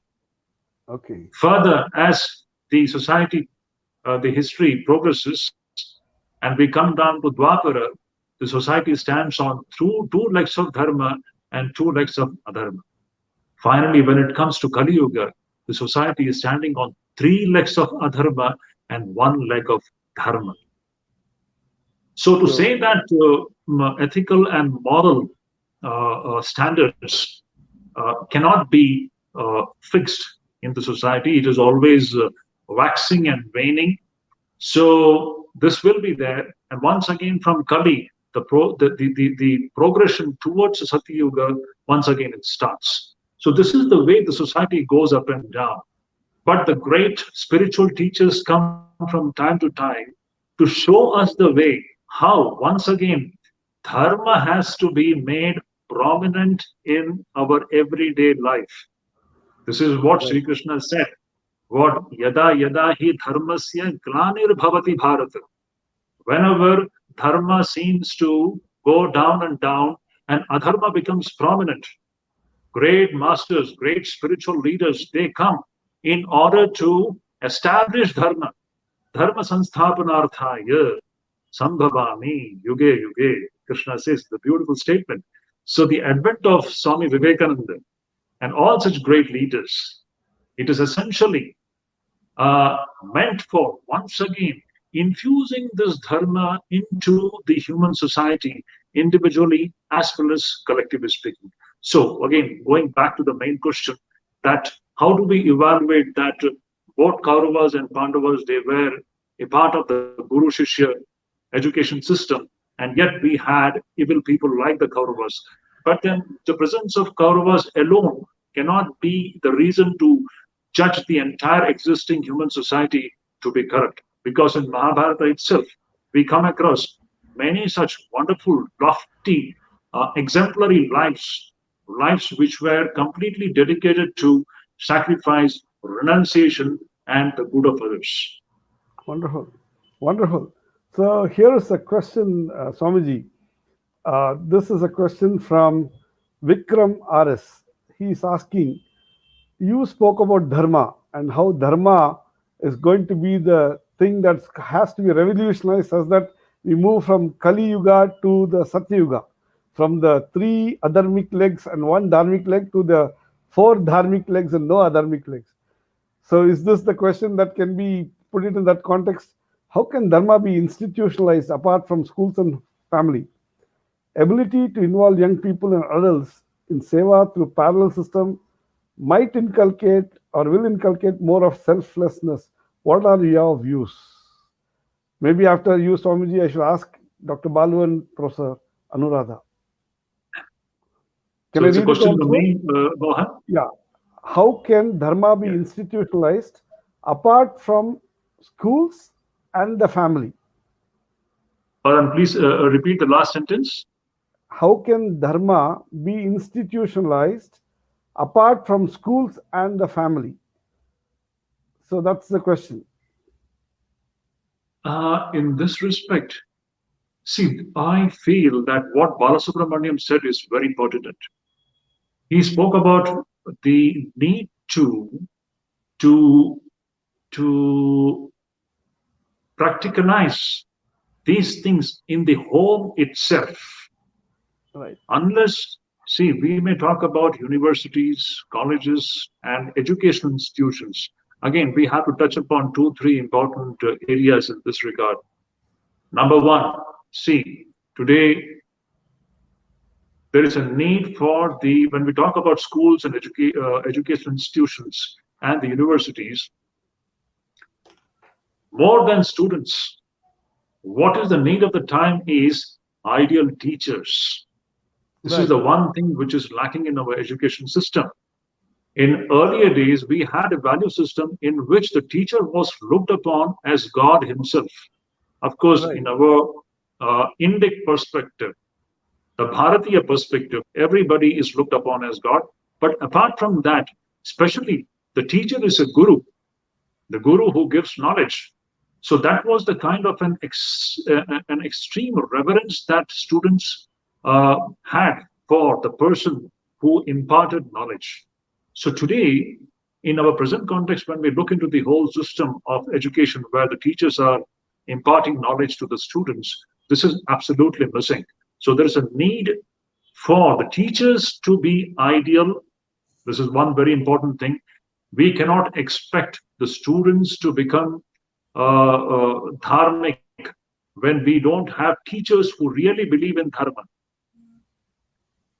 Okay. Further, as the society, the history progresses, and we come down to Dwapara, the society stands on two legs of dharma and two legs of adharma. Finally, when it comes to Kali Yuga, the society is standing on three legs of adharma and one leg of dharma. So to say that ethical and moral standards cannot be fixed in the society, it is always waxing and waning. So this will be there, and once again from Kali, the progression towards Satya Yuga, once again it starts. So this is the way the society goes up and down. But the great spiritual teachers come from time to time to show us the way how, once again, dharma has to be made prominent in our everyday life. This is what Sri Krishna said. What yada yada hi dharmasya glanir bhavati bharat. Whenever dharma seems to go down and adharma becomes prominent, great masters, great spiritual leaders, they come in order to establish dharma. Dharma sansthapanarthaya sambhavami yuge yuge. Krishna says the beautiful statement. So the advent of Swami Vivekananda and all such great leaders, it is essentially meant for, once again, infusing this dharma into the human society, individually as well as collectively speaking. So again, going back to the main question, that how do we evaluate that both Kauravas and Pandavas, they were a part of the Guru Shishya education system, and yet we had evil people like the Kauravas. But then the presence of Kauravas alone cannot be the reason to judge the entire existing human society to be corrupt. Because in Mahabharata itself, we come across many such wonderful, lofty, exemplary lives which were completely dedicated to sacrifice, renunciation, and the good of others. Wonderful. Wonderful. So here is a question, Swamiji. This is a question from Vikram RS. He is asking, you spoke about dharma and how dharma is going to be the thing that has to be revolutionized such that we move from Kali Yuga to the Satya Yuga, from the 3 adharmic legs and 1 dharmic leg to the 4 dharmic legs and no adharmic legs. So is this the question that can be put it in that context? How can dharma be institutionalized apart from schools and family? Ability to involve young people and adults in seva through parallel system might inculcate or will inculcate more of selflessness. What are your views? Maybe after you, Swamiji, I should ask Dr. Balu and Professor Anuradha. Can So I it's a read it question to also? me, Mohan. Yeah. How can dharma be Yeah. institutionalized apart from schools and the family? Please repeat the last sentence. How can dharma be institutionalized apart from schools and the family? So that's the question. In this respect, see, I feel that what Balasubramaniam said is very pertinent. He spoke about the need to to practicalize these things in the home itself. Right. Unless, see, we may talk about universities, colleges, and educational institutions. Again, we have to touch upon 2, 3 important areas in this regard. Number one, see, today there is a need for when we talk about schools and educational institutions and the universities, more than students, what is the need of the time is ideal teachers. This is Right. the one thing which is lacking in our education system. In earlier days, we had a value system in which the teacher was looked upon as God himself. Of course, Right. in our Indic perspective, the Bharatiya perspective, everybody is looked upon as God. But apart from that, especially the teacher is a guru, the guru who gives knowledge. So that was the kind of an extreme reverence that students had for the person who imparted knowledge. So today, in our present context, when we look into the whole system of education where the teachers are imparting knowledge to the students, this is absolutely missing. So there is a need for the teachers to be ideal. This is one very important thing. We cannot expect the students to become dharmic when we don't have teachers who really believe in dharma.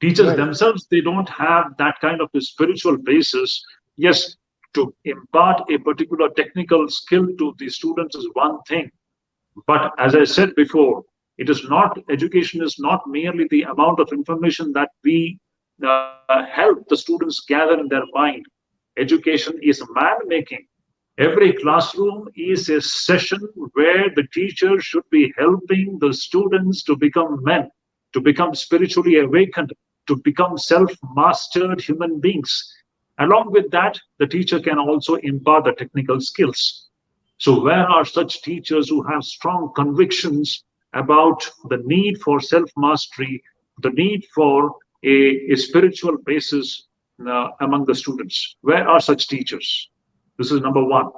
Teachers Right. themselves, they don't have that kind of a spiritual basis. Yes, to impart a particular technical skill to the students is one thing. But as I said before, it is not, education is not merely the amount of information that we help the students gather in their mind. Education is man making. Every classroom is a session where the teacher should be helping the students to become men, to become spiritually awakened, to become self-mastered human beings. Along with that, the teacher can also impart the technical skills. So where are such teachers who have strong convictions about the need for self-mastery, the need for a spiritual basis among the students? Where are such teachers? This is number one.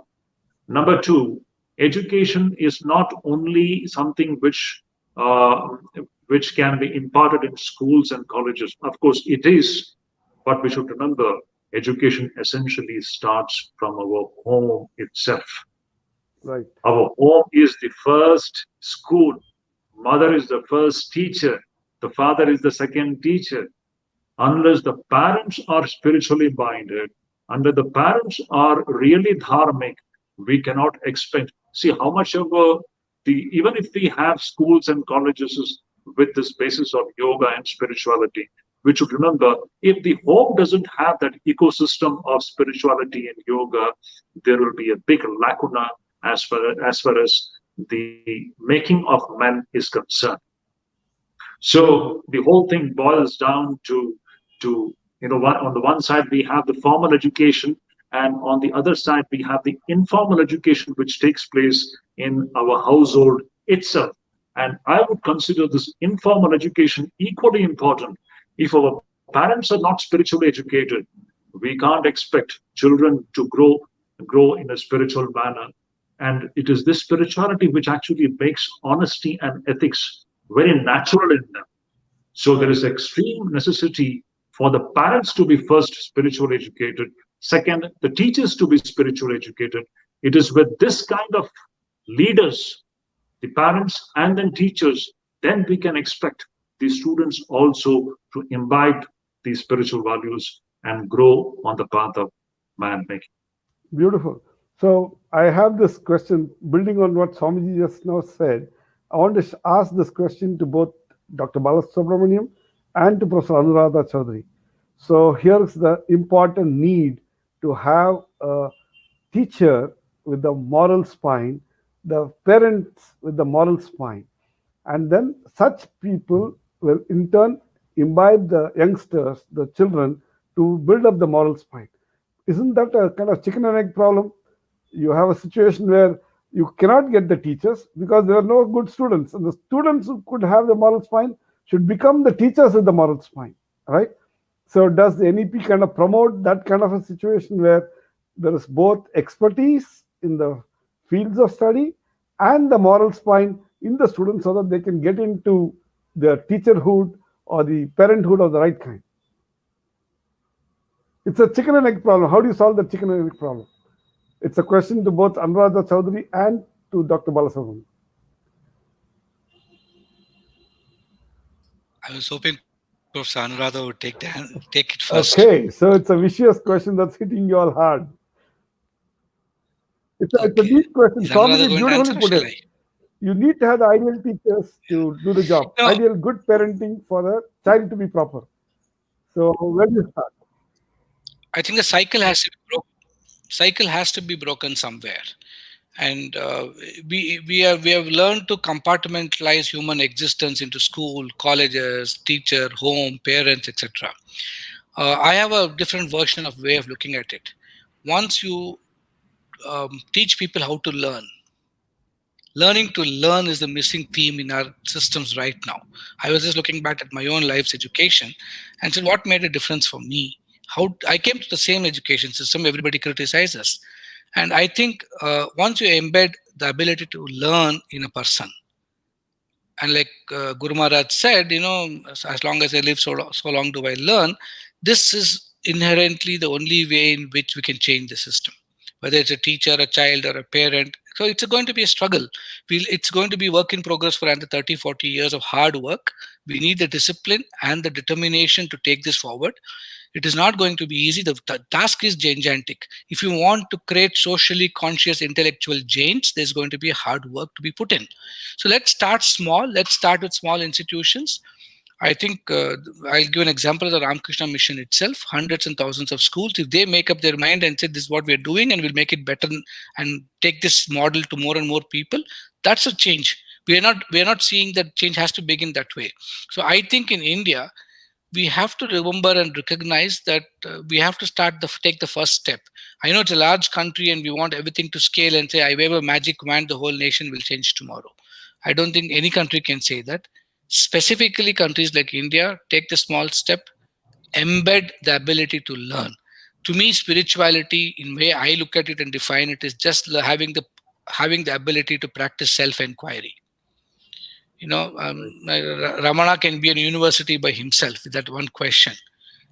Number two, education is not only something which can be imparted in schools and colleges. Of course, it is, but we should remember education essentially starts from our home itself. Right. Our home is the first school. Mother is the first teacher. The father is the second teacher. Unless the parents are spiritually minded, unless the parents are really dharmic, we cannot expect. See how much of even if we have schools and colleges, with this basis of yoga and spirituality. We should remember, if the home doesn't have that ecosystem of spirituality and yoga, there will be a big lacuna as far as the making of men is concerned. So the whole thing boils down to on the one side we have the formal education, and on the other side we have the informal education which takes place in our household itself. And I would consider this informal education equally important. If our parents are not spiritually educated, we can't expect children to grow in a spiritual manner. And it is this spirituality which actually makes honesty and ethics very natural in them. So there is extreme necessity for the parents to be first spiritually educated, second, the teachers to be spiritually educated. It is with this kind of leaders, the parents and then teachers, then we can expect the students also to imbibe these spiritual values and grow on the path of man making. Beautiful. So I have this question building on what Swamiji just now said. I want to ask this question to both Dr. Balasubramaniam and to Professor Anuradha Chaudhary. So here's the important need to have a teacher with the moral spine, the parents with the moral spine, and then such people will in turn imbibe the youngsters, the children, to build up the moral spine. Isn't that a kind of chicken and egg problem? You have a situation where you cannot get the teachers because there are no good students, and the students who could have the moral spine should become the teachers with the moral spine, right? So does the NEP kind of promote that kind of a situation where there is both expertise in the fields of study and the moral spine in the students so that they can get into the teacherhood or the parenthood of the right kind? It's a chicken and egg problem. How do you solve the chicken and egg problem? It's a question to both Anuradha Chaudhary and to Dr. Balasubramanian. I was hoping Professor Anuradha would take it first. Okay, so it's a vicious question that's hitting you all hard. It's a deep question. Is Anuradha Swamiji going to answer, beautifully or put shall it. I? You need to have the ideal teachers to do the job. No. Ideal good parenting for the child to be proper. So where do you start? I think the cycle has to be broken. Cycle has to be broken somewhere, and we have learned to compartmentalize human existence into school, colleges, teacher, home, parents, etc. I have a different version of way of looking at it. Once you teach people how to learn, learning to learn is the missing theme in our systems right now. I was just looking back at my own life's education and said, what made a difference for me? How I came to the same education system everybody criticizes. And I think once you embed the ability to learn in a person, and like Guru Maharaj said, as long as I live, so long do I learn. This is inherently the only way in which we can change the system, whether it's a teacher, a child, or a parent. So it's going to be a struggle. It's going to be work in progress for another 30, 40 years of hard work. We need the discipline and the determination to take this forward. It is not going to be easy. The task is gigantic. If you want to create socially conscious intellectual giants, there's going to be hard work to be put in. So let's start small. Let's start with small institutions. I think I'll give an example of the Ramakrishna mission itself. Hundreds and thousands of schools, if they make up their mind and say this is what we're doing and we'll make it better and take this model to more and more people, that's a change. We are not seeing that change has to begin that way. So I think in India, we have to remember and recognize that we have to take the first step. I know it's a large country and we want everything to scale and say, I wave a magic wand, the whole nation will change tomorrow. I don't think any country can say that. Specifically, countries like India, take the small step, embed the ability to learn. To me, spirituality, in way I look at it and define it, is just having the ability to practice self-inquiry. Ramana can be a university by himself with that one question.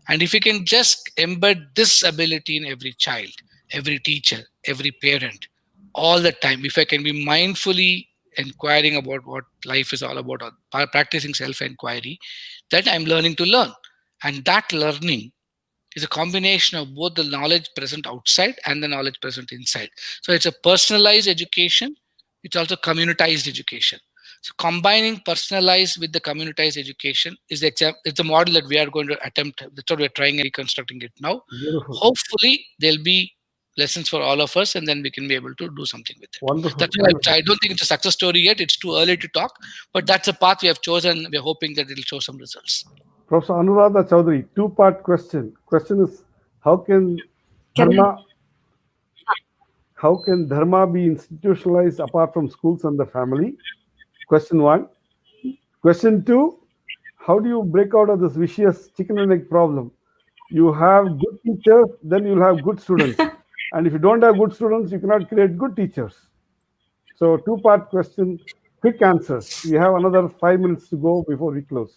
And if you can just embed this ability in every child, every teacher, every parent, all the time, if I can be mindfully inquiring about what life is all about, or practicing self-inquiry, then I'm learning to learn. And that learning is a combination of both the knowledge present outside and the knowledge present inside. So it's a personalized education. It's also communitized education. So combining personalized with the communitized education is it's a model that we are going to attempt. That's what we're trying and reconstructing it now. Beautiful. Hopefully, there'll be lessons for all of us, and then we can be able to do something with it. Wonderful. That's why I don't think it's a success story yet. It's too early to talk, but that's a path we have chosen. We're hoping that it'll show some results. Professor Anuradha Chaudhary, two-part question. Question is, how can Can I? dharma how can dharma be institutionalized apart from schools and the family? Question one. Question two, how do you break out of this vicious chicken and egg problem? You have good teachers, then you'll have good students. And if you don't have good students, you cannot create good teachers. So, two-part question, quick answers. We have another 5 minutes to go before we close.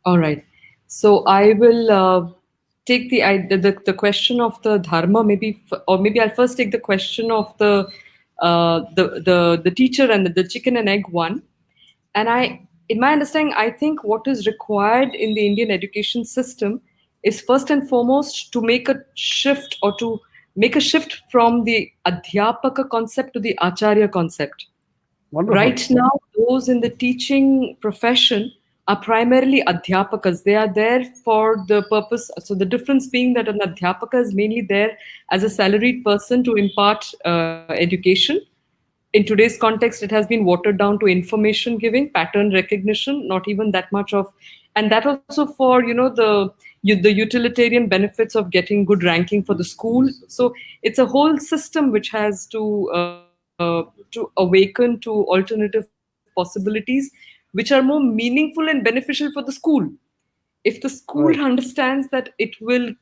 All right. So I will take the question of the dharma, or maybe I'll first take the question of the teacher and the chicken and egg one. And in my understanding, I think what is required in the Indian education system is first and foremost to make a shift, or to make a shift from the adhyapaka concept to the acharya concept. Wonderful. Right now, those in the teaching profession are primarily adhyapakas. They are there for the purpose. So the difference being that an adhyapaka is mainly there as a salaried person to impart education. In today's context, it has been watered down to information giving, pattern recognition, not even that much of, and that also for the utilitarian benefits of getting good ranking for the school. So it's a whole system which has to awaken to alternative possibilities, which are more meaningful and beneficial for the school. If the school Right. understands that it will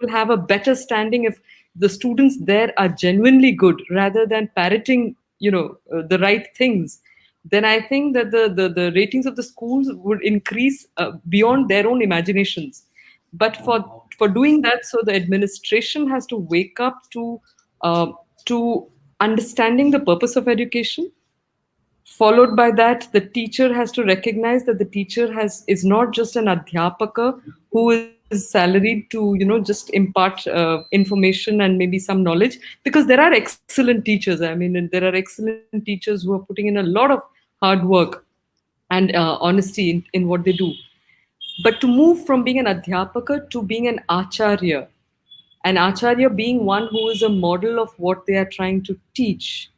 have a better standing if the students there are genuinely good rather than parroting the right things, then I think that the ratings of the schools would increase beyond their own imaginations. But for doing that, so the administration has to wake up to understanding the purpose of education. Followed by that, the teacher has to recognize that the teacher is not just an adhyapaka who is salaried to just impart information and maybe some knowledge, because there are excellent teachers. I mean, and there are excellent teachers who are putting in a lot of hard work and honesty in what they do. But to move from being an adhyapaka to being an acharya being one who is a model of what they are trying to teach,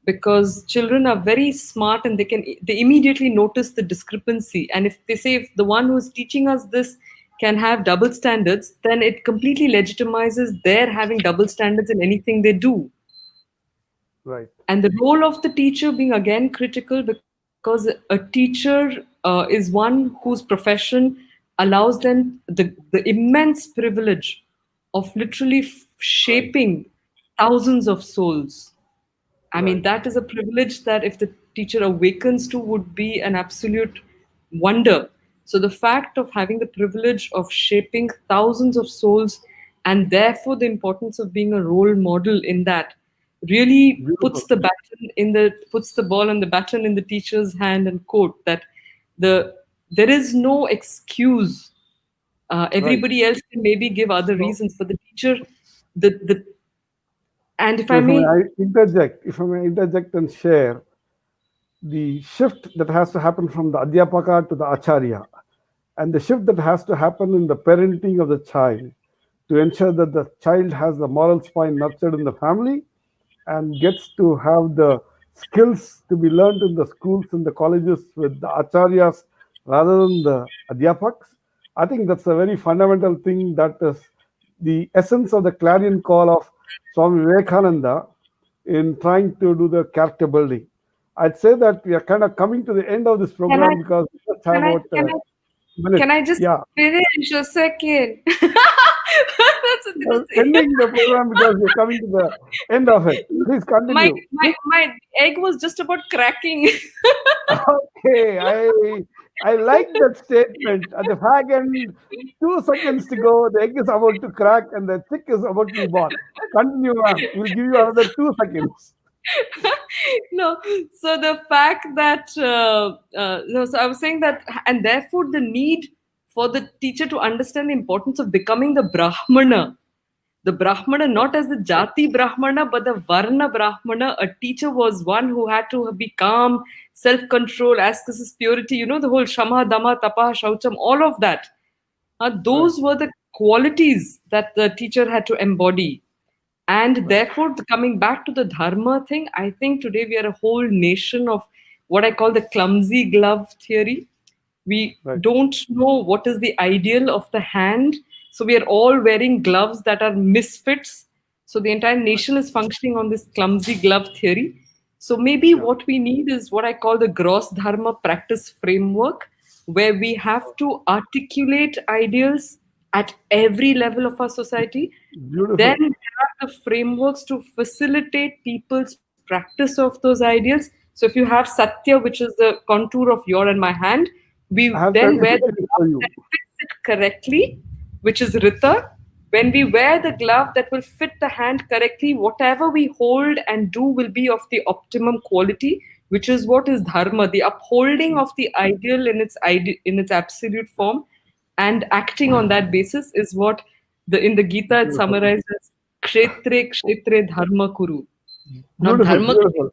because children are very smart and they immediately notice the discrepancy. And if they say, if the one who's teaching us this can have double standards, then it completely legitimizes their having double standards in anything they do. Right. And the role of the teacher being again critical, because a teacher is one whose profession allows them the immense privilege of literally shaping thousands of souls. I mean, Right. that is a privilege that if the teacher awakens to would be an absolute wonder. So the fact of having the privilege of shaping thousands of souls, and therefore the importance of being a role model in that, really Beautiful. puts the ball and the baton in the teacher's hand, and quote that there is no excuse. Right. Everybody else can maybe give other So, reasons, but the teacher, the and if so I if may. I may interject and share, the shift that has to happen from the adhyapaka to the acharya, and the shift that has to happen in the parenting of the child to ensure that the child has the moral spine nurtured in the family and gets to have the skills to be learned in the schools and the colleges with the acharyas rather than the adhyapaks. I think that's a very fundamental thing, that is the essence of the clarion call of Swami Vivekananda in trying to do the character building. I'd say that we are kind of coming to the end of this Can I program because we just have can I about can a I minute. can I just Yeah, finish a second? That's what we're I say. ending the program because we're coming to the end of it. Please My continue. my egg was just about cracking. Okay, I like that statement. At the fag end, 2 seconds to go, the egg is about to crack and the chick is about to be born. Continue, ma'am. We'll give you another 2 seconds. No, so the fact that no, so I was saying that, and therefore the need for the teacher to understand the importance of becoming the brahmana, The Brahmana, not as the Jati Brahmana, but the Varna Brahmana. A teacher was one who had to be calm, self-control, ascesis, purity, the whole Shama, Dama, Tapa, Shaucham, all of that. Those were the qualities that the teacher had to embody. And therefore, coming back to the dharma thing, I think today we are a whole nation of what I call the clumsy glove theory. We don't know what is the ideal of the hand. So we are all wearing gloves that are misfits. So the entire nation is functioning on this clumsy glove theory. So maybe what we need is what I call the gross dharma practice framework, where we have to articulate ideals at every level of our society. Beautiful. Then have the frameworks to facilitate people's practice of those ideals. So if you have Satya, which is the contour of your and my hand, we I have then wear the certificate glove for you. that fits it correctly, which is Rita. When we wear the glove that will fit the hand correctly, whatever we hold and do will be of the optimum quality, which is what is dharma, the upholding of the ideal in its absolute form, and acting on that basis is what in the Gita it's summarized as kshetre kshetre dharma kuru. Not Beautiful, dharma beautiful.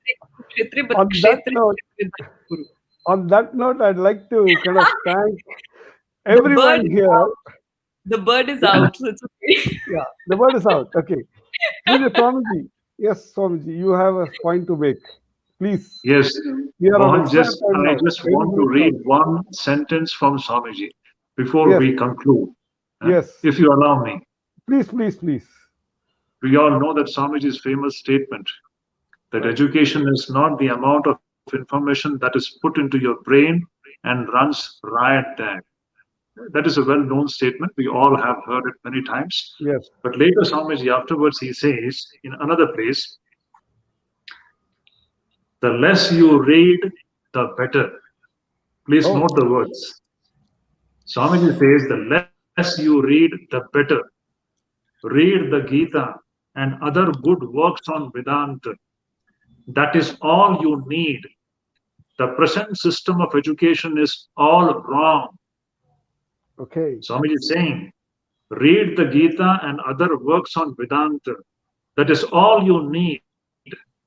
kshetre, but On that kshetre note, kshetre dharma kuru. on that note, I'd like to kind of thank The bird everyone is here. out. The bird is out, so it's okay. Yeah, the word is out. Okay. Puja Swamiji. Yes, Swamiji, you have a point to make. Please. Yes, We are on Mohan, extra just time I now. just 80 want to minutes read out. one sentence from Swamiji before Yes, we conclude. yes. If you allow me. Please, please, please. We all know that Swamiji's famous statement that education is not the amount of information that is put into your brain and runs riot there. That is a well-known statement. We all have heard it many times. Yes. But later, Swamiji, afterwards, he says in another place, the less you read, the better. Please Oh, note the words. Swamiji says, the less you read, the better. Read the Gita and other good works on Vedanta. That is all you need. The present system of education is all wrong. okay. Swamiji is saying, read the Gita and other works on Vedanta. That is all you need.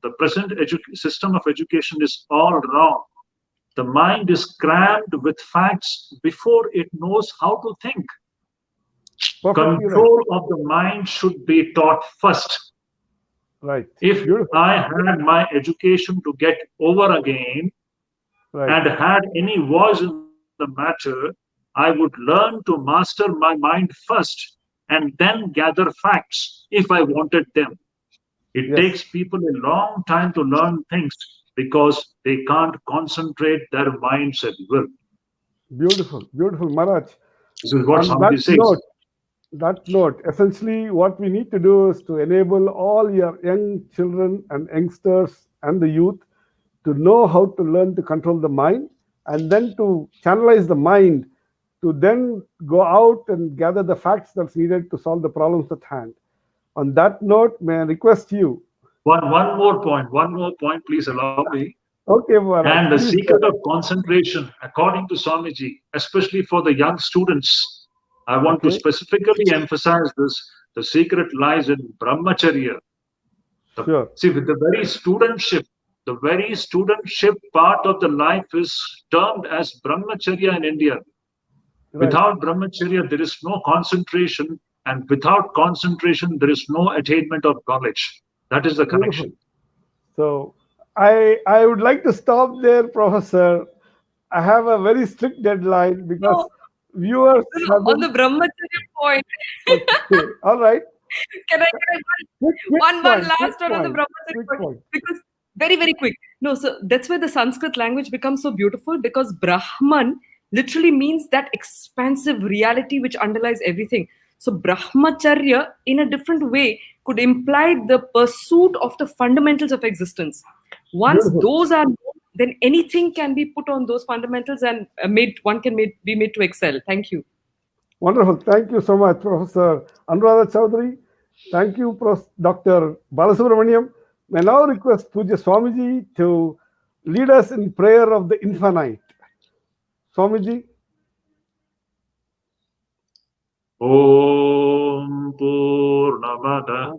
The present system of education is all wrong. The mind is crammed with facts before it knows how to think. Perfectly right. Control of the mind should be taught first. Right. If Beautiful. I had my education to get over again Right. and had any voice in the matter, I would learn to master my mind first and then gather facts if I wanted them. It Yes. takes people a long time to learn things because they can't concentrate their minds at will. Beautiful. Beautiful, Maharaj. This is what On Swamiji says. that note, essentially what we need to do is to enable all your young children and youngsters and the youth to know how to learn to control the mind and then to channelize the mind to then go out and gather the facts that's needed to solve the problems at hand. On that note, may I request you? One more point, please allow me. Okay, Maharaj. And the Please secret of concentration, according to Swamiji, especially for the young students, I want to Okay. specifically emphasize this. The secret lies in brahmacharya. Sure. See, with the very studentship part of the life is termed as brahmacharya in India. Right. Without brahmacharya, there is no concentration, and without concentration, there is no attainment of knowledge. That is the connection. So I would like to stop there, Professor. I have a very strict deadline because No, viewers have on the been brahmacharya point, okay. All right. can I Quick one point. Quick last one on the point. brahmacharya Quick point? point. Because very quick. No, so that's why the Sanskrit language becomes so beautiful, because Brahman literally means that expansive reality which underlies everything. So brahmacharya in a different way could imply the pursuit of the fundamentals of existence. Once Beautiful. those are known, then anything can be put on those fundamentals and one can be made to excel. Thank you. Wonderful. Thank you so much, Professor Anuradha Chaudhary. Thank you, Dr. Balasubramaniam. May now request Puja Swamiji to lead us in prayer of the infinite. Swamiji. Om Purnamada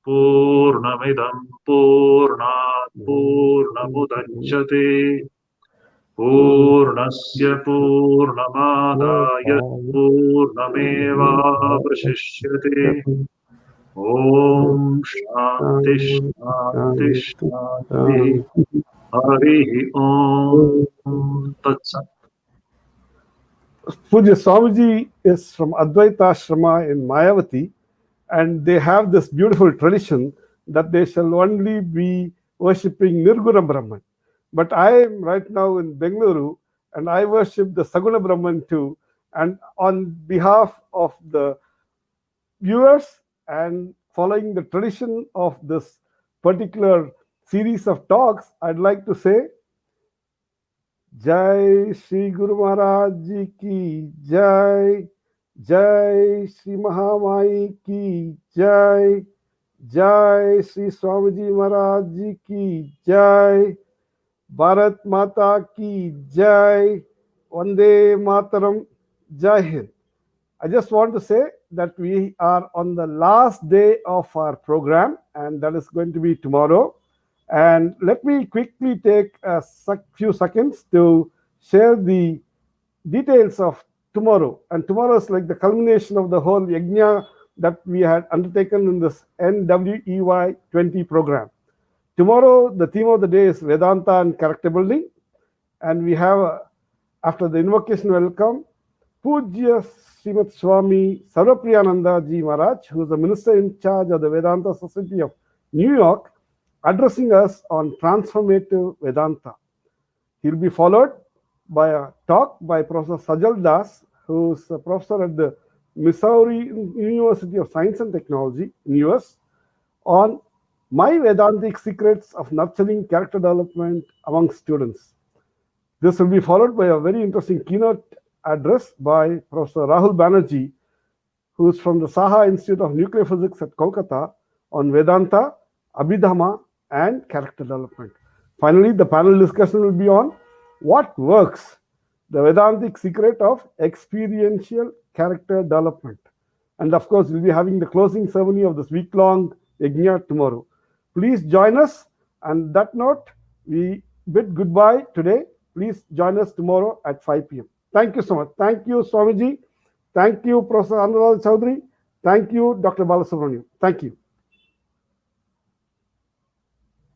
Purnamidam Purnat Purnamudachyate Purnasya Purnamadaya Purnamevavashishyate Om Shanti Shanti Shanti Hari Om Tat Sat. Puja Swamiji is from Advaita Ashrama in Mayavati, and they have this beautiful tradition that they shall only be worshipping Nirguna Brahman. But I am right now in Bengaluru, and I worship the Saguna Brahman too. And on behalf of the viewers and following the tradition of this particular series of talks, I'd like to say Jai Shri Guru Maharaj Ji Ki Jai, Jai Shri Mahamai Ki Jai, Jai Shri Swamiji Maharaj Ji Ki Jai, Bharat Mata Ki Jai, Vande Mataram, Jai Hind. I just want to say that we are on the last day of our program, and that is going to be tomorrow. And let me quickly take a few seconds to share the details of tomorrow. And tomorrow is like the culmination of the whole yajna that we had undertaken in this NWEY20 program. Tomorrow, the theme of the day is Vedanta and character building. And we have, after the invocation welcome, Pujya Srimad Swami Sarvapriyananda Ji Maharaj, who is the minister in charge of the Vedanta Society of New York, addressing us on transformative Vedanta. He'll be followed by a talk by Professor Sajal Das, who is a professor at the Missouri University of Science and Technology in US, on My Vedantic Secrets of Nurturing Character Development among Students. This will be followed by a very interesting keynote address by Professor Rahul Banerjee, who is from the Saha Institute of Nuclear Physics at Kolkata, on Vedanta, Abhidhamma, and character development. Finally, the panel discussion will be on what works, the Vedantic secret of experiential character development. And of course, we'll be having the closing ceremony of this week-long yajna tomorrow. Please join us. And that note, we bid goodbye today. Please join us tomorrow at 5 p.m. Thank you so much. Thank you, Swamiji. Thank you, Professor Anurag Chaudhary. Thank you, Dr. Balasubramanian. Thank you.